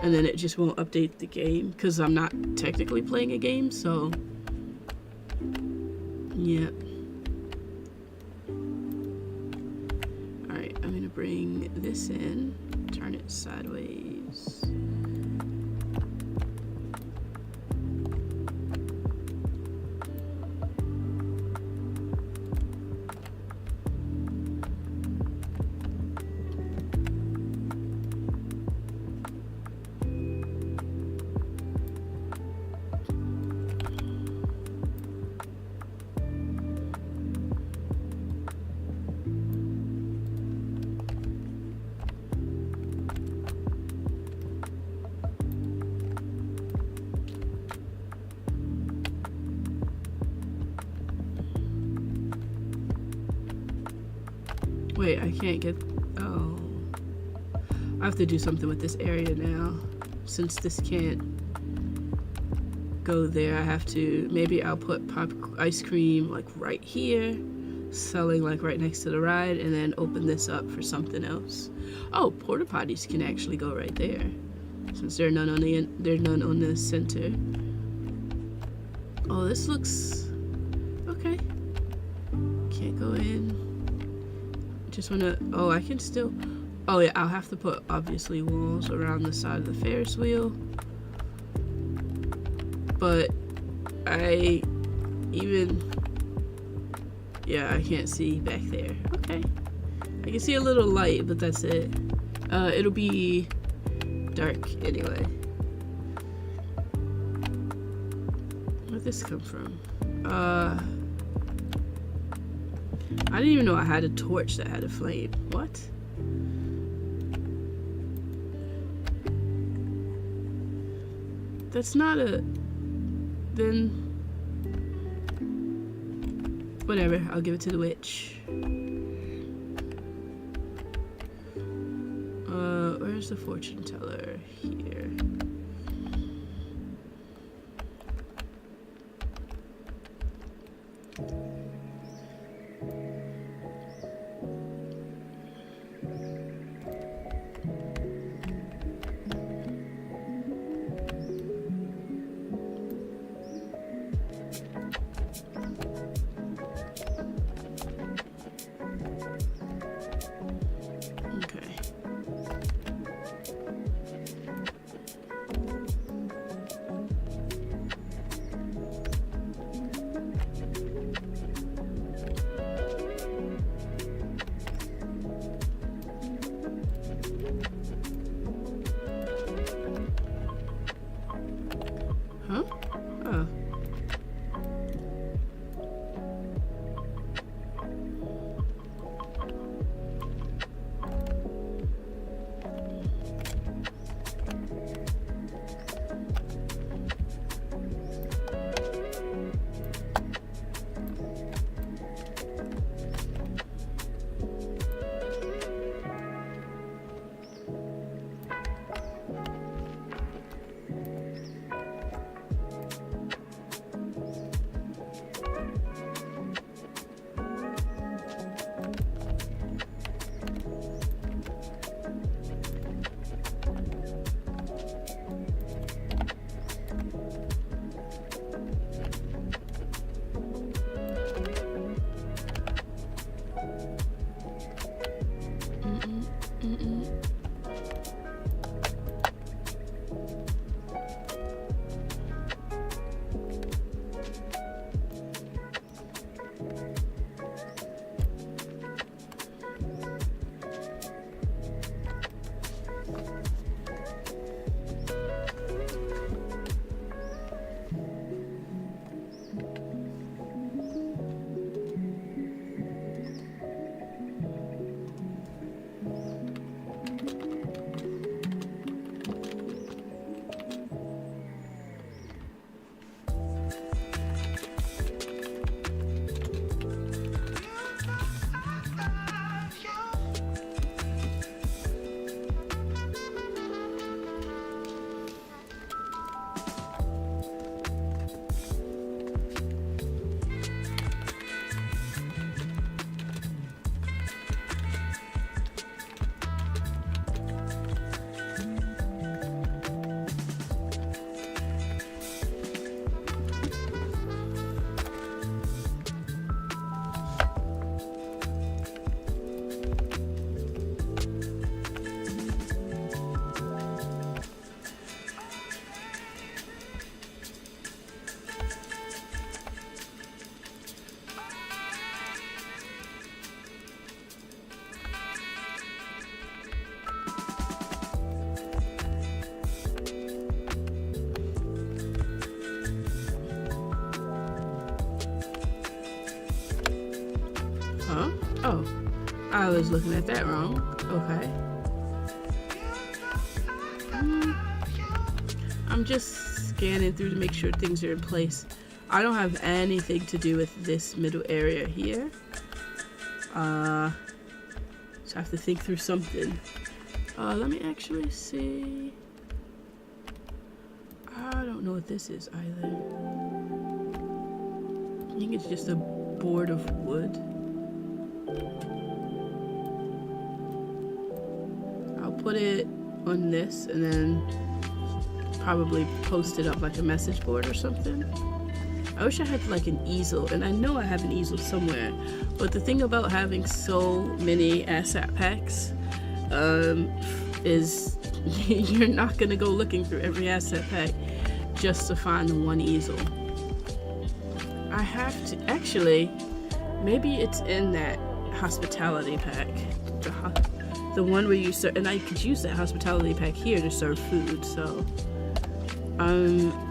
and then it just won't update the game because I'm not technically playing a game, so yeah. Alright, I'm gonna bring this in, turn it sideways. Wait, I can't get... Oh. I have to do something with this area now. Since this can't go there, I have to... Maybe I'll put ice cream, like, right here. Selling, like, right next to the ride. And then open this up for something else. Oh, porta potties can actually go right there. Since there are none on the center. Oh, this looks... Okay. Can't go in. Just wanna... Oh, I can still... Oh, yeah, I'll have to put, obviously, walls around the side of the Ferris wheel. But I even... Yeah, I can't see back there. Okay. I can see a little light, but that's it. It'll be dark anyway. Where'd this come from? I didn't even know I had a torch that had a flame. What? That's not a... Then... Whatever, I'll give it to the witch. Where's the fortune teller? Here. I was looking at that wrong. Okay. I'm just scanning through to make sure things are in place. I don't have anything to do with this middle area here. So I have to think through something. Let me actually see. I don't know what this is either. I think it's just a board of wood. I'll put it on this and then probably post it up like a message board or something. I wish I had like an easel, and I know I have an easel somewhere, but the thing about having so many asset packs is you're not gonna go looking through every asset pack just to find the one easel. I have to actually, maybe it's in that hospitality pack, the one where you serve, and I could use that hospitality pack here to serve food. So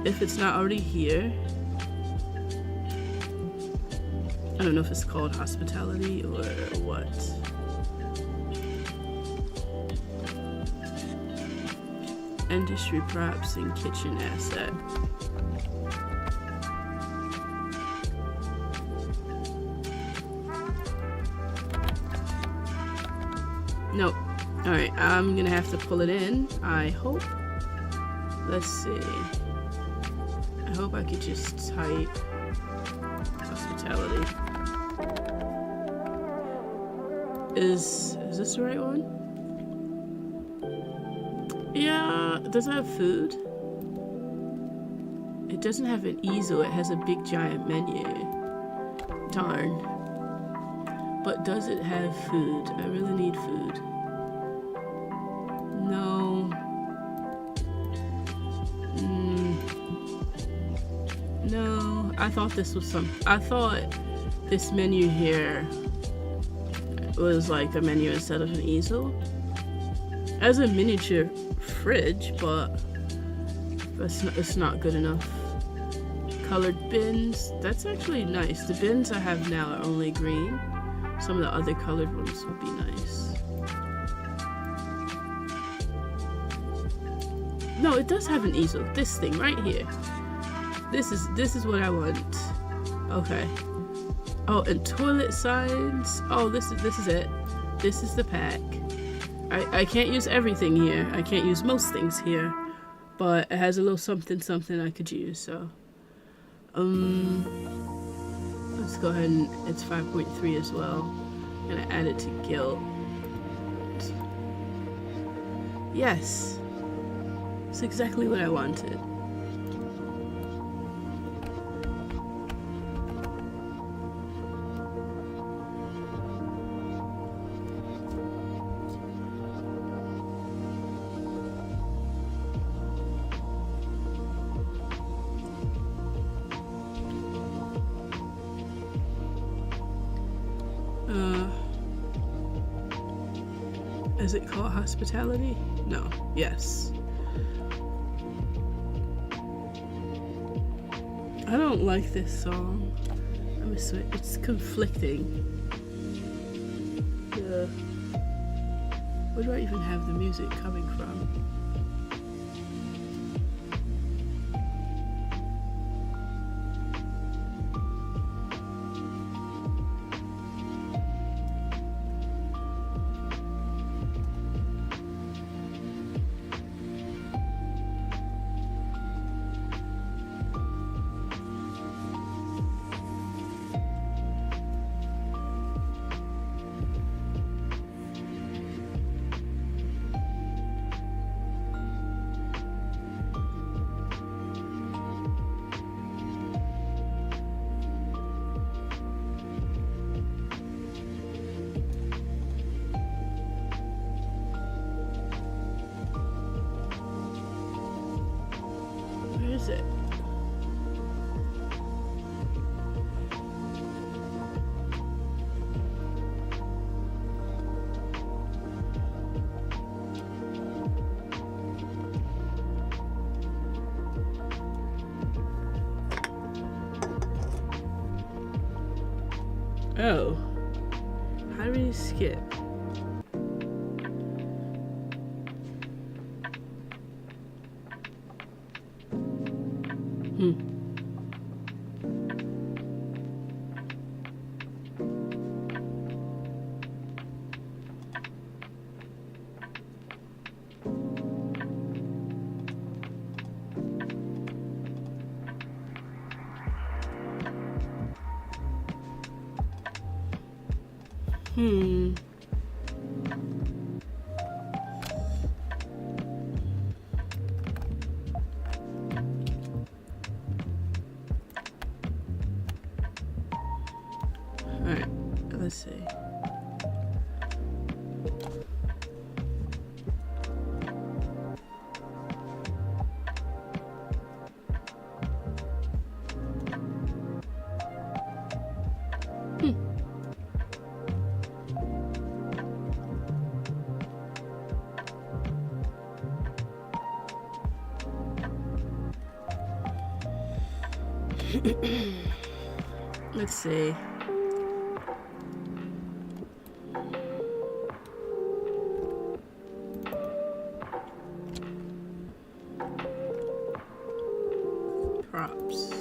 if it's not already here, I don't know if it's called hospitality or what. Industry props and kitchen asset. Nope. Alright, I'm gonna have to pull it in, I hope. Let's see. I hope I could just type hospitality. Is this the right one? Yeah, does it have food? It doesn't have an easel, it has a big giant menu. Darn. But does it have food? I really need food. No. No, I thought this was I thought this menu here was like a menu instead of an easel. As a miniature fridge, but it's not good enough. Colored bins, that's actually nice. The bins I have now are only green. Some of the other colored ones would be nice. No, it does have an easel. This thing right here. This is what I want. Okay. Oh, and toilet signs. Oh, this is it. This is the pack. I can't use everything here. I can't use most things here, but it has a little something I could use. So, let's go ahead and it's 5.3 as well. I'm gonna add it to guilt. Yes, it's exactly what I wanted. Is it called hospitality? No. Yes. I don't like this song. Let me switch. It's conflicting. Where do I even have the music coming from? Where is it? Oh, How do we skip? Alright, let's see. Let's see. Props.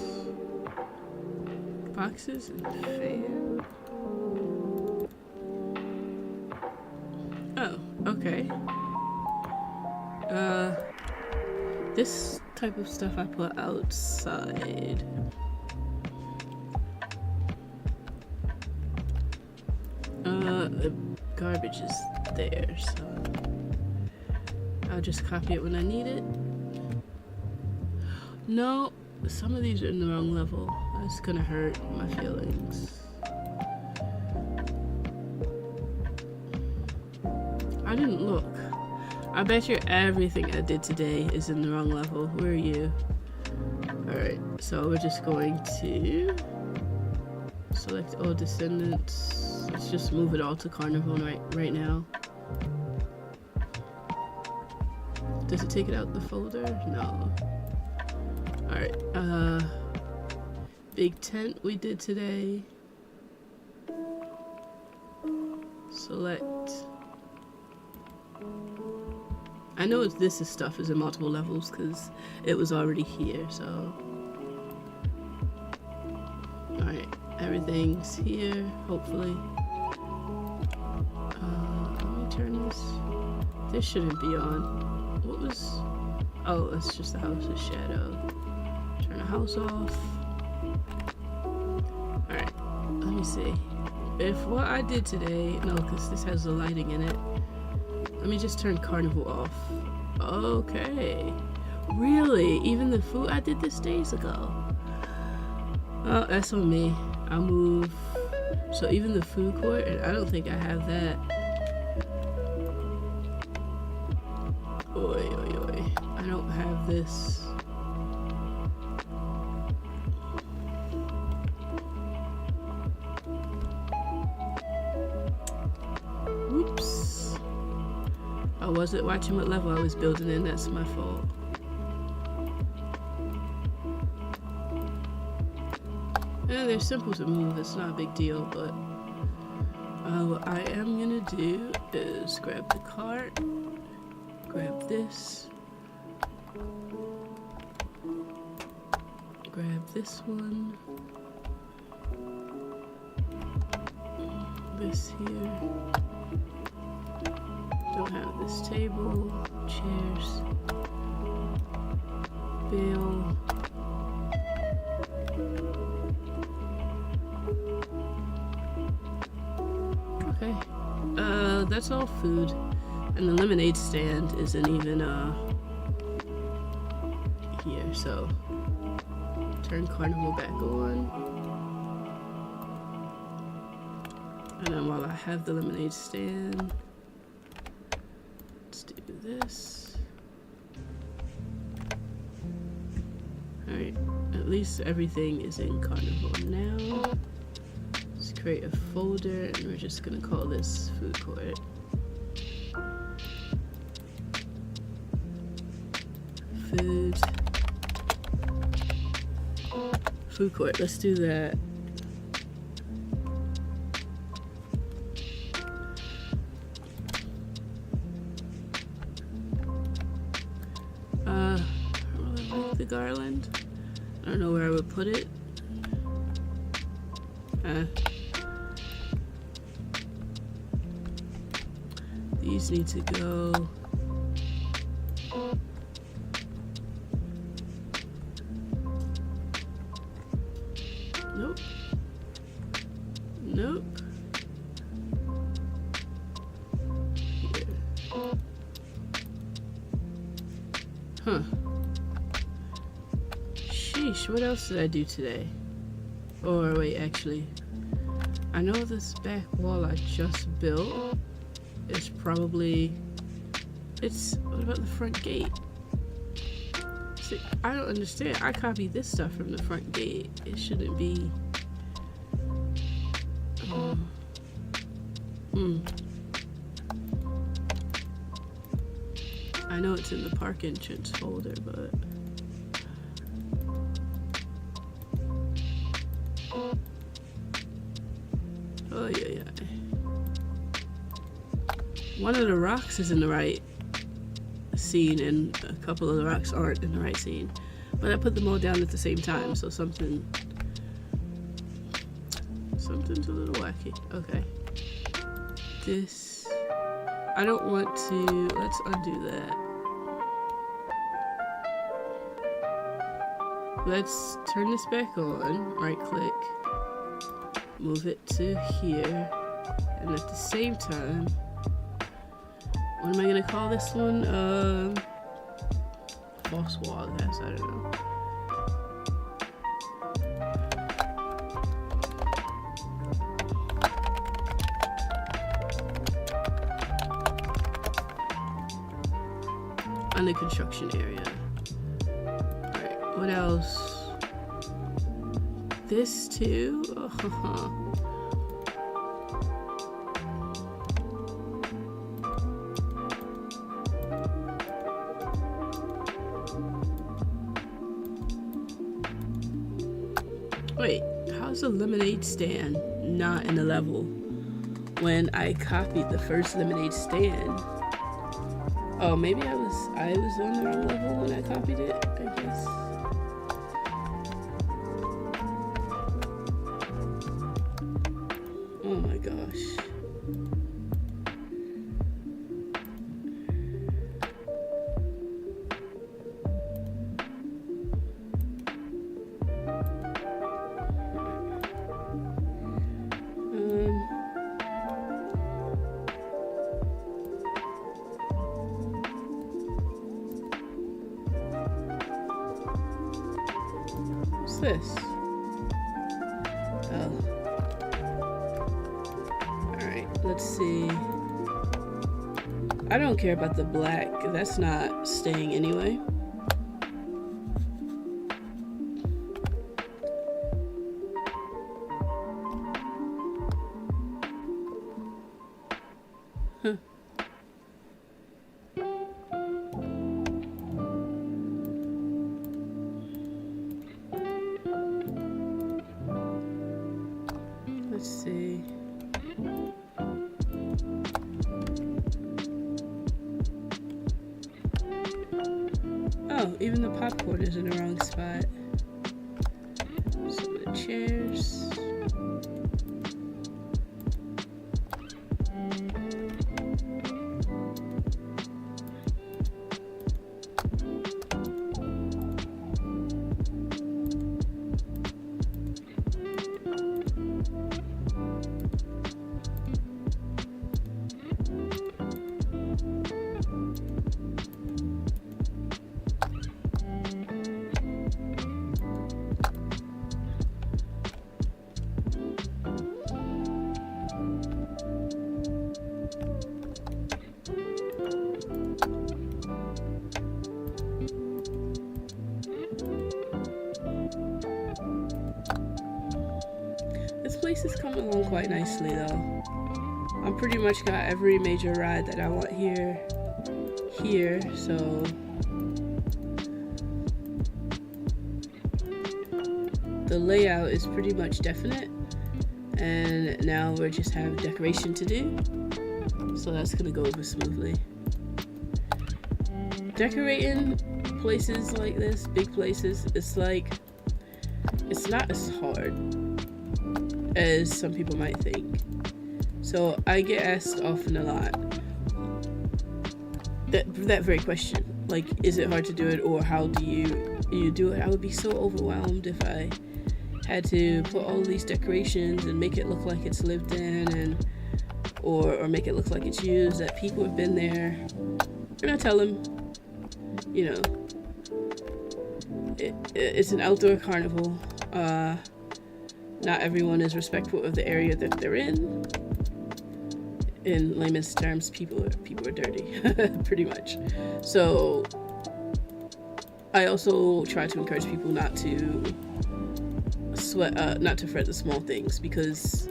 Boxes and fan. Oh, okay. This type of stuff I put outside. The garbage is there, so I'll just copy it when I need it. No, some of these are in the wrong level. That's gonna hurt my feelings. I didn't look. I bet you everything I did today is in the wrong level. Where are you? Alright, so we're just going to select all descendants. Let's just move it all to carnival right now. Does it take it out the folder? No. Alright, big tent we did today. Select. I know this stuff is in multiple levels because it was already here, so. Alright, everything's here, hopefully. Let me turn this. This shouldn't be on. What was. Oh, it's just the house's shadow. Turn the house off. Alright, let me see. If what I did today. No, because this has the lighting in it. Let me just turn carnival off. Okay. Really? Even the food I did this days ago? Oh, that's on me. I'll move. So even the food court, and I don't think I have that. Oi, oi, oi. I don't have this. Whoops. I wasn't watching what level I was building in. That's my fault. And they're simple to move. It's not a big deal, but what I am gonna do is grab the cart, grab this, grab this one, this here. Don't have this table, chairs, bill. Okay, that's all food, and the lemonade stand isn't even here. So turn carnival back on, and then while I have the lemonade stand. Let's do this. Alright, at least everything is in carnival now. Let's create a folder and we're just gonna call this food court. Food court, let's do that. garland. I don't know where I would put it. These need to go. Nope. Nope. Here. Huh. Sheesh, what else did I do today? Or wait, actually, I know this back wall I just built is probably, what about the front gate? See, I don't understand. I copied this stuff from the front gate. It shouldn't be. I know it's in the park entrance folder, but oh yeah. One of the rocks is in the right scene and a couple of the rocks aren't in the right scene. But I put them all down at the same time, so something's a little wacky. Okay. This, I don't want to, let's undo that. Let's turn this back on, right click, move it to here, and at the same time, what am I gonna call this one? False wall, I guess, I don't know. Under construction area. Alright, what else? This too? Wait, how's the lemonade stand not in the level when I copied the first lemonade stand? Oh, maybe I was on the wrong level when I copied it, I guess. Oh my gosh. This? Oh. Alright, let's see. I don't care about the black. That's not staying anyway. Huh. Let's see. Oh, even the popcorn is in the wrong spot. Some of the chairs. This place is coming along quite nicely though. I'm pretty much got every major ride that I want here, so the layout is pretty much definite, and now we just have decoration to do, so that's gonna go over smoothly. Decorating places like this, big places, it's like, it's not as hard as some people might think. So I get asked often a lot that very question, like, is it hard to do it, or how do you do it? I would be so overwhelmed if I had to put all these decorations and make it look like it's lived in, and or make it look like it's used, that people have been there. And I tell them, you know, it's an outdoor carnival. Not everyone is respectful of the area that they're in. In layman's terms, people are dirty, pretty much. So I also try to encourage people not to not to fret the small things, because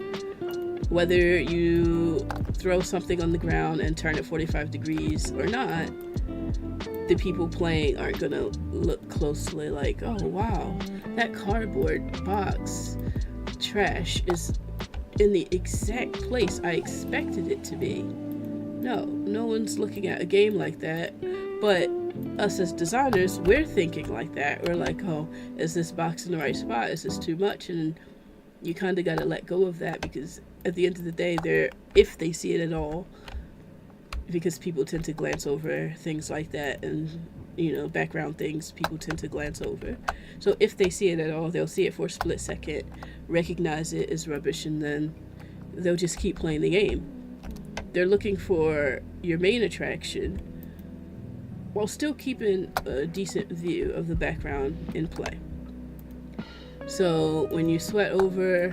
whether you throw something on the ground and turn it 45 degrees or not, the people playing aren't gonna look closely like, oh wow, that cardboard box trash is in the exact place I expected it to be. No one's looking at a game like that, but us as designers, we're thinking like that. We're like, oh, is this box in the right spot? Is this too much? And you kind of got to let go of that, because at the end of the day, if they see it at all, because people tend to glance over things like that, and background things people tend to glance over. So if they see it at all, they'll see it for a split second, recognize it as rubbish, and then they'll just keep playing the game. They're looking for your main attraction while still keeping a decent view of the background in play. So when you sweat over,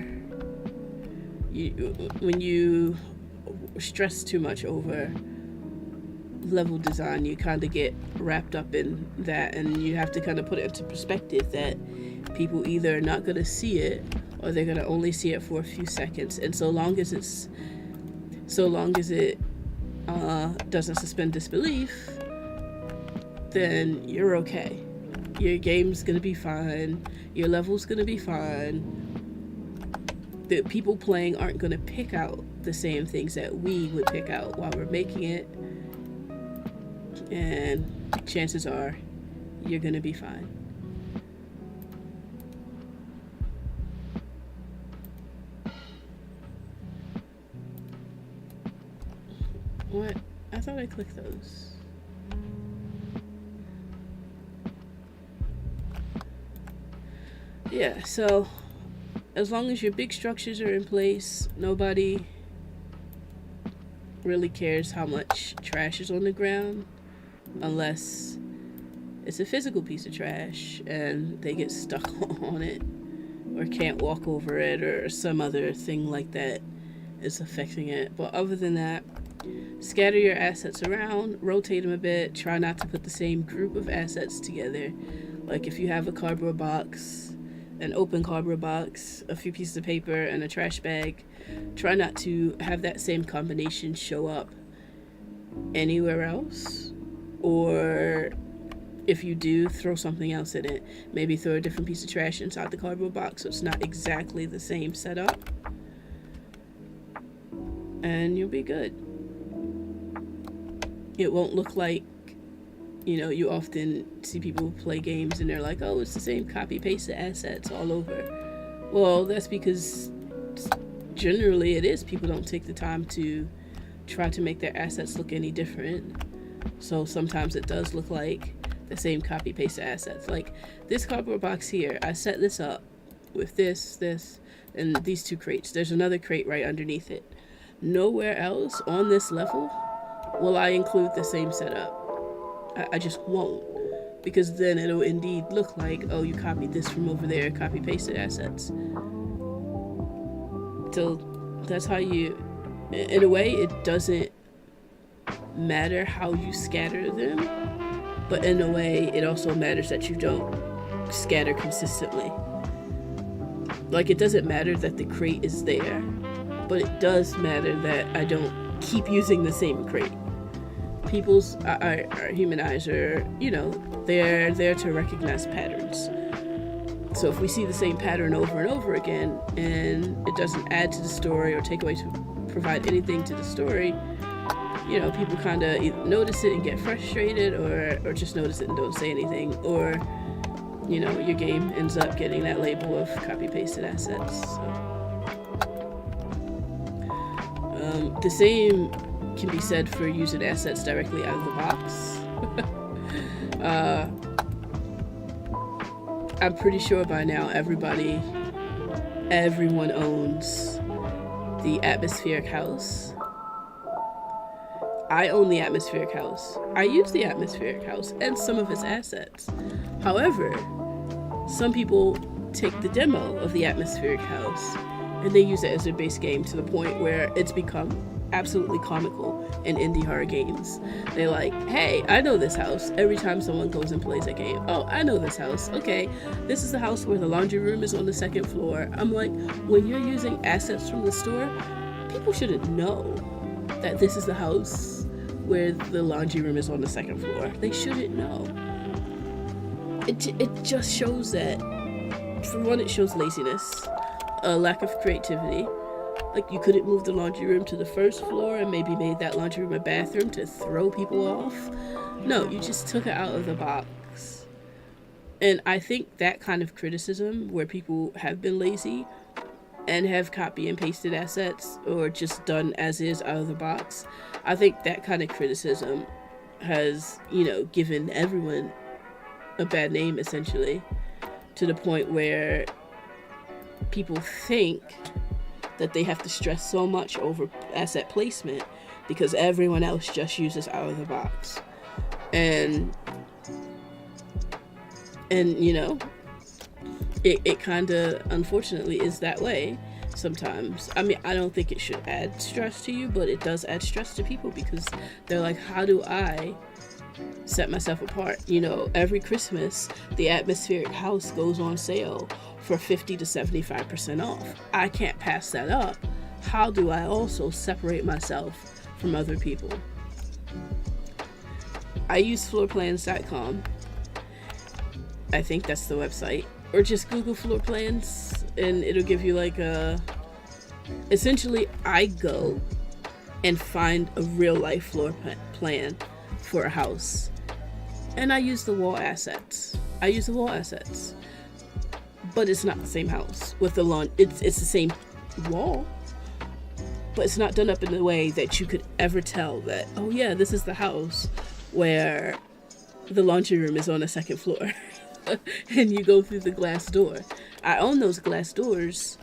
when you stress too much over level design, you kind of get wrapped up in that, and you have to kind of put it into perspective that people either are not going to see it, or they're going to only see it for a few seconds. And so long as it doesn't suspend disbelief, then you're okay. Your game's going to be fine. Your level's going to be fine. The people playing aren't going to pick out the same things that we would pick out while we're making it. And chances are you're going to be fine. What? I thought I clicked those. Yeah, so as long as your big structures are in place, nobody really cares how much trash is on the ground, unless it's a physical piece of trash and they get stuck on it or can't walk over it, or some other thing like that is affecting it. But other than that, scatter your assets around, rotate them a bit, try not to put the same group of assets together. Like if you have a cardboard box, an open cardboard box, a few pieces of paper, and a trash bag, try not to have that same combination show up anywhere else. Or if you do, throw something else in it. Maybe throw a different piece of trash inside the cardboard box so it's not exactly the same setup. And you'll be good. It won't look like, you often see people play games and they're like, oh, it's the same copy-paste assets all over. Well, that's because generally it is. People don't take the time to try to make their assets look any different. So sometimes it does look like the same copy-paste assets. Like this cardboard box here, I set this up with this, and these two crates. There's another crate right underneath it. Nowhere else on this level will I include the same setup. I just won't, because then it'll indeed look like, oh, you copied this from over there, copy-pasted assets. So that's how you, in a way, it doesn't matter how you scatter them, but in a way, it also matters that you don't scatter consistently. Like, it doesn't matter that the crate is there, but it does matter that I don't keep using the same crate. Our human eyes are, they're there to recognize patterns. So if we see the same pattern over and over again, and it doesn't add to the story or take away to provide anything to the story, people kind of either notice it and get frustrated, or just notice it and don't say anything, or your game ends up getting that label of copy pasted assets. So. The same can be said for using assets directly out of the box. I'm pretty sure by now everyone owns the atmospheric house. I own the atmospheric house. I use the atmospheric house and some of its assets. However, some people take the demo of the atmospheric house and they use it as their base game to the point where it's become absolutely comical in indie horror games. They're like, hey, I know this house. Every time someone goes and plays a game, oh, I know this house. Okay, this is the house where the laundry room is on the second floor. I'm like, when you're using assets from the store, people shouldn't know that this is the house where the laundry room is on the second floor. They shouldn't know. It just shows that, for one, it shows laziness, a lack of creativity. Like, you couldn't move the laundry room to the first floor and maybe made that laundry room a bathroom to throw people off. No, you just took it out of the box. And I think that kind of criticism, where people have been lazy and have copy and pasted assets or just done as is out of the box, I think that kind of criticism has, given everyone a bad name, essentially, to the point where people think that they have to stress so much over asset placement because everyone else just uses out of the box. And it kind of unfortunately is that way sometimes. I mean, I don't think it should add stress to you, but it does add stress to people because they're like, how do I set myself apart? Every Christmas the atmospheric house goes on sale for 50 to 75% off. I can't pass that up. How do I also separate myself from other people? I use floorplans.com. I think that's the website. Or just Google floor plans and it'll give you essentially, I go and find a real life floor plan for a house. And I use the wall assets. But it's not the same house with the lawn. It's the same wall, but it's not done up in a way that you could ever tell that, oh yeah, this is the house where the laundry room is on the second floor. And you go through the glass door. I own those glass doors,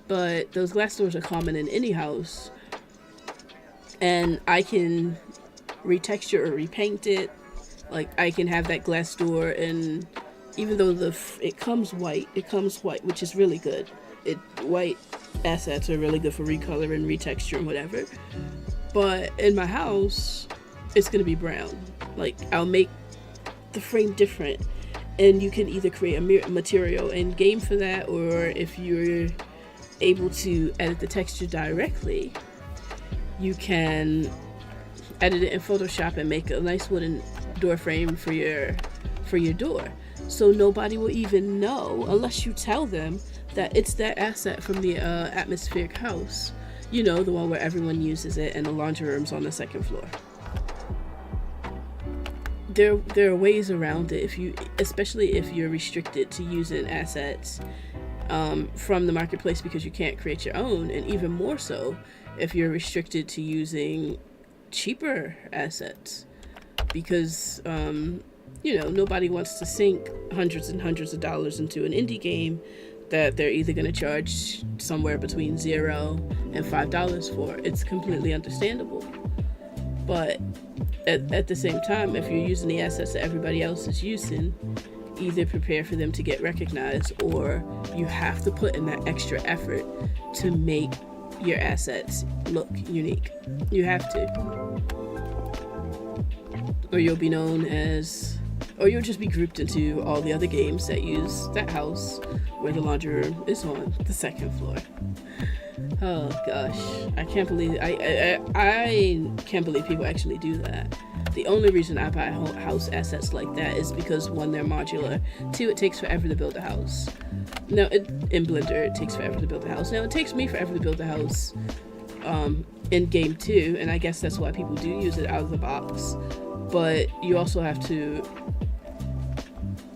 but those glass doors are common in any house. And I can retexture or repaint it. Like, I can have that glass door, and even though it comes white, which is really good. White assets are really good for recolor and retexture and whatever. But in my house, it's gonna be brown. Like, I'll make the frame different, and you can either create a material in game for that, or if you're able to edit the texture directly, you can edit it in Photoshop and make a nice wooden door frame for your door. So nobody will even know unless you tell them that it's that asset from the atmospheric house. The one where everyone uses it and the laundry room's on the second floor. There are ways around it, especially if you're restricted to using assets from the marketplace because you can't create your own, and even more so if you're restricted to using cheaper assets because nobody wants to sink hundreds and hundreds of dollars into an indie game that they're either going to charge somewhere between $0 and $5 for. It's completely understandable. But at the same time, if you're using the assets that everybody else is using, either prepare for them to get recognized, or you have to put in that extra effort to make your assets look unique. You have to. Or you'll be known as, or you'll just be grouped into all the other games that use that house where the laundry room is on the second floor. Oh gosh, I can't believe I can't believe people actually do that. The only reason I buy house assets like that is because, one, they're modular. Two, it takes forever to build a house. Now, in Blender, it takes forever to build a house. Now, it takes me forever to build a house in game 2, and I guess that's why people do use it out of the box. But you also have to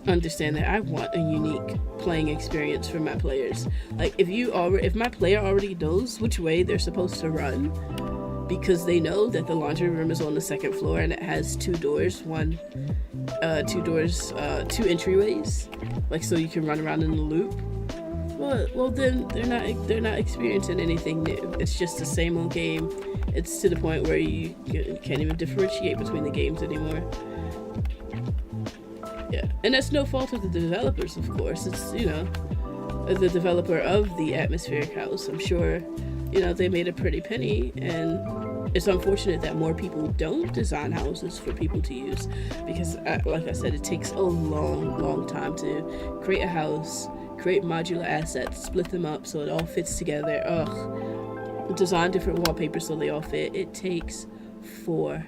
understand that I want a unique playing experience for my players. Like if my player already knows which way they're supposed to run, because they know that the laundry room is on the 2nd floor and it has 2 doors, two entryways, like so you can run around in the loop. Well, then they're not experiencing anything new. It's just the same old game. It's to the point where you can't even differentiate between the games anymore. Yeah, and that's no fault of the developers, of course. It's, the developer of the atmospheric house. I'm sure, they made a pretty penny, and it's unfortunate that more people don't design houses for people to use, because, like I said, it takes a long time to create a house, create modular assets, split them up so it all fits together. Design different wallpapers so they all fit. It takes forever.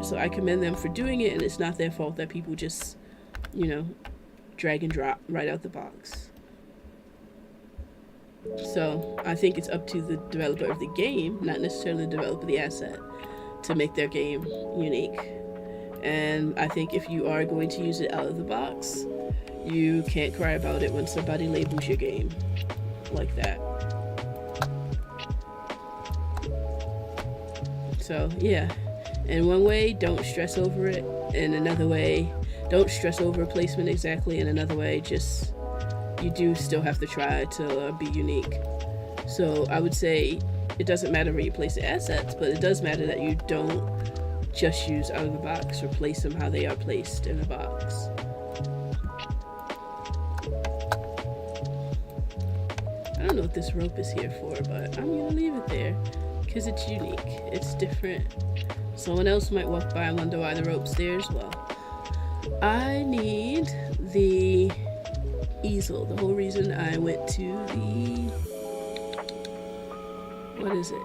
So I commend them for doing it, and it's not their fault that people just, drag and drop right out the box. So I think it's up to the developer of the game, not necessarily the developer of the asset, to make their game unique. And I think if you are going to use it out of the box, you can't cry about it when somebody labels your game like that. So yeah, in one way, don't stress over it. In another way, don't stress over placement exactly. In another way, just you do still have to try to be unique. So I would say it doesn't matter where you place the assets, but it does matter that you don't just use out of the box or place them how they are placed in the box. I don't know what this rope is here for, but I'm gonna leave it there because it's unique. It's different. Someone else might walk by and wonder why the rope's there as well. I need the easel. The whole reason I went to the, what is it?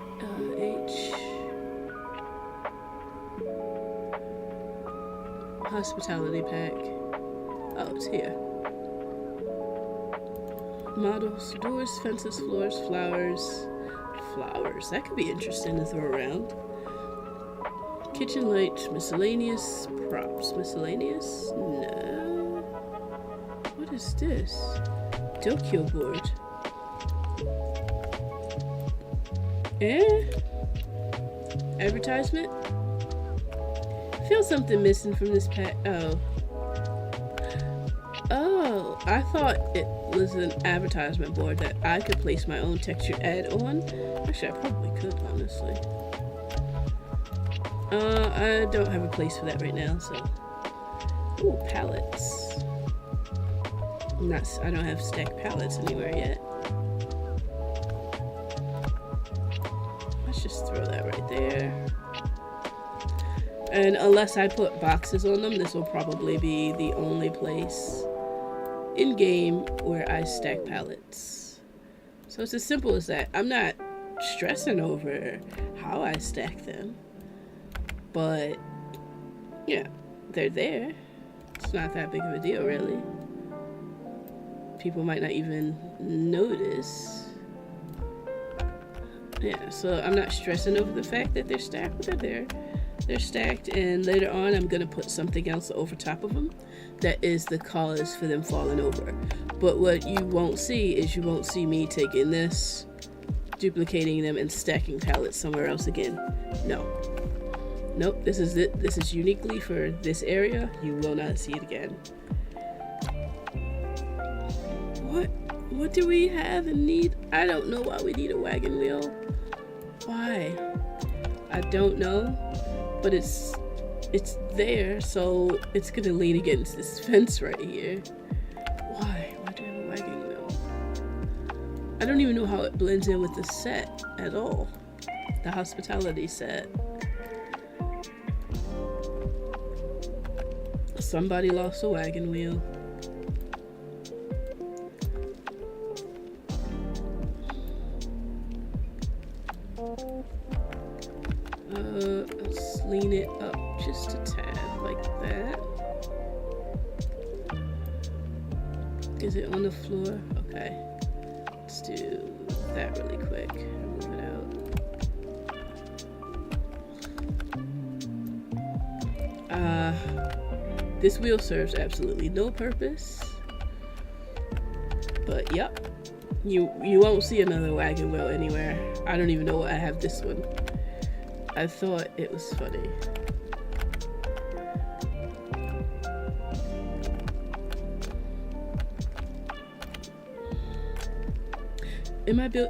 Hospitality pack. Oh, it's here. Models, doors, fences, floors, flowers. Flowers. That could be interesting to throw around. Kitchen lights, miscellaneous props. Miscellaneous? No. What is this? Dokyo board. Advertisement? I feel something missing from this pack. Oh, I thought it was an advertisement board that I could place my own textured ad on. Actually, I probably could, honestly. I don't have a place for that right now, so. Ooh, palettes. I don't have stacked palettes anywhere yet. Let's just throw that right there. And unless I put boxes on them, this will probably be the only place in game where I stack palettes. So it's as simple as that. I'm not stressing over how I stack them, but yeah, they're there. It's not that big of a deal, really. People might not even notice. Yeah, so I'm not stressing over the fact that they're stacked, but they're there. They're stacked, and later on I'm gonna put something else over top of them that is the cause for them falling over. But what you won't see is you won't see me taking this, duplicating them, and stacking pallets somewhere else again. No. Nope, this is it. This is uniquely for this area. You will not see it again. What do we have and need? I don't know why we need a wagon wheel. Why? I don't know. But it's there, so it's gonna lean against this fence right here. Why? Why do I have a wagon wheel? I don't even know how it blends in with the set at all. The hospitality set. Somebody lost a wagon wheel. Let's lean it up just a tad like that. Is it on the floor? Okay. Let's do that really quick. Move it out. This wheel serves absolutely no purpose. But yep, you won't see another wagon wheel anywhere. I don't even know why I have this one. I thought it was funny.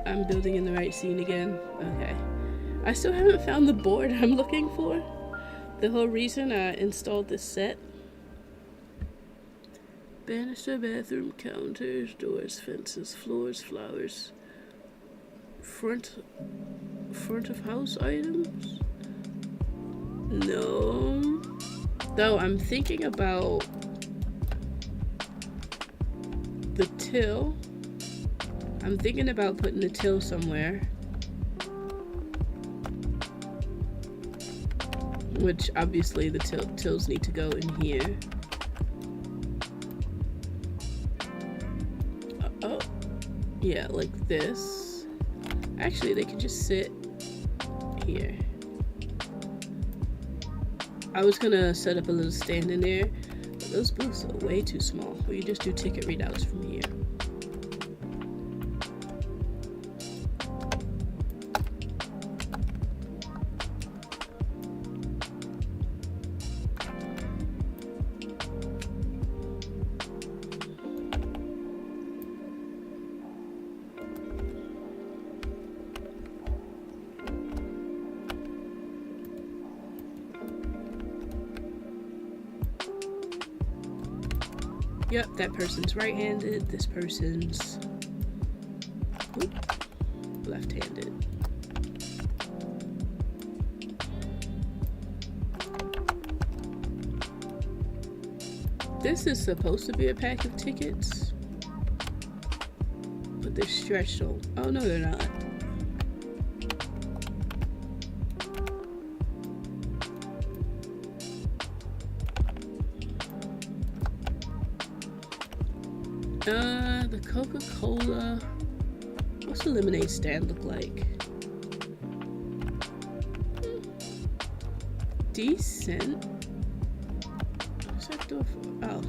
I'm building in the right scene again? Okay. I still haven't found the board I'm looking for. The whole reason I installed this set. Banister, bathroom, counters, doors, fences, floors, flowers. Front of house items? No. Though I'm thinking about the till. I'm thinking about putting the till somewhere. Which obviously the tills need to go in here. Oh, yeah, like this. Actually, they could just sit here. I was gonna set up a little stand in there, but those booths are way too small. Or you just do ticket readouts from here. Yep, that person's right-handed, this person's left-handed. This is supposed to be a pack of tickets, but they're stretched so... Oh, no, they're not. The Coca-Cola. What's the lemonade stand look like? Decent. What's that door for? Oh.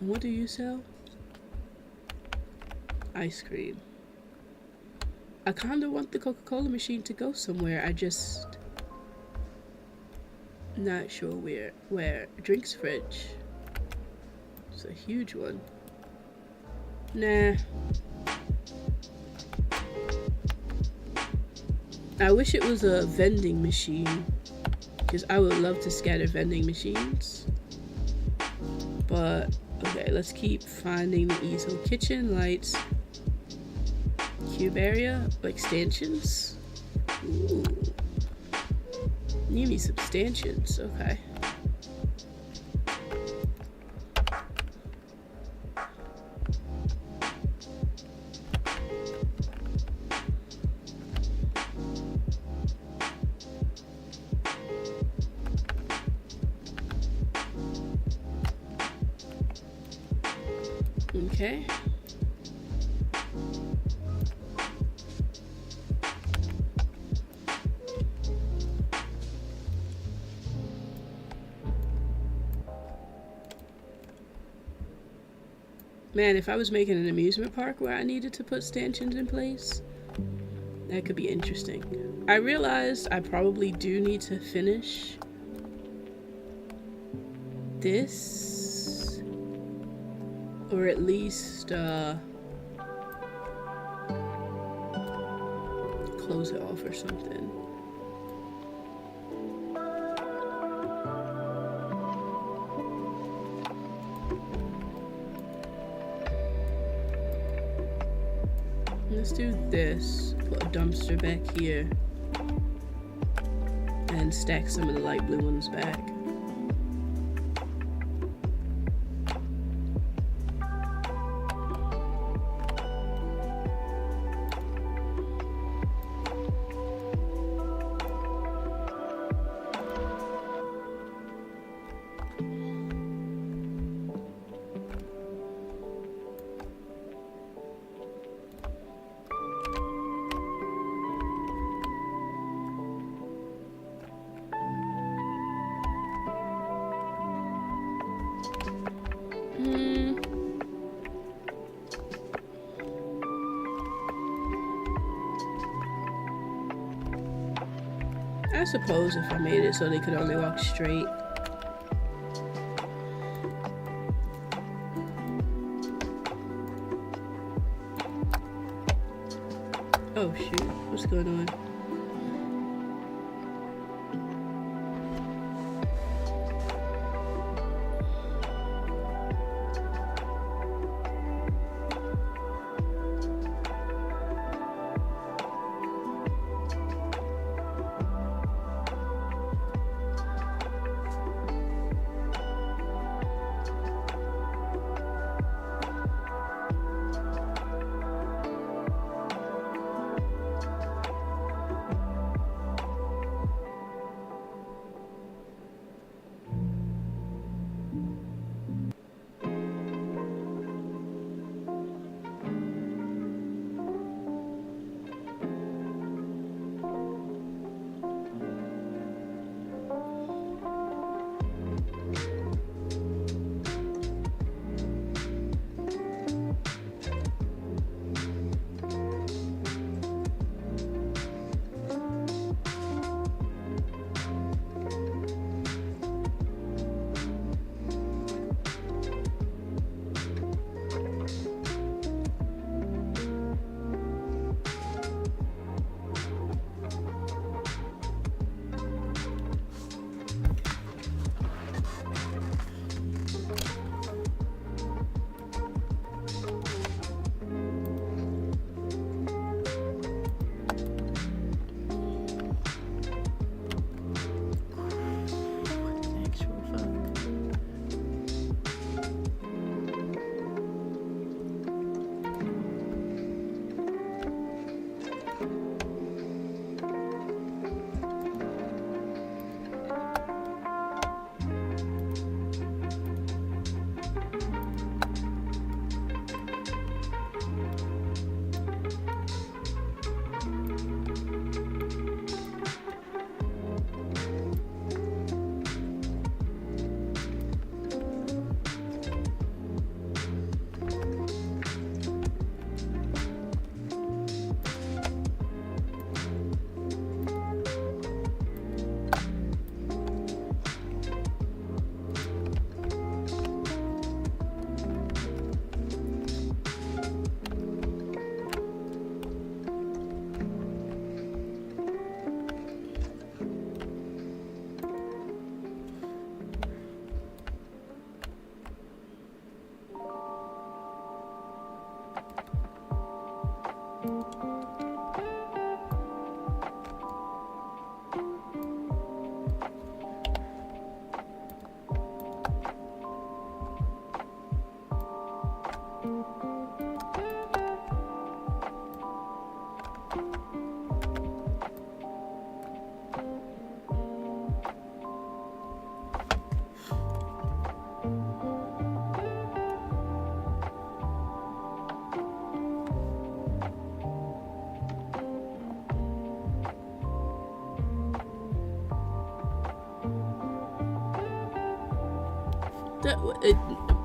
What do you sell? Ice cream. I kinda want the Coca-Cola machine to go somewhere. I just not sure where. Drinks fridge. It's a huge one. Nah. I wish it was a vending machine, because I would love to scatter vending machines. But okay, let's keep finding the easel. Kitchen lights. Cube area, like stanchions. Ooh. Need me some stanchions, okay. Okay. Man, if I was making an amusement park where I needed to put stanchions in place, that could be interesting. I realized I probably do need to finish this, or at least close it off or something. Let's do this. Put a dumpster back here and stack some of the light blue ones back. suppose if I made it so they could only walk straight. Oh shoot, what's going on?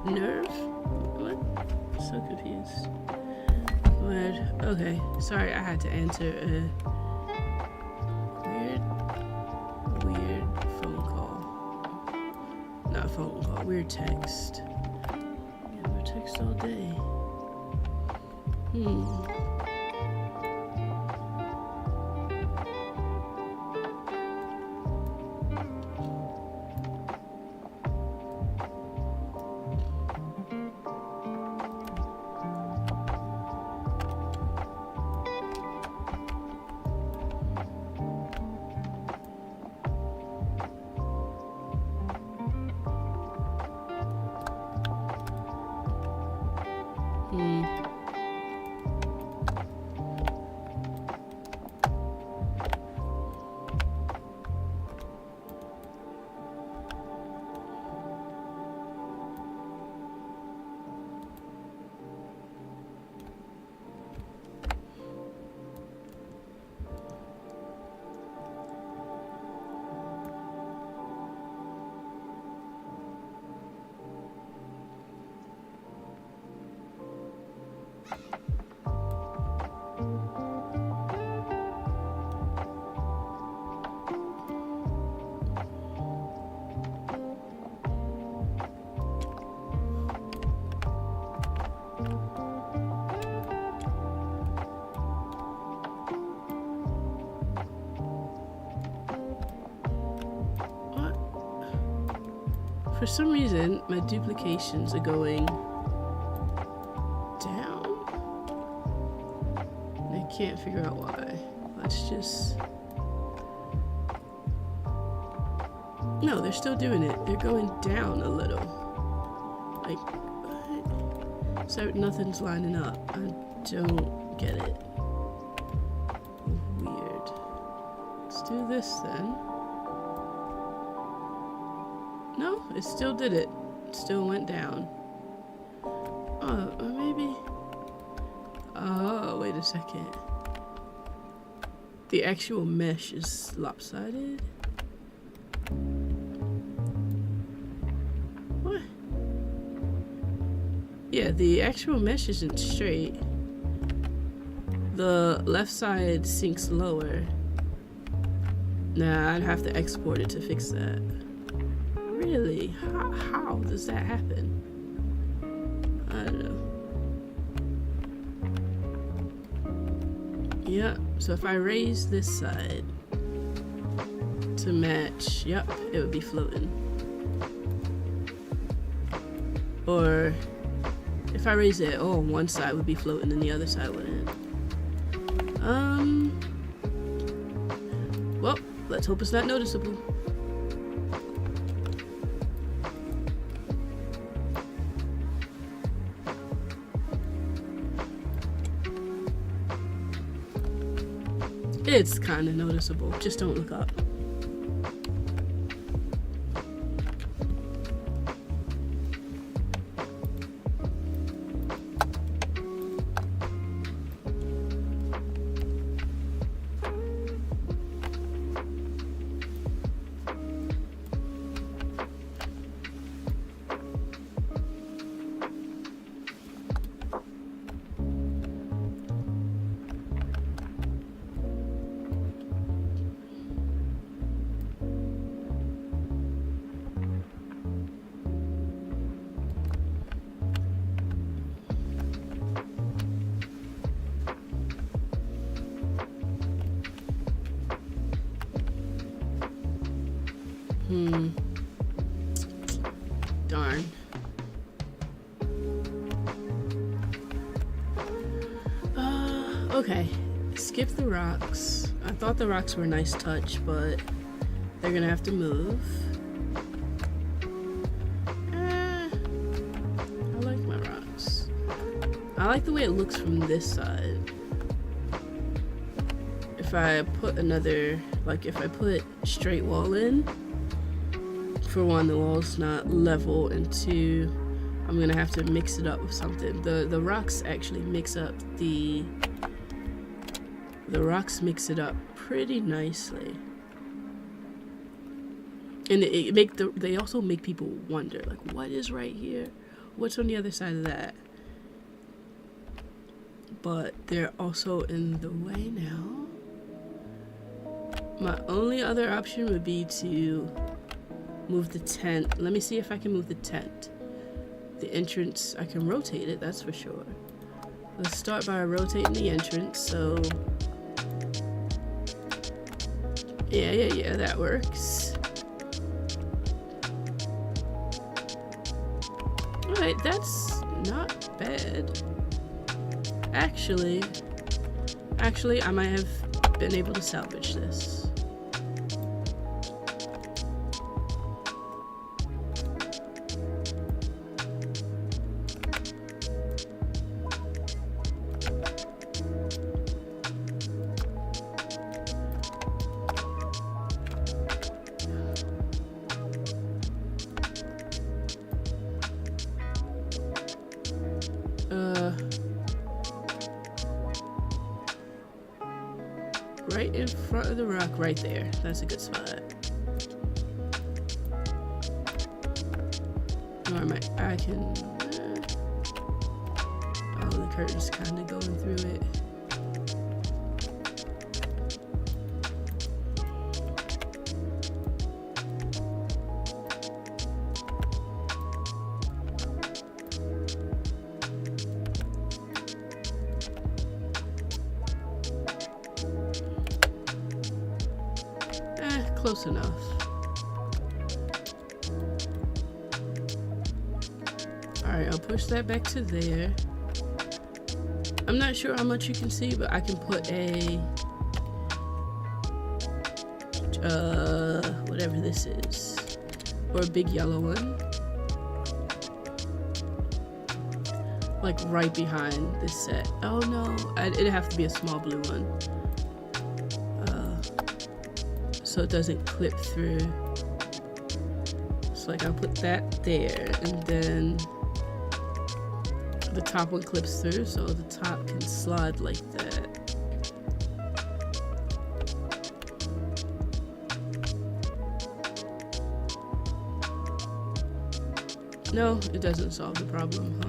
Nerve? What? So confused. What? Okay, sorry, I had to answer a weird phone call. Not phone call, weird text. Yeah, we're text all day. For some reason, my duplications are going down. I can't figure out why. Let's just... No, they're still doing it. They're going down a little. Like, what? So nothing's lining up. I don't get it. Weird. Let's do this then. No, it still did it. It still went down. Oh, or maybe... Oh, wait a second. The actual mesh is lopsided? What? Yeah, the actual mesh isn't straight. The left side sinks lower. Nah, I'd have to export it to fix that. Really? How does that happen? I don't know. Yeah, so if I raise this side to match, yep, it would be floating. Or if I raise it, oh, one side would be floating and the other side wouldn't. Well, let's hope it's not noticeable. It's kind of noticeable. Just don't look up. Darn. Okay. Skip the rocks. I thought the rocks were a nice touch, but they're gonna have to move. I like my rocks. I like the way it looks from this side. If I put another, like if I put straight wall in, for one, the wall's not level, and two, I'm gonna have to mix it up with something. The rocks actually mix up the rocks mix it up pretty nicely, and they also make people wonder, like, what is right here? What's on the other side of that? But they're also in the way now. My only other option would be to move the tent. Let me see if I can move the tent. The entrance, I can rotate it, that's for sure. Let's start by rotating the entrance, so... Yeah, that works. Alright, that's not bad. Actually, I might have been able to salvage this. Right in front of the rock, right there. That's a good spot. Or I can... oh, the curtain's kind of going through it. Close enough. Alright, I'll push that back to there. I'm not sure how much you can see, but I can put a whatever this is, or a big yellow one, like right behind this set. Oh no, it'd have to be a small blue one, so it doesn't clip through. So like I'll put that there, and then the top one clips through, so the top can slide like that. No, it doesn't solve the problem.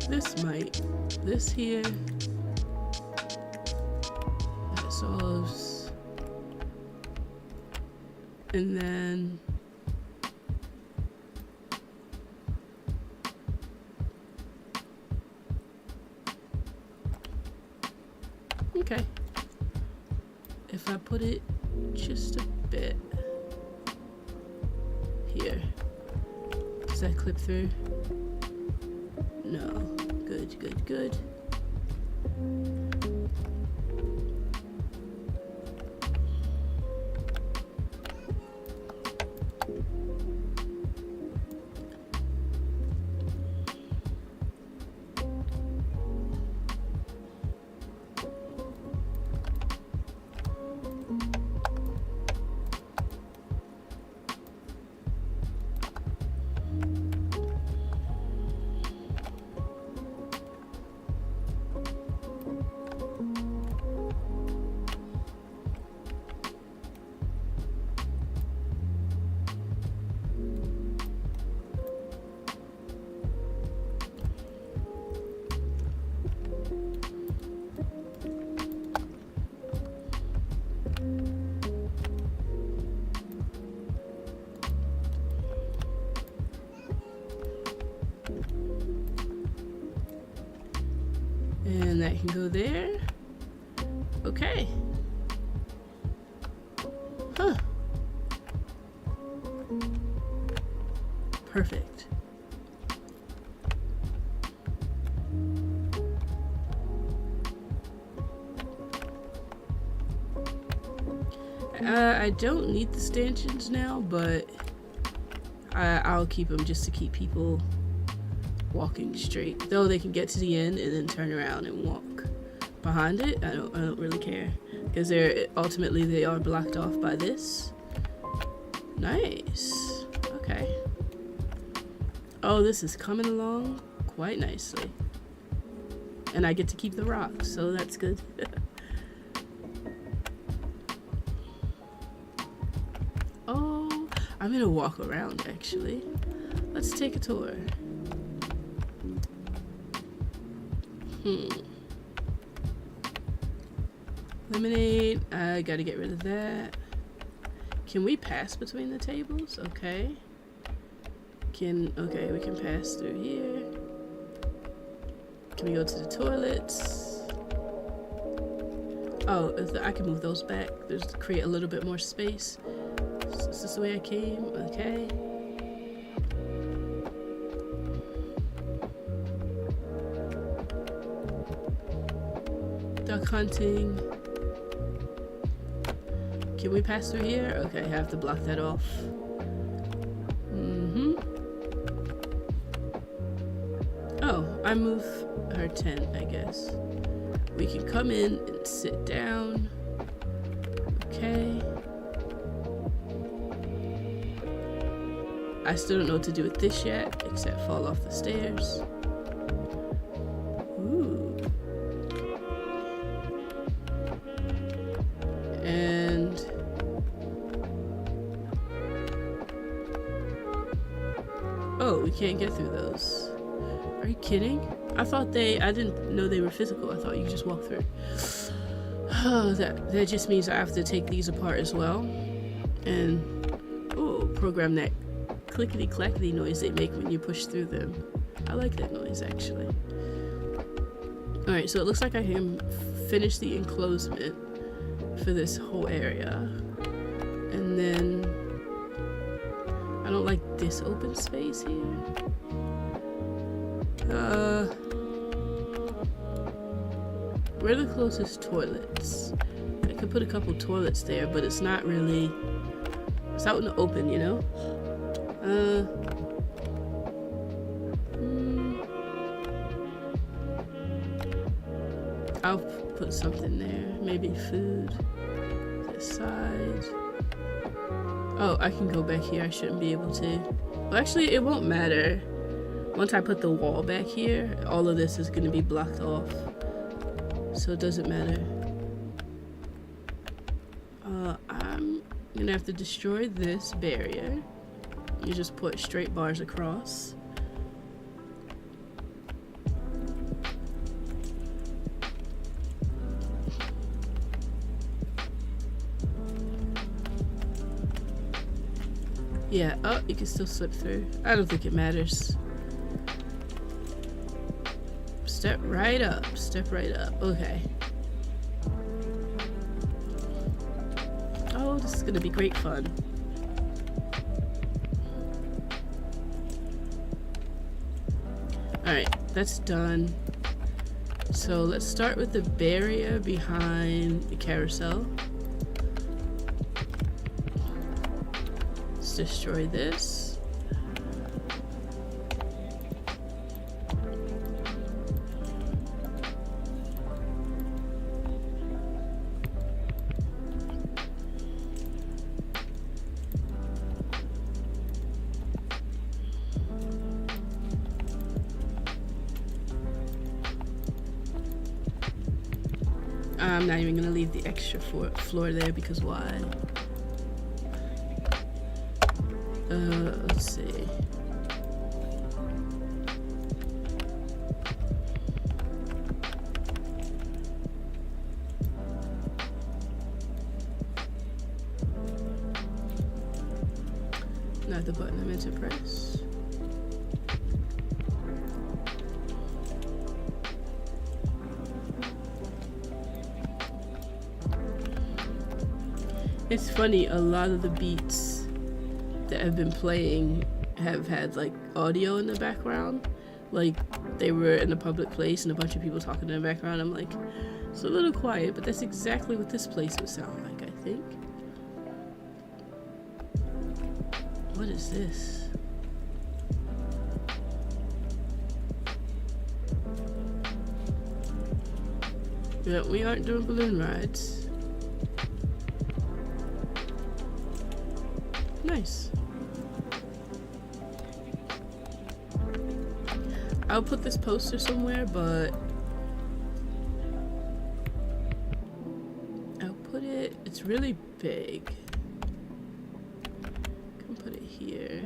This might. This here. That solves. And then okay. If I put it just a bit here, does that clip through? No. Good, good, good. And that can go there. Okay. Huh. Perfect. I don't need the stanchions now, but I'll keep them just to keep people walking straight. Though they can get to the end and then turn around and walk behind it. I don't really care, because they are blocked off by this. Nice. Okay. Oh, this is coming along quite nicely. And I get to keep the rocks, so that's good. Oh, I'm gonna walk around actually. Let's take a tour. Lemonade, I gotta get rid of that. Can we pass between the tables? Okay. Okay, we can pass through here. Can we go to the toilets? Oh, I can move those back. Just to create a little bit more space. Is this the way I came? Okay. Duck hunting. Can we pass through here? Okay, I have to block that off. Oh, I move her tent, I guess. We can come in and sit down. Okay. I still don't know what to do with this yet, except fall off the stairs. Ooh. And oh, we can't get through those. Are you kidding? I didn't know they were physical. I thought you could just walk through. Oh, that just means I have to take these apart as well. And program that clickety clackety noise they make when you push through them. I like that noise actually. Alright, so it looks like I can finish the enclosement for this whole area. And then I don't like this open space here. Where are the closest toilets? I could put a couple toilets there, but it's not really... It's out in the open, you know? I'll put something there. Maybe food. This side. Oh, I can go back here. I shouldn't be able to. Well, actually, it won't matter. Once I put the wall back here, all of this is going to be blocked off. So it doesn't matter. I'm going to have to destroy this barrier. You just put straight bars across. Yeah, oh, you can still slip through. I don't think it matters. Step right up, step right up. Okay. Oh, this is gonna be great fun. Alright, that's done. So let's start with the barrier behind the carousel. Let's destroy this. I'm not even gonna leave the extra floor there because why? Let's see. Not the button I meant to press. It's funny, a lot of the beats that have been playing have had like audio in the background. Like they were in a public place and a bunch of people talking in the background. I'm like, it's a little quiet, but that's exactly what this place would sound like, I think. What is this? Yeah, we aren't doing balloon rides. Nice. I'll put this poster somewhere, but I'll put it, it's really big. I can put it here.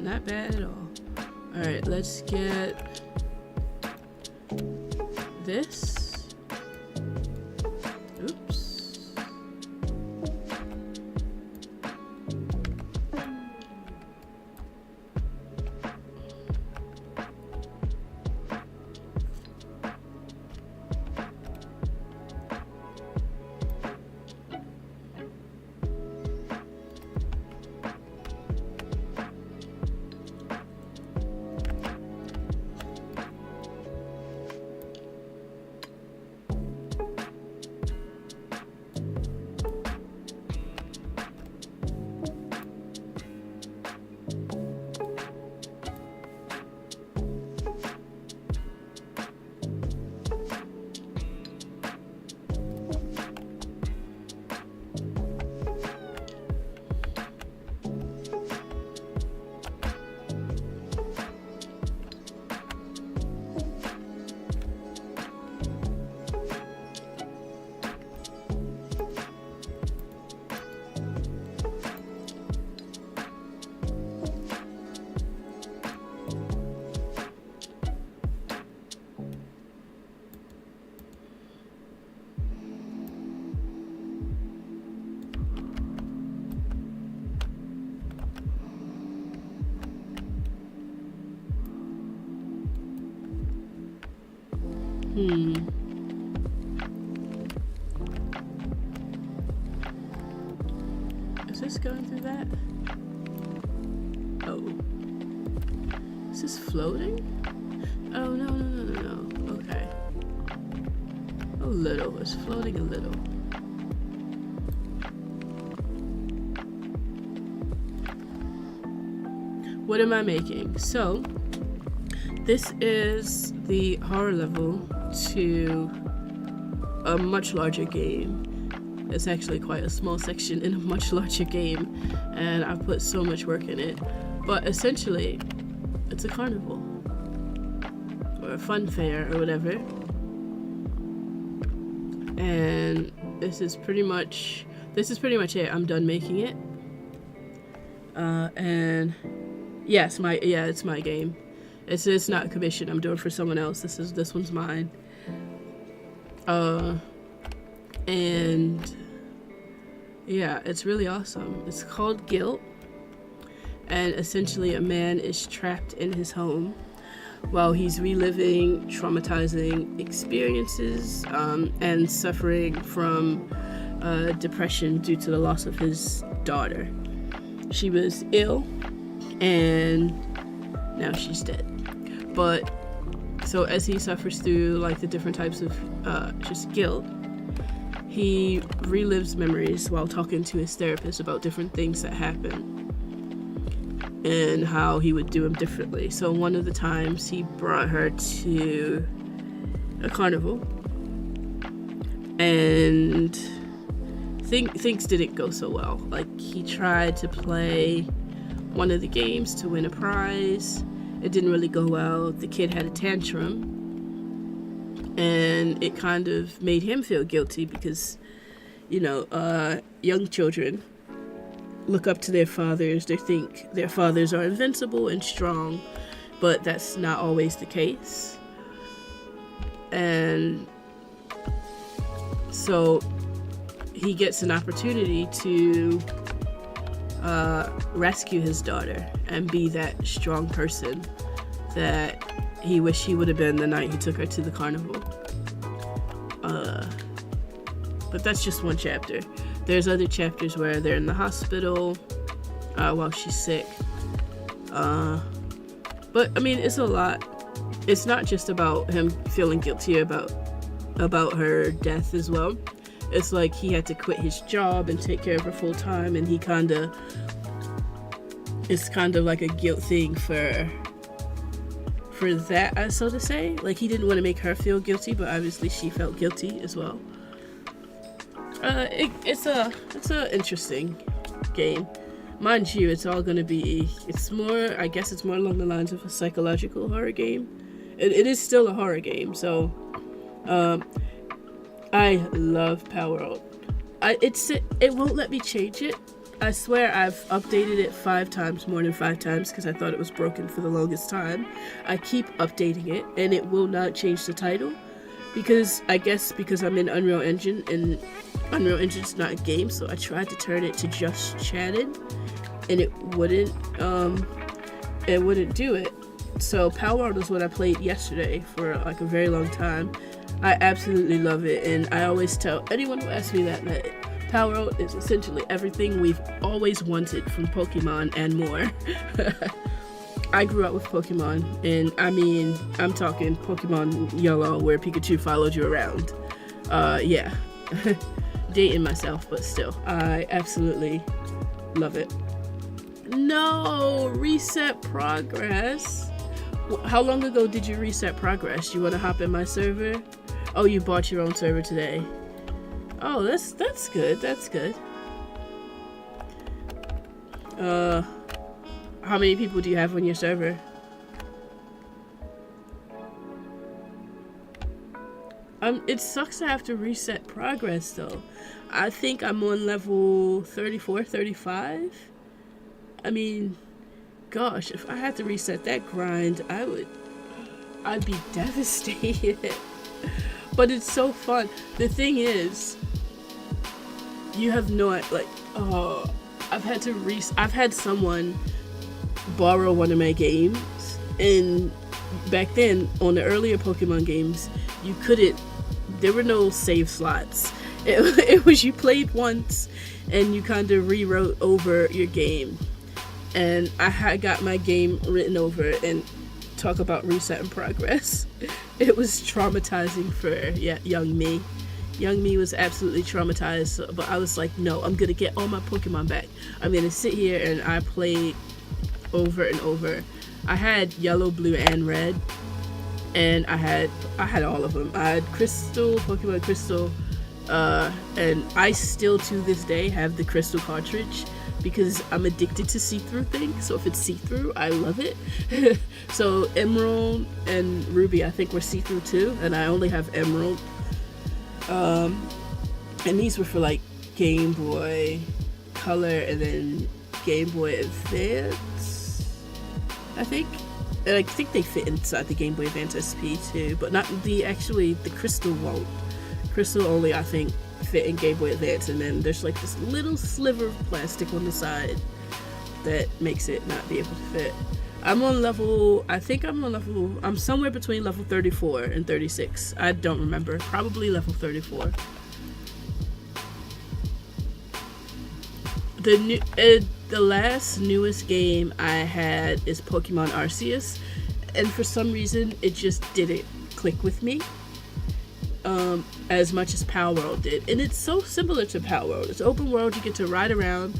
Not bad at all. Alright, let's get this. Oops. Is this going through that? Oh. Is this floating? Oh, no. Okay. A little. It's floating a little. What am I making? So, this is the horror level to a much larger game. It's actually quite a small section in a much larger game, and I've put so much work in it. But essentially, it's a carnival or a fun fair or whatever. And this is pretty much it. I'm done making it. And yeah, it's my game. It's not a commission I'm doing for someone else. This one's mine. And yeah, it's really awesome. It's called Guilt, and essentially a man is trapped in his home while he's reliving traumatizing experiences and suffering from depression due to the loss of his daughter. She was ill and now she's dead. But so as he suffers through like the different types of just guilt, he relives memories while talking to his therapist about different things that happened and how he would do them differently. So one of the times he brought her to a carnival and things didn't go so well. Like, he tried to play one of the games to win a prize. It didn't really go well. The kid had a tantrum, and it kind of made him feel guilty because, you know, young children look up to their fathers. They think their fathers are invincible and strong, but that's not always the case. And so he gets an opportunity to rescue his daughter and be that strong person that he wished he would have been the night he took her to the carnival. But that's just one chapter. There's other chapters where they're in the hospital while she's sick. But I mean, it's a lot. It's not just about him feeling guilty about her death as well. It's like he had to quit his job and take care of her full time, and it's kind of like a guilt thing for that, so to say. Like, he didn't want to make her feel guilty, but obviously she felt guilty as well. It's a interesting game. Mind you, it's all gonna be, it's more along the lines of a psychological horror game. It is still a horror game, so I love Power Out. It won't let me change it. I swear I've updated it more than 5 times, because I thought it was broken for the longest time. I keep updating it, and it will not change the title, because I'm in Unreal Engine, and Unreal Engine's not a game, so I tried to turn it to just chatted, and it wouldn't do it. So Power Out is what I played yesterday for like a very long time. I absolutely love it, and I always tell anyone who asks me that Power Out is essentially everything we've always wanted from Pokemon and more. I grew up with Pokemon, and I mean, I'm talking Pokemon Yellow, where Pikachu followed you around. Yeah. Dating myself, but still, I absolutely love it. No! Reset progress? How long ago did you reset progress? You want to hop in my server? Oh, you bought your own server today. Oh, that's good. That's good. How many people do you have on your server? It sucks to have to reset progress though. I think I'm on level 34, 35. I mean, gosh, if I had to reset that grind, I'd be devastated. But it's so fun. The thing is, you have no, like, oh, I've had someone borrow one of my games, and back then on the earlier Pokemon games, you couldn't, there were no save slots. It was you played once and you kind of rewrote over your game. And I had got my game written over, and talk about reset and progress. It was traumatizing for young me. Young me was absolutely traumatized, but I was like, no, I'm gonna get all my Pokemon back. I'm gonna sit here, and I played over and over. I had yellow, blue, and red, and I had all of them. I had Crystal, Pokemon Crystal, and I still to this day have the Crystal cartridge because I'm addicted to see-through things. So if it's see-through, I love it. So Emerald and Ruby, I think, were see-through too, and I only have Emerald. And these were for like Game Boy Color and then Game Boy Advance, I think. And I think they fit inside the Game Boy Advance SP too, but not the Crystal won't. Crystal only, I think, fit in Game Boy Advance, and then there's like this little sliver of plastic on the side that makes it not be able to fit. I'm somewhere between level 34 and 36. I don't remember. Probably level 34. The last newest game I had is Pokemon Arceus, and for some reason it just didn't click with me as much as Power World did. And it's so similar to Power World. It's open world, you get to ride around,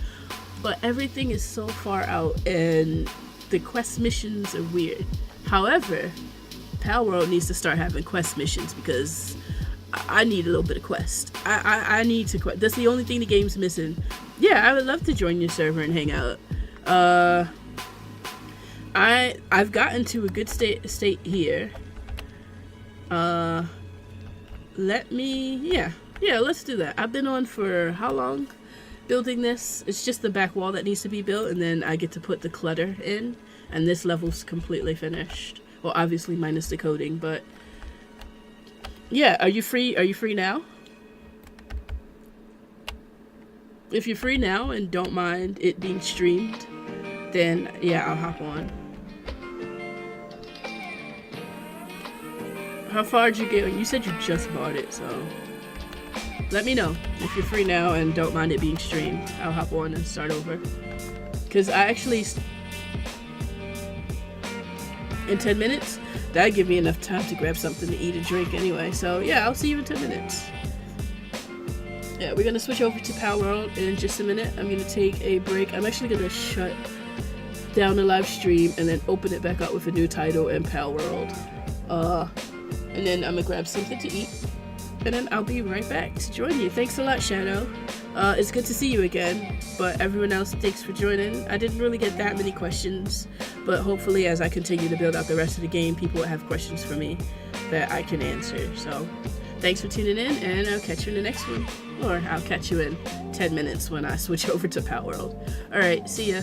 but everything is so far out and the quest missions are weird. However, Power World needs to start having quest missions because I need a little bit of quest. I need to quest. That's the only thing the game's missing. Yeah, I would love to join your server and hang out. I've gotten to a good state here. Let's do that. I've been on for how long building this? It's just the back wall that needs to be built, and then I get to put the clutter in, and this level's completely finished. Well, obviously minus the coding, but yeah. Are you free now? If you're free now and don't mind it being streamed, then yeah, I'll hop on. How far did you get? You said you just bought it, so let me know if you're free now and don't mind it being streamed. I'll hop on and start over. Because I actually, in 10 minutes, that'd give me enough time to grab something to eat and drink anyway. So yeah, I'll see you in 10 minutes. Yeah, we're gonna switch over to Power World in just a minute. I'm gonna take a break. I'm actually gonna shut down the live stream and then open it back up with a new title in Power World. And then I'm gonna grab something to eat, and then I'll be right back to join you. Thanks a lot, Shadow. It's good to see you again, but everyone else, thanks for joining. I didn't really get that many questions, but hopefully as I continue to build out the rest of the game, people will have questions for me that I can answer. So thanks for tuning in, and I'll catch you in the next one. Or I'll catch you in 10 minutes when I switch over to Power World. Alright, see ya.